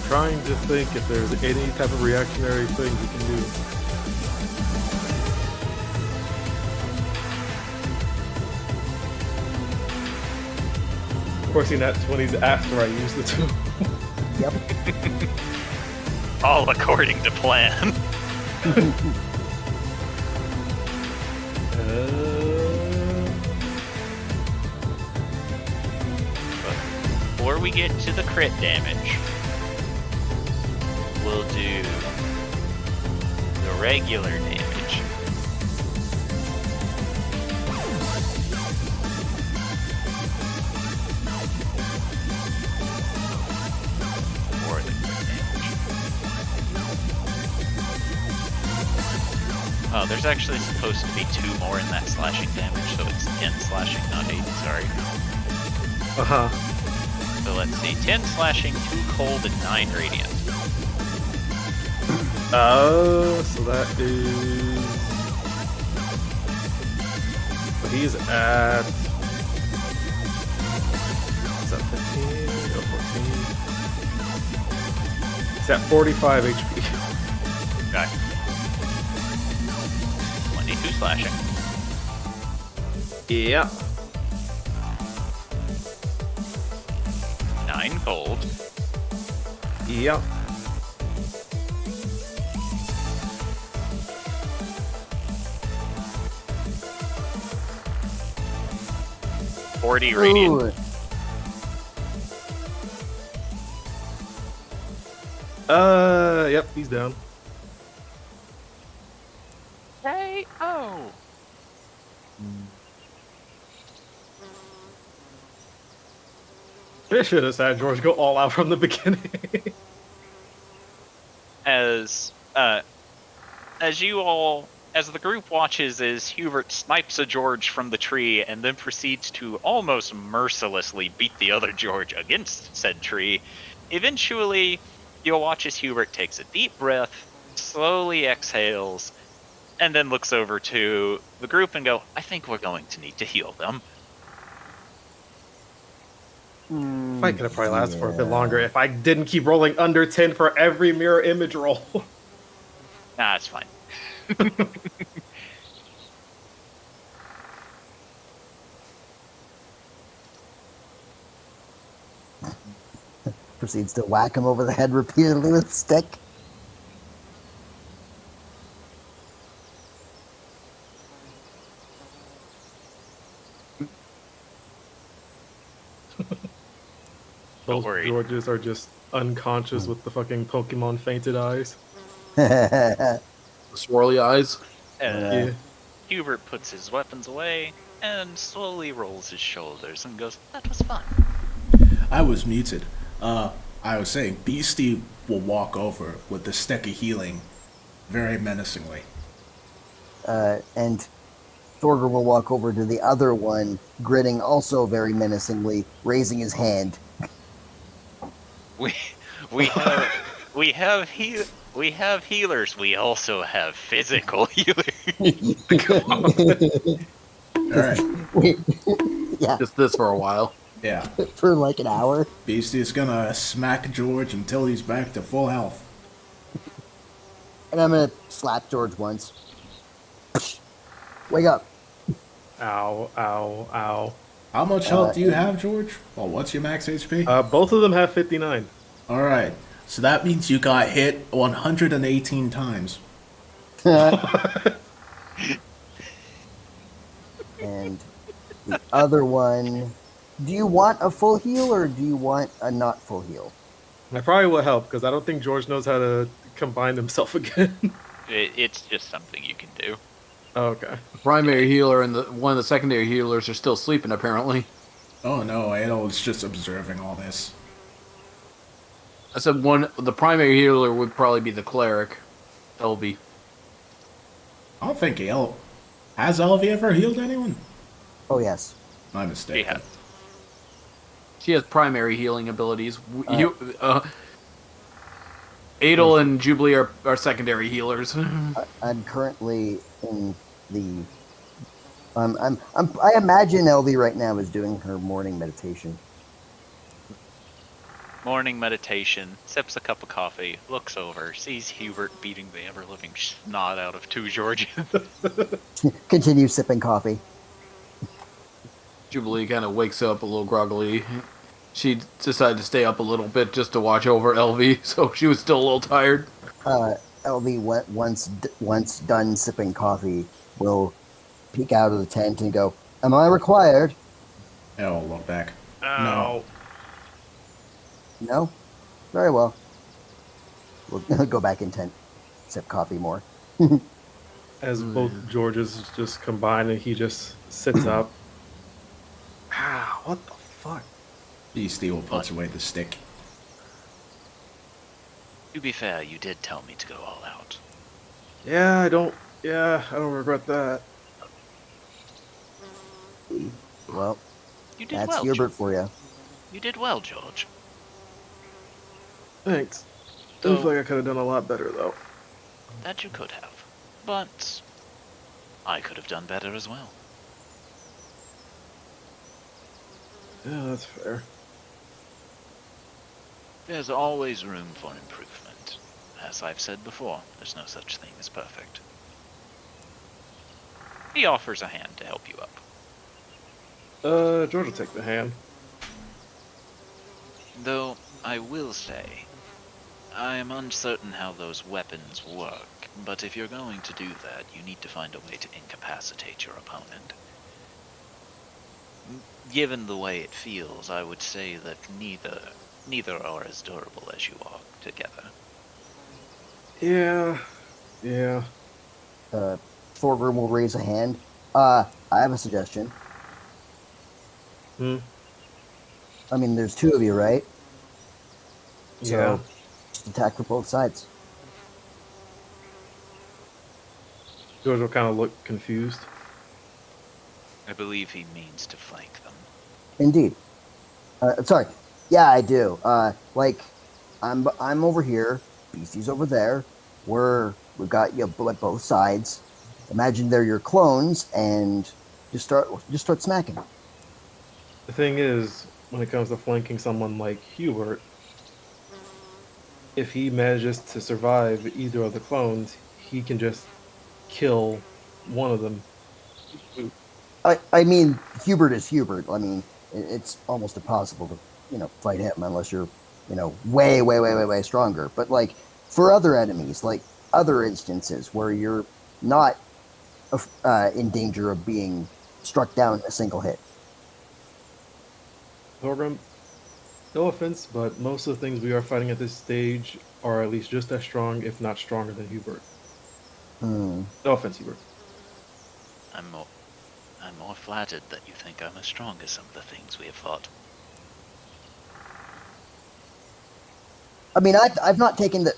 trying to think if there's any type of reactionary thing we can do. Of course, he nat 20s after I use the tool. Yep. All according to plan. Before we get to the crit damage, we'll do the regular damage. Or the crit damage. Oh, there's actually supposed to be 2 more in that slashing damage, so it's 10 slashing, not 8, sorry. Uh-huh. So let's see, 10 slashing, 2 cold, and 9 radiant. So that is... So he's at... Is that 15 or 14? He's at 45 HP. Okay. 22 slashing. Yeah. 9 cold. Yeah. $40 radiant. Ooh, Yep, he's down. Hey, oh. They should have said George go all out from the beginning. As the group watches as Hubert snipes a George from the tree and then proceeds to almost mercilessly beat the other George against said tree, eventually you'll watch as Hubert takes a deep breath, slowly exhales, and then looks over to the group and go, I think we're going to need to heal them. Fight could have probably lasted for a bit longer if I didn't keep rolling under 10 for every mirror image roll. Nah, it's fine. proceeds to whack him over the head repeatedly with a stick. Those worry. Georges are just unconscious with the fucking Pokemon fainted eyes. The swirly eyes. Yeah. Hubert puts his weapons away and slowly rolls his shoulders and goes, that was fun. I was muted. I was saying, Beastie will walk over with the stick of healing very menacingly. And Thorger will walk over to the other one, grinning also very menacingly, raising his hand. We have healers. We also have physical healers. Alright, Yeah, Just this for a while. yeah. for like an hour. Beastie is gonna smack George until he's back to full health. And I'm gonna slap George once. Wake up. Ow, ow, ow. How much health do you have, George? Well, what's your max HP? Both of them have 59. All right. So that means you got hit 118 times. And the other one, do you want a full heal or do you want a not full heal? That probably will help because I don't think George knows how to combine himself again. It's just something you can do. Oh, okay. The primary healer and one of the secondary healers are still sleeping, apparently. Oh no, Adol's just observing all this. I said the primary healer would probably be the cleric, Elvie. I don't think has Elvie ever healed anyone? Oh, yes. My mistake. Yeah. She has primary healing abilities. Adel and Jubilee are secondary healers. I'm currently in the. I imagine Elvie right now is doing her morning meditation. Morning meditation, sips a cup of coffee, looks over, sees Hubert beating the ever-living snot out of two Georges. Continue sipping coffee. Jubilee kind of wakes up a little groggily. She decided to stay up a little bit just to watch over Elvie, so she was still a little tired. Elvie, once done sipping coffee, will peek out of the tent and go, "Am I required?" I'll look back. Ow. No? Very well. We'll go back in tent, sip coffee more. As both Georges just combine and he just sits up. Ah, what the fuck? Beastie will put away the stick. To be fair, you did tell me to go all out. Yeah, I don't regret that. Well, You did that's well, Hubert for you. You did well, George. Thanks. I Though, feel like I could have done a lot better though. that you could have. But I could have done better as well. Yeah, that's fair. There's always room for improvement. As I've said before, there's no such thing as perfect. He offers a hand to help you up. George will take the hand. Though, I will say, I am uncertain how those weapons work, but if you're going to do that, you need to find a way to incapacitate your opponent. Given the way it feels, I would say that neither are as durable as you are together. Yeah. Thorgrim will raise a hand. I have a suggestion. Hmm. I mean, there's two of you, right? So, Yeah. just attack from both sides. George will kind of look confused. I believe he means to flank them. Indeed. Sorry. Yeah, I do. I'm over here. Beastie's over there. We've got you at both sides. Imagine they're your clones, and just start smacking. The thing is, when it comes to flanking someone like Hubert, if he manages to survive either of the clones, he can just kill one of them. I mean, Hubert is Hubert. I mean, it's almost impossible to, fight him unless you're, way, way, way, way, way stronger. But like for other enemies, like other instances where you're not in danger of being struck down in a single hit. Thorgrim, no offense, but most of the things we are fighting at this stage are at least just as strong, if not stronger than Hubert. No offense, Hubert. I'm more flattered that you think I'm as strong as some of the things we have fought. I mean, I've not taken the.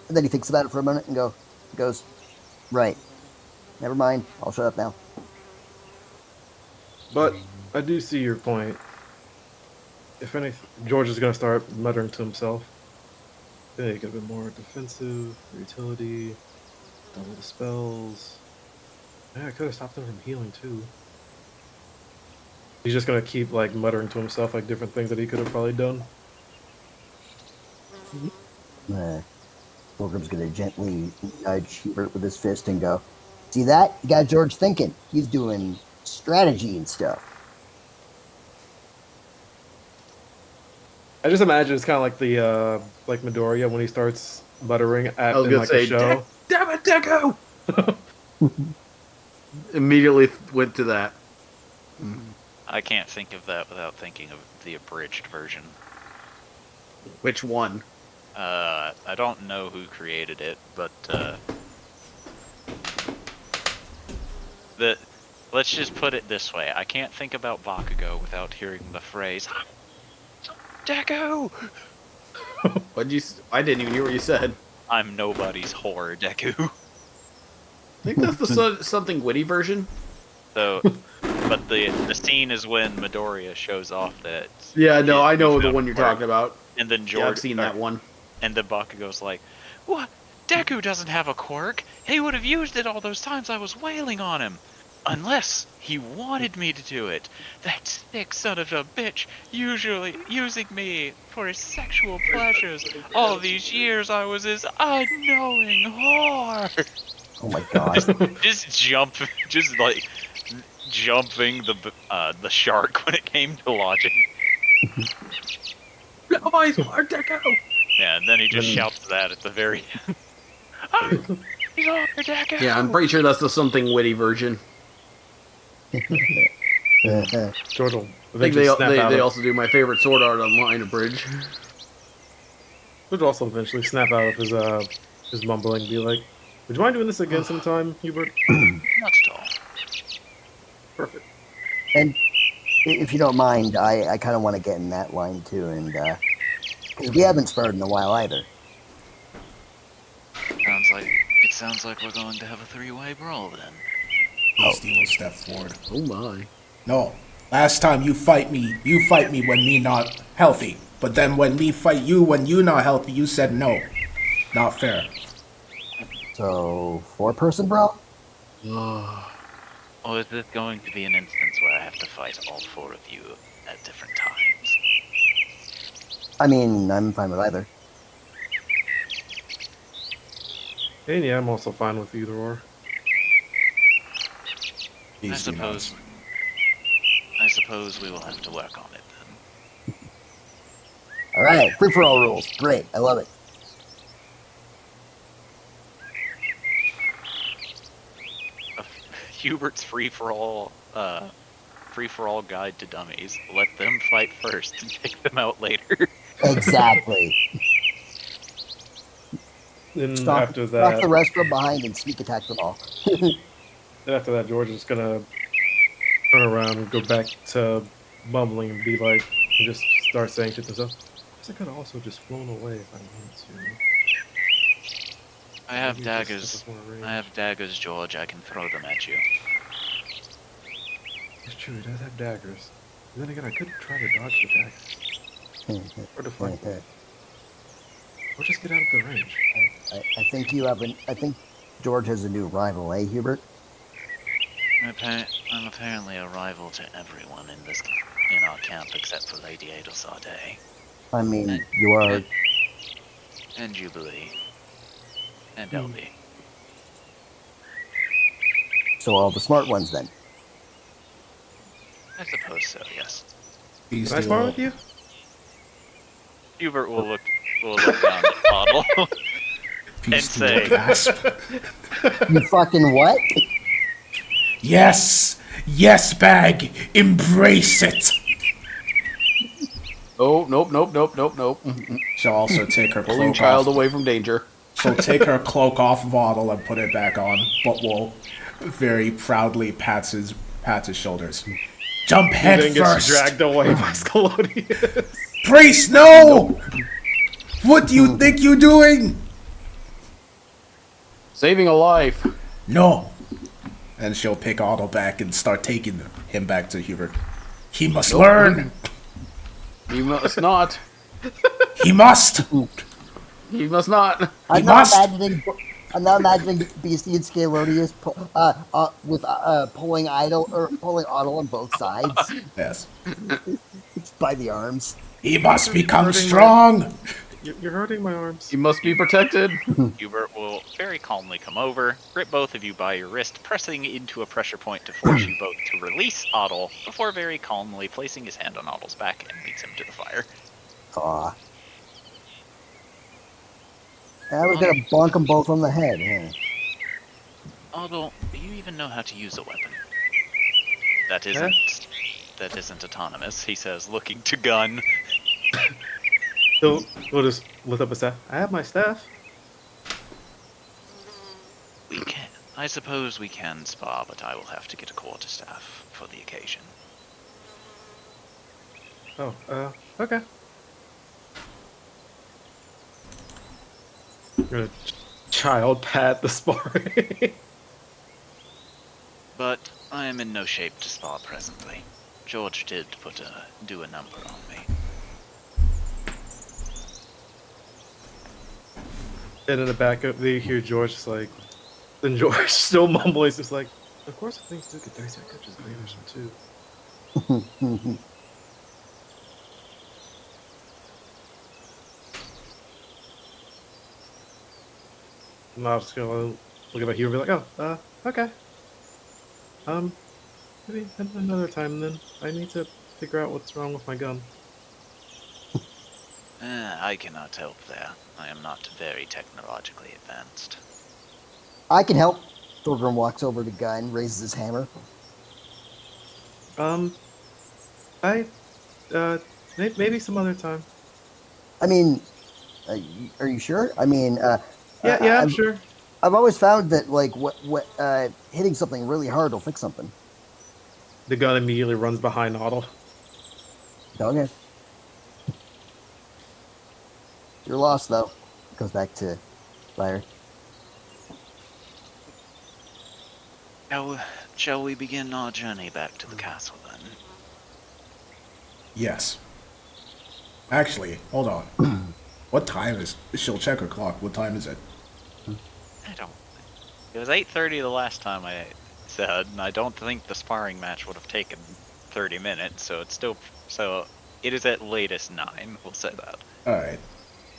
And then he thinks about it for a minute and goes, right. Never mind. I'll shut up now. But I do see your point. If anything, George is going to start muttering to himself. Yeah, he could have been more defensive, utility, double the spells. Yeah, I could have stopped him from healing too. He's just going to keep like muttering to himself like different things that he could have probably done. Thorgrim's going to gently nudge Hubert with his fist and go, see that? You got George thinking. He's doing strategy and stuff. I just imagine it's kind of like the like Midoriya when he starts buttering at I was in gonna like say, a show. damn it, Deku! Immediately went to that. I can't think of that without thinking of the abridged version. Which one? I don't know who created it, but let's just put it this way: I can't think about Bakugo without hearing the phrase "Deku." What'd you? I didn't even hear what you said. I'm nobody's whore, Deku. I think that's the something witty version. So, but the scene is when Midoriya shows off that. Yeah, no, I know he's the found one you're a quirk, talking about. And then Yeah, I've seen that one. And then Bakugo's like, "What? Deku doesn't have a quirk. He would have used it all those times I was wailing on him. Unless he wanted me to do it. That sick son of a bitch usually using me for his sexual pleasures. All these years I was his unknowing whore." Oh my god. just like jumping the shark when it came to logic. Nobody's hard, Deku! Yeah, and then he just shouts that at the very end. Oh, he's on your Deku! Yeah, I'm pretty sure that's the something witty version. George will I think eventually snap out. they also do my favorite Sword Art Online abridge. George will also eventually snap out of his mumbling and be like, "Would you mind doing this again sometime, Hubert?" Not at all. Perfect. And if you don't mind, I kind of want to get in that line too, and because we haven't sparred in a while either. Sounds like we're going to have a three-way brawl then. Beastie will step forward. Oh my. No. Last time you fight me when me not healthy. But then when me fight you when you not healthy, you said no. Not fair. So 4-person brawl. Or is this going to be an instance where I have to fight all four of you at different times? I mean, I'm fine with either. And yeah, I'm also fine with either or. Beastie nods. I suppose we will have to work on it then. All right, free for all rules. Great, I love it. Hubert's free-for-all guide to dummies. Let them fight first and take them out later. Exactly. Then Stop, after stop that, the rest from behind and sneak attack them all. then after that, George is gonna turn around and go back to mumbling and be like, and just start saying shit to himself. I could have also just flown away if I wanted to. I have Maybe just daggers. have more range. I have daggers, George. I can throw them at you. It's true, he does have daggers. But then again, I could try to dodge the daggers. Or deflect them. Or just get out of the range. I think you have an. I think George has a new rival, eh, Hubert? I'm apparently a rival to everyone in our camp except for Lady Adelsade. I mean, you are. And Jubilee. And LB. So all the smart ones then. I suppose so, yes. Can I spar with you? Hubert will look down the bottle and say, You fucking what? Yes! Yes, Bag! Embrace it! Oh, nope. She'll also take her Pulling cloak child off. away from danger. She'll take her cloak off Vaudle and put it back on, but will very proudly pat his shoulders. Jump head Then gets first! dragged away by Scalodius. Priest, no! What do you think you're doing? Saving a life. No. And she'll pick Otto back and start taking him back to Hubert. He must learn. He must not. He must. He must not. I'm not imagining Beastie and Scalodius pulling Otto on both sides. Yes. It's by the arms. He must become strong. You're hurting my arms. He must be protected. Hubert will very calmly come over, grip both of you by your wrist, pressing into a pressure point to force you both to release Otto, before very calmly placing his hand on Otto's back and leads him to the fire. Aw. I was gonna bonk them both on the head. Yeah. Otto, do you even know how to use a weapon? That isn't autonomous, he says, looking to gun. So we'll just lift up a staff. I have my staff. We can. I suppose we can spar, but I will have to get a quarterstaff for the occasion. Oh, okay. I'm gonna child pat the sparring. But I am in no shape to spar presently. George did do a number on me. And in the back of they hear George just like, then George still mumbling, just like, of course if things do get dicey, I could just leave this one too. And I'll just go look at my hero and be like, oh, okay. Maybe another time then. I need to figure out what's wrong with my gun. I cannot help there. I am not very technologically advanced. I can help. Thorgrim walks over to gun, raises his hammer. Maybe some other time. I mean, are you sure? I mean, Yeah, I'm sure. I've always found that like hitting something really hard will fix something. The gun immediately runs behind Otto. Okay. You're lost though. Goes back to Fire. Shall we begin our journey back to the castle then? Yes. Actually, hold on. What time is... She'll check her clock. What time is it? I don't. It was 8:30 the last time I said, and I don't think the sparring match would have taken 30 minutes. So it is at latest 9. We'll say that. Alright.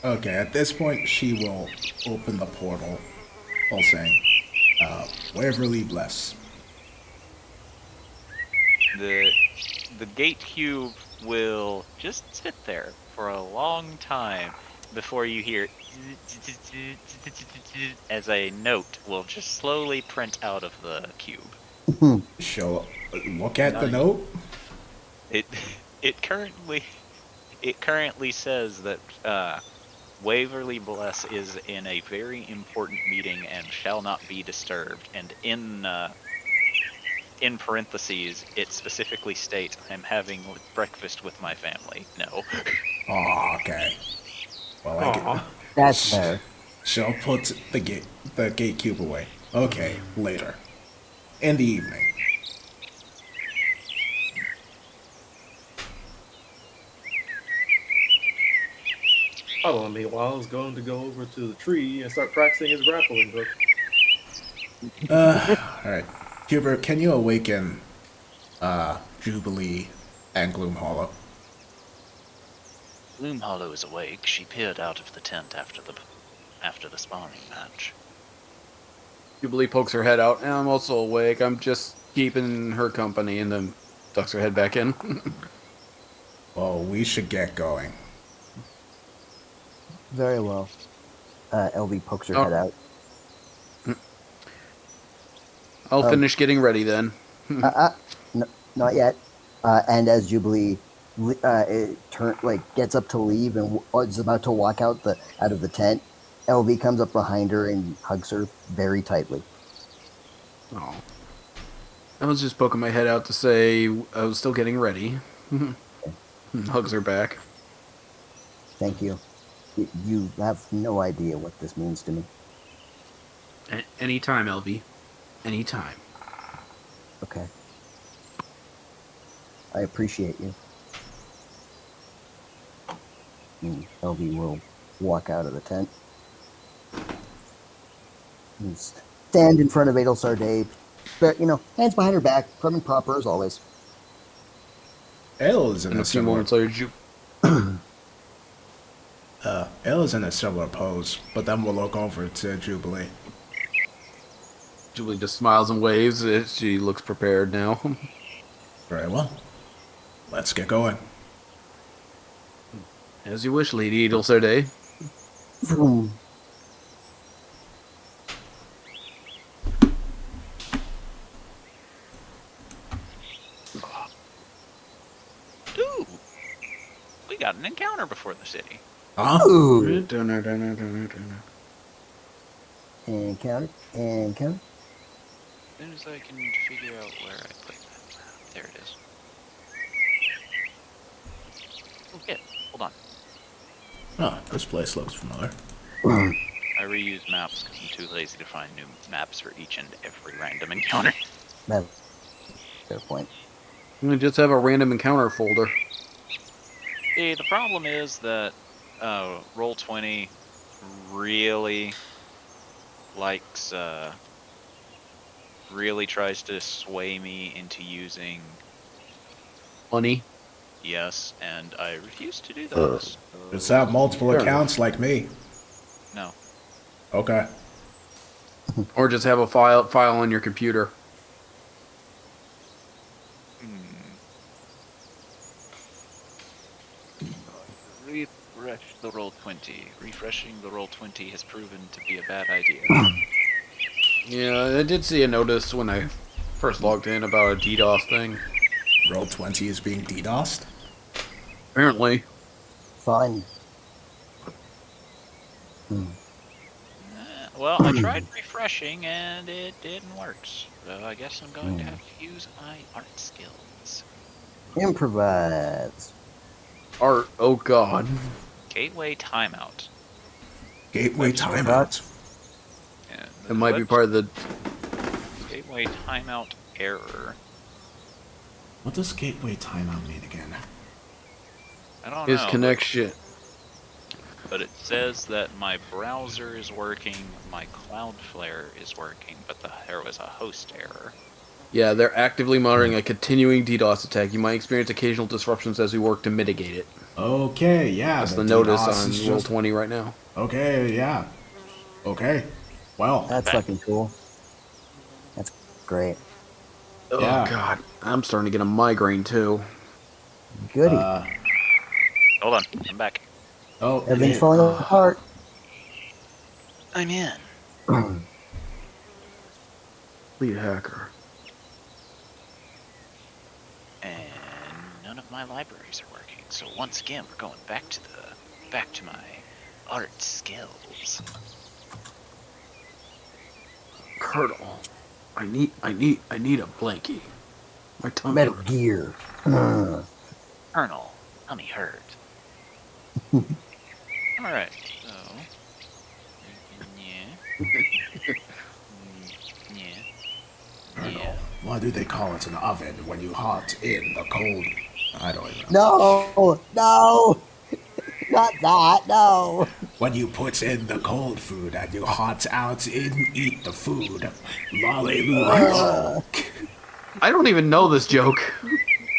Okay, at this point, she will open the portal while saying, Waverly bless. The gate cube will just sit there for a long time before you hear as a note will just slowly print out of the cube. She'll look at the note. It currently says that Waverly Bless is in a very important meeting and shall not be disturbed. And in parentheses, it specifically states, "I'm having breakfast with my family." No. Oh, okay. Well, I can... That's fair. She'll put the gate cube away. Okay, later. In the evening. Otto, meanwhile, is going to go over to the tree and start practicing his grappling hook. Alright. Hubert, can you awaken Jubilee and Gloom Hollow? Gloom Hollow is awake. She peered out of the tent after the sparring match. Jubilee pokes her head out, and I'm also awake. I'm just keeping her company, and then ducks her head back in. Well, we should get going. Very well. LV pokes her head out. I'll finish getting ready then. No, not yet. And as Jubilee gets up to leave and is about to walk out of the tent, LV comes up behind her and hugs her very tightly. Oh. I was just poking my head out to say I was still getting ready. Hugs her back. Thank you. You have no idea what this means to me. Anytime, LV. Anytime. Okay. I appreciate you. And LV will walk out of the tent. And stand in front of Adel Sarday, but hands behind her back, prim and proper as always. Elle is in And a a few similar... moments later, Elle is in a similar pose, but then we'll look over to Jubilee. Jubilee just smiles and waves. She looks prepared now. Very well. Let's get going. As you wish, Lady Edelserde. Vroom. Ooh, we got an encounter before the city. Huh? Ooh. Encounter. Encounter. Encounter. As soon as I can figure out where I put that map. There it is. Oh, yeah. Hold on. Oh, this place looks familiar. I reuse maps because I'm too lazy to find new maps for each and every random encounter. Fair point. We just have a random encounter folder. See, the problem is that Roll20 really likes, really tries to sway me into using Money. yes, and I refuse to do those. Just have multiple Fair accounts like me. No. Okay. Or just have a file on your computer. Refresh the Roll20. Refreshing the Roll20 has proven to be a bad idea. Yeah, I did see a notice when I first logged in about a DDoS thing. Roll20 is being DDoSed? Apparently. Fine. Well, I tried refreshing and it didn't work. So I guess I'm going to have to use my art skills. Improvise. Art. Oh god. Gateway timeout. Gateway Website. timeout. And It might be part of the... gateway timeout error. What does gateway timeout mean again? I don't His know. connection. But it says that my browser is working, my Cloudflare is working, but there was a host error. Yeah, they're actively monitoring a continuing DDoS attack. You might experience occasional disruptions as we work to mitigate it. Okay, yeah. That's the notice DDoS on is just- Roll20 right now. Okay, yeah. Okay. Well, That's fucking cool. That's great. Oh Yeah. god. I'm starting to get a migraine too. Goody. Hold on, I'm back. oh, Everything's falling apart. I'm in. Lead hacker. And none of my libraries are working. So once again, we're going back to my art skills. Colonel. I need a blankie. My tongue Metal hurts. Gear. Colonel, tummy hurt. Alright, so... Yeah. Colonel, why do they call it an oven when you hot in the cold? I don't even No, know. no, not that. No. When you put in the cold food and you hot out in eat the food. Hallelujah. I don't even know this joke.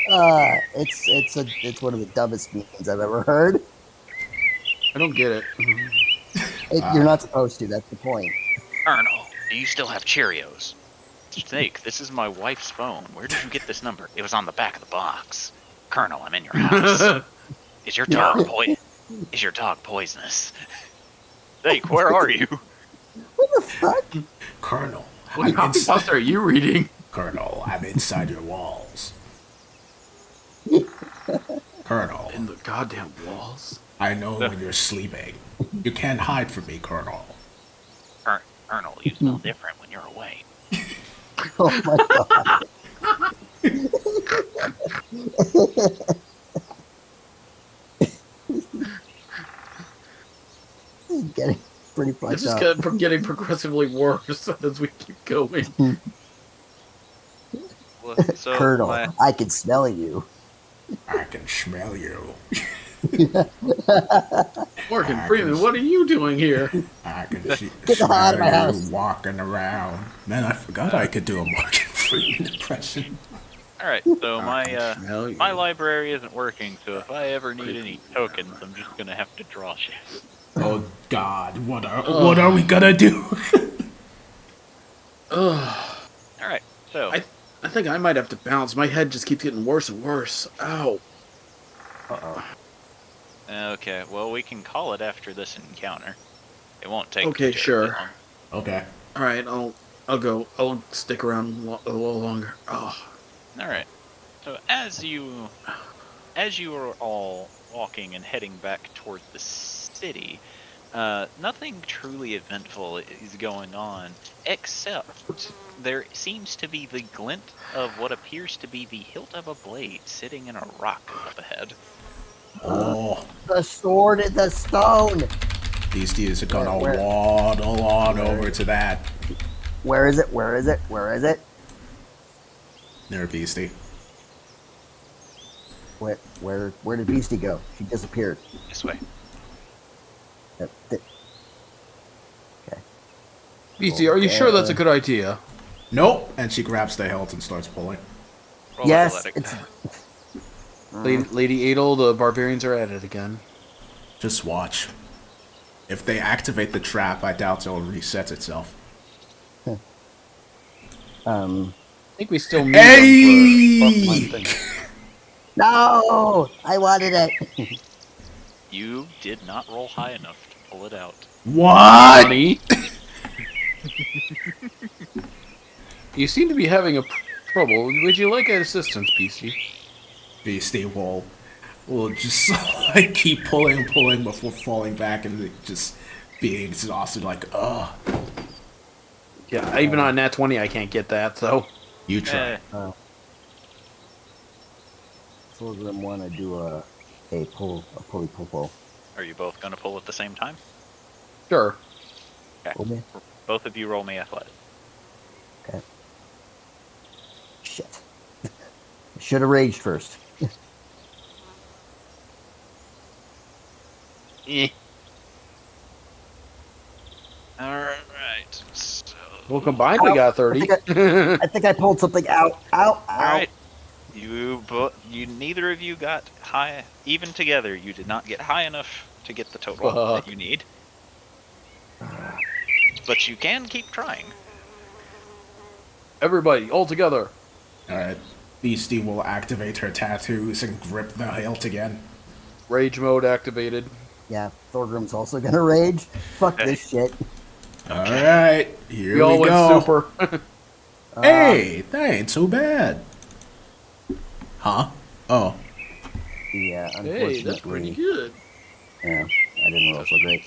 It's one of the dumbest memes I've ever heard. I don't get it. You're not supposed to. That's the point. Colonel, do you still have Cheerios? Snake, this is my wife's phone. Where did you get this number? It was on the back of the box. Colonel, I'm in your house. Is your dog poisonous? Snake, where are you? What the fuck? Colonel, What podcast are you reading? Colonel, I'm inside your walls. Colonel, In the goddamn walls. I know when you're sleeping. You can't hide from me, Colonel. Colonel, you smell different when you're away. Oh my god. This is getting pretty It's fucked just up. getting progressively worse as we keep going. Well, so Colonel, my- I can smell you. I can smell you. Morgan Freeman, what are you doing here? I can see, Get the hell out of my smell you house. walking around. Man, I forgot I could do a Morgan Freeman impression. Alright, so smell you. my library isn't working, so if I ever need any tokens, I'm just gonna have to draw shit. Oh God, what are we gonna do? Alright, so I think I might have to bounce. My head just keeps getting worse and worse. Ow. Okay, well, we can call it after this encounter. It won't take Okay, terribly sure. long. Okay. All right, I'll go. I'll stick around a little longer. Oh, All right. So as you are all walking and heading back toward the city, nothing truly eventful is going on, except there seems to be the glint of what appears to be the hilt of a blade sitting in a rock up ahead. Oh, The sword in the stone. these dudes are gonna Where? waddle on over to that. Where is it? Where is it? Where is it? Near Beastie. Where did Beastie go? She disappeared. This way. Okay. BC, are you sure that's a good idea? Nope. And she grabs the hilt and starts pulling. Roll Yes, athletics. Lady Adel, the barbarians are at it again. Just watch. If they activate the trap, I doubt it'll reset itself. I think we still need Hey! them for one thing. No, I wanted it. You did not roll high enough to pull it out. What? Honey? You seem to be having a trouble. Would you like assistance, BC? Beastie will just like keep pulling and pulling before falling back and just being exhausted. Like, ugh. Yeah, even on Nat 20, I can't get that. So You try. Children want to do a pull. Are you both going to pull at the same time? sure. Okay. Both of you roll me athletics. Okay. Shit. Should have raged first. Eh. All right. So, Well, combined, we got 30. I think I pulled something out. Ow! all right. You neither of you got high, even together. You did not get high enough to get the total that you need. But you can keep trying. Everybody, all together. Alright. Beastie will activate her tattoos and grip the hilt again. Rage mode activated. Yeah, Thorgrim's also gonna rage. Fuck this shit. Alright, here We all we went go. super. Hey, that ain't so bad. Huh? Oh. Yeah, unfortunately. Hey, that's pretty good. Yeah, I didn't roll so great.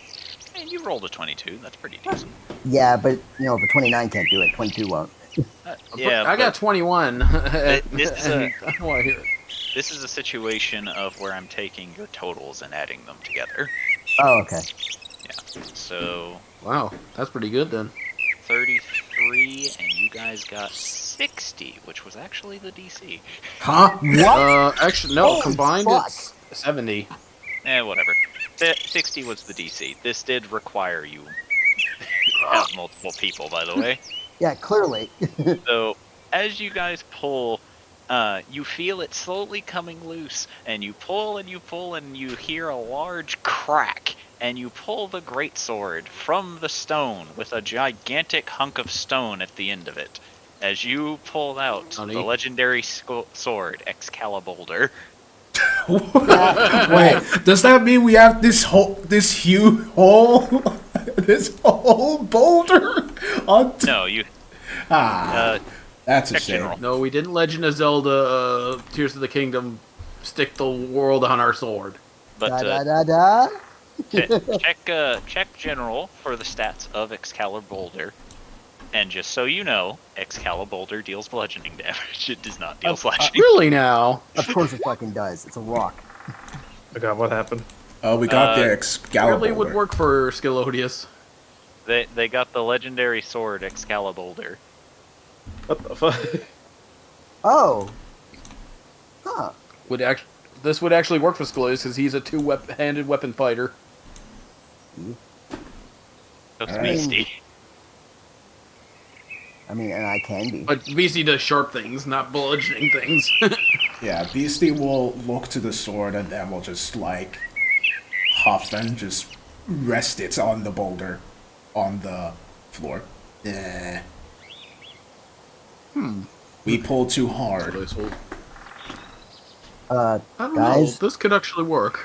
And you rolled a 22. That's pretty decent. Yeah, but you know, if a 29 can't do it, 22 won't. Yeah, I got 21. I this is a- don't want to hear it. This is a situation of where I'm taking your totals and adding them together. Oh, okay. Yeah. So Wow, that's pretty good then. 33, and you guys got 60, which was actually the DC. Huh? What? Actually, no, Holy combined fuck. it's 70. Whatever. 60 was the DC. This did require you have multiple people, by the way. Yeah, clearly. So, as you guys pull, you feel it slowly coming loose, and you pull and you pull, and you hear a large crack, and you pull the greatsword from the stone with a gigantic hunk of stone at the end of it. As you pull out the legendary sword, Excalibur. Wait, does that mean we have this huge hole, this whole boulder on? No, you. That's a check shame. general. No, we didn't Legend of Zelda Tears of the Kingdom stick the world on our sword. But da da da da. check general for the stats of Excalibur. And just so you know, Excalibur deals bludgeoning damage. It does not deal slashing. Really now? Of course it fucking does. It's a rock. I got what happened. Oh, we got the Excalibur. Really would work for Skillodius. They got the legendary sword Excalibur. What the fuck? Oh. Huh. This would actually work for Skillodius because he's a two-handed weapon fighter. That's Alright. beastie. I mean, and I can be. But BC does sharp things, not bludgeoning things. Yeah, Beastie will look to the sword and then will just like huff and just rest it on the boulder on the floor. We pulled too hard. I don't Guys? know. This could actually work.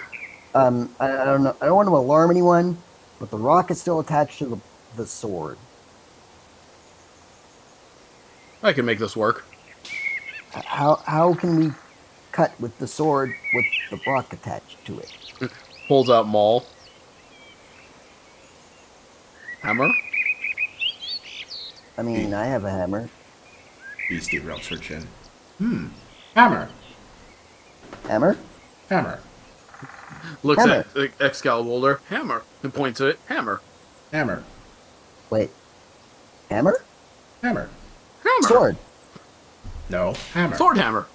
I don't know. I don't want to alarm anyone, but the rock is still attached to the sword. I can make this work. How can we cut with the sword with the rock attached to it? Pulls out Maul. Hammer? I mean, I have a hammer. Beastie rubs her chin. Hammer. Hammer? Hammer. Looks Hammer. at Excalibur. Hammer. And points at it. Hammer. Hammer. Wait. Hammer? Hammer. Hammer. Sword. No. Hammer. Sword hammer.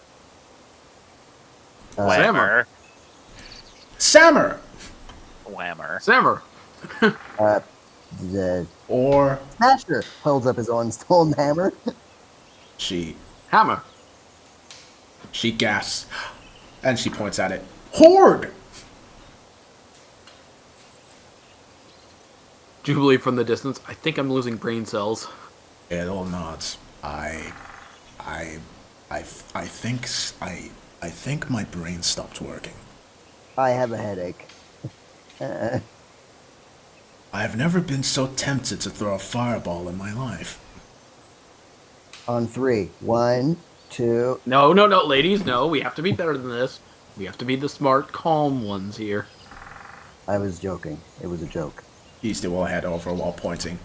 Whammer. Sammer. Whammer. Sammer. The Or Smasher holds up his own stone hammer. she Hammer. gasps and she points at it. Horde. Jubilee from the distance. I think I'm losing brain cells. It'll not. I think my brain stopped working. I have a headache. I've never been so tempted to throw a fireball in my life. On 3. 1, 2. No, ladies, no. We have to be better than this. We have to be the smart, calm ones here. I was joking. It was a joke. He still head over while pointing.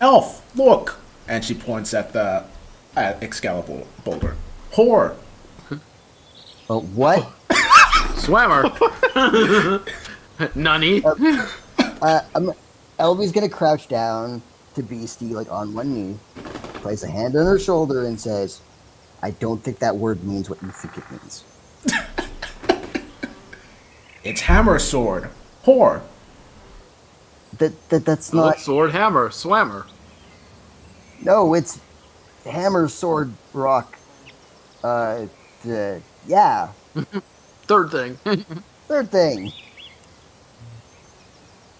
Elf, look! And she points at Excalibur boulder. Whore! Oh, what? Swammer. Nunny. Elvy's gonna crouch down to Beastie, like on one knee, place a hand on her shoulder, and says, "I don't think that word means what you think it means." It's hammer sword. Whore! That's not. Sword hammer. Swammer. No, it's hammer, sword, rock. Yeah. Third thing. Third thing.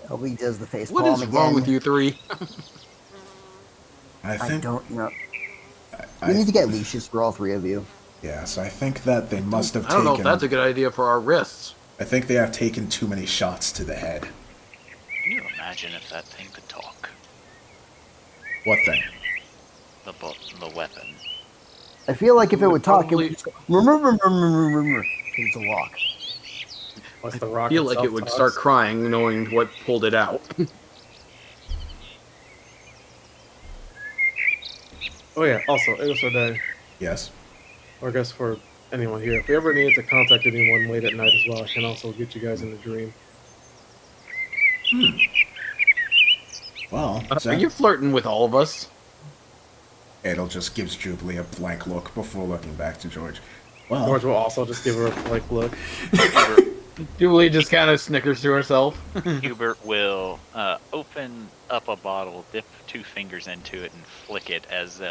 Elvy does the face What palm is again. wrong with you three? I don't know. We need to get leashes for all 3 of you. Yes, I think that they must have I taken... don't know if that's a good idea for our wrists. I think they have taken too many shots to the head. Can you imagine if that thing could talk? What thing? The weapon. I feel like if it would talk, Probably- it would just go, because it's a rock. Unless the I rock feel like itself it would talks. start crying knowing what pulled it out. Oh yeah. Also, Illustrator Day, Yes. or I guess for anyone here, if we ever need to contact anyone late at night as well, I can also get you guys in a dream. Well, Are you flirting with all of us? Adel just gives Jubilee a blank look before looking back to George. Well, George will also just give her a blank look. Jubilee just kind of snickers to herself. Hubert will open up a bottle, dip 2 fingers into it, and flick it as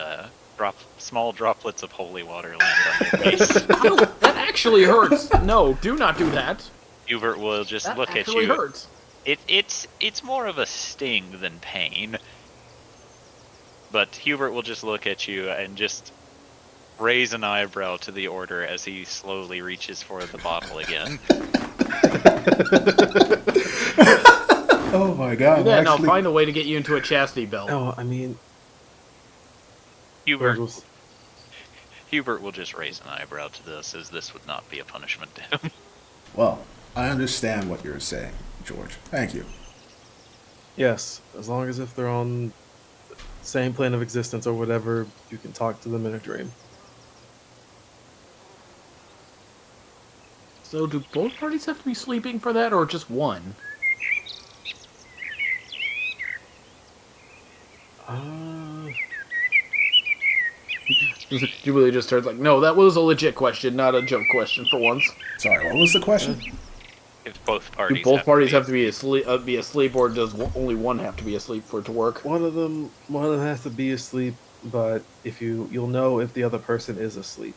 small droplets of holy water land on your face. Ow, that actually hurts. No, do not do that. Hubert will just That look at actually you. hurts. It's more of a sting than pain. But Hubert will just look at you and just raise an eyebrow to the order as he slowly reaches for the bottle again. oh my god. Yeah, actually, no, find a way to get you into a chastity belt. No, I mean, Hubert, George will, Hubert will just raise an eyebrow to this, as this would not be a punishment to him. Well, I understand what you're saying, George. Thank you. yes, as long as if they're on the same plane of existence or whatever, you can talk to them in a dream. So do both parties have to be sleeping for that, or just one? Jubilee just starts like, no, that was a legit question, not a joke question for once. Sorry, what was the question? If both Do parties both parties have to be asleep, or does only one have to be asleep for it to work? One of them has to be asleep, but if you'll know if the other person is asleep.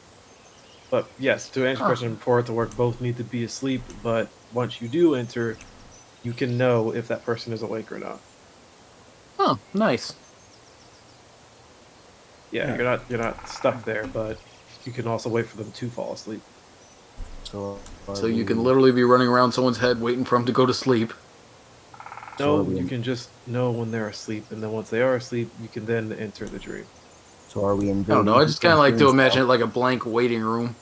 But yes, to answer your question, for it to work, both need to be asleep. But once you do enter, you can know if that person is awake or not. Oh, nice. Yeah, you're not stuck there, but you can also wait for them to fall asleep. So, So you can literally be running around someone's head waiting for them to go to sleep. No, we- you can just know when they're asleep, and then once they are asleep, you can then enter the dream. So are we I invading? don't know. I just kind of like to people's imagine it dreams like a blank waiting room.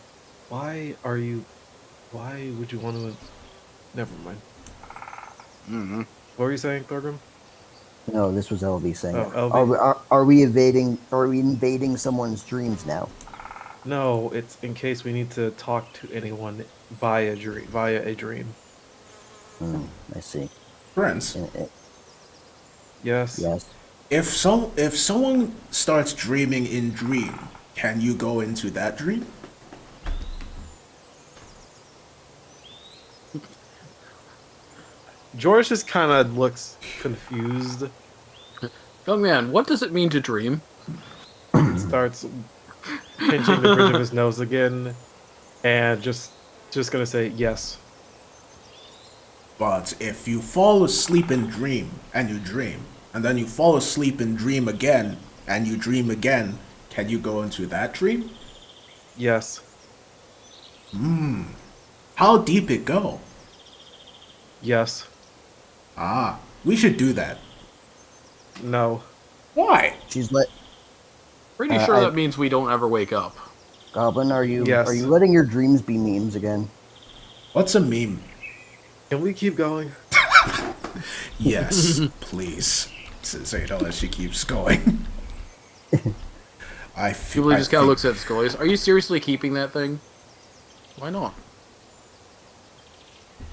Why would you want to... Never mind. Mm-hmm. What were you saying, Thorgrim? now? No, this was LV saying. Oh, it. LV. Are we evading? Are we invading someone's dreams now? No, it's in case we need to talk to anyone via a dream. I see. Friends, Yes. Yes. if someone starts dreaming in dream, can you go into that dream? George just kind of looks confused. Young man, what does it mean to dream? Starts pinching the bridge of his nose again, and just gonna say yes. But if you fall asleep in dream, and you dream, and then you fall asleep in dream again, and you dream again, can you go into that dream? Yes. How deep it go? Yes. Ah, we should do that. No. Why? She's let. Pretty sure that means we don't ever wake up. Goblin, are you Yes. letting your dreams be memes again? What's a meme? Can we keep going? Yes, please, says Adel as she keeps going. I feel. Julie just kind of looks at Scully. Are you seriously keeping that thing? Why not?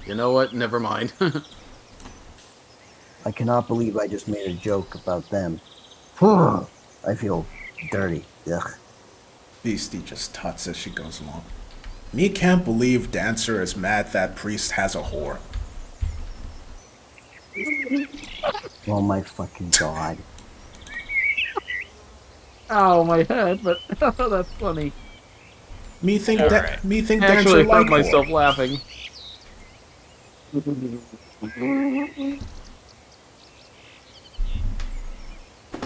You know what? Never mind. I cannot believe I just made a joke about them. I feel dirty. Ugh. Beastie just tuts as she goes along. Me can't believe Dancer is mad that Priest has a whore. Oh my fucking god. Ow, my head, but that's funny. Me think Alright. me think I Dancer actually like found myself whore. laughing.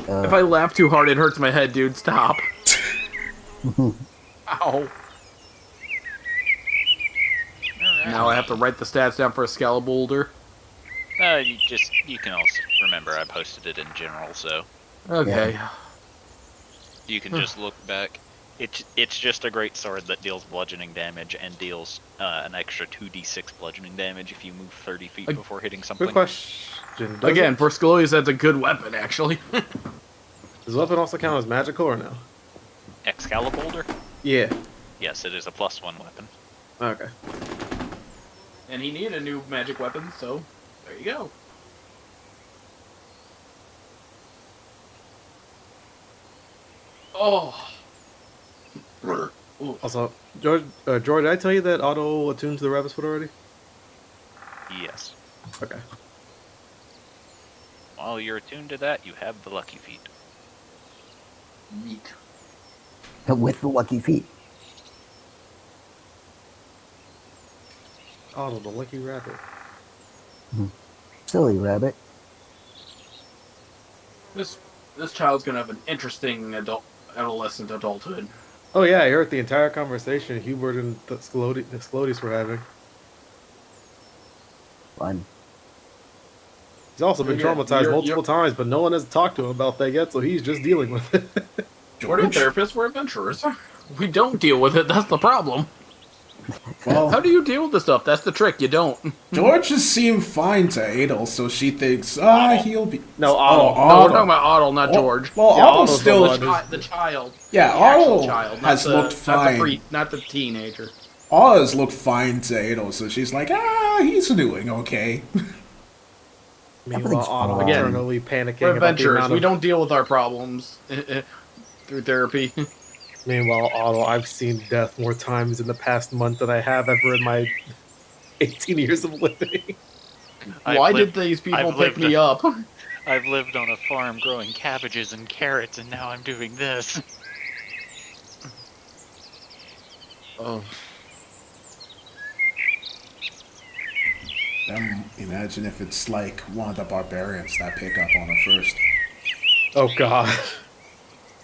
If I laugh too hard, it hurts my head, dude. Stop. Ow. Alright. Now I have to write the stats down for a Scalaboulder. You can also remember I posted it in general, so Okay. you can just look back. It's just a great sword that deals bludgeoning damage and deals an extra 2d6 bludgeoning damage if you move 30 feet before hitting something. Quick question. Again, for Scolius, that's a good weapon, actually. Does weapon also count as magical or no? Excalibur? Yeah. Yes, it is a +1 weapon. Okay. And he needed a new magic weapon, so there you go. Oh. Ooh. Also, George, did I tell you that auto attuned to the rabbit's foot already? Yes. Okay. While you're attuned to that, you have the lucky feat. Neat. With the lucky feet. Auto, the lucky rabbit. Silly rabbit. This child's gonna have an interesting adolescent adulthood. Oh yeah, I heard the entire conversation Hubert and the Sclodius were having. Fun. He's also been Yeah, traumatized you're- multiple times, but no one has talked to him about that yet, so he's just dealing with it. We're not therapists, we're adventurers. We don't deal with it, that's the problem. Well, How do you deal with this stuff? That's the trick, you don't. George just seemed fine to Adel, so she thinks, he'll be. No, Oh, Otto. No, we're talking about Otto, not Oh, George. Well, Yeah, Otto Otto's the still. one. The child. Yeah, The actual Otto child, has looked fine. Not the teenager. Oz looked fine to Adel, so she's like, he's doing okay. Meanwhile, Everything's Otto fine. eternally panicking We're about the adventurers, amount we of... don't deal with our problems through therapy. Meanwhile, Otto, I've seen death more times in the past month than I have ever in my 18 years of living. Why did these people I've pick lived me up? I've lived on a farm growing cabbages and carrots, and now I'm doing this. Oh. Then imagine if it's like one of the barbarians that pick up on her first. Oh god.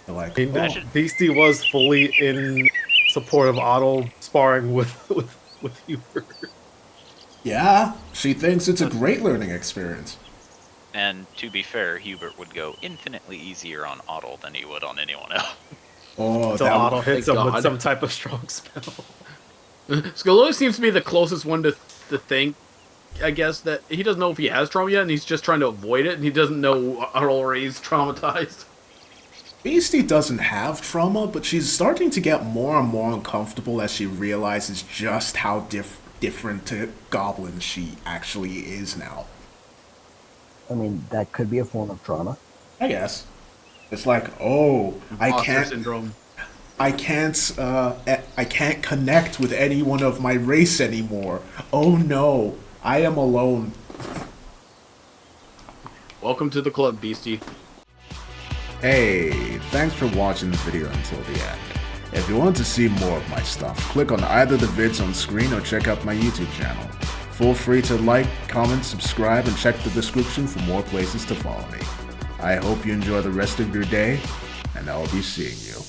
They're like, I mean, Beastie was fully in support of Otto sparring with with Hubert. Yeah, she thinks it's a great learning experience. And to be fair, Hubert would go infinitely easier on Otto than he would on anyone else. Oh, Until Otto hits him thank with God. some type of strong spell. Scaloni seems to be the closest one to think, I guess, that he doesn't know if he has trauma yet, and he's just trying to avoid it, and he doesn't know Aurore's traumatized. Beastie doesn't have trauma, but she's starting to get more and more uncomfortable as she realizes just how different to goblins she actually is now. I mean, that could be a form of trauma. I guess. It's like, oh, I Imposter can't syndrome. I can't connect with anyone of my race anymore. Oh no, I am alone. Welcome to the club, Beastie. Hey, thanks for watching the video until the end. If you want to see more of my stuff, click on either the vids on screen or check out my YouTube channel. Feel free to like, comment, subscribe, and check the description for more places to follow me. I hope you enjoy the rest of your day, and I'll be seeing you.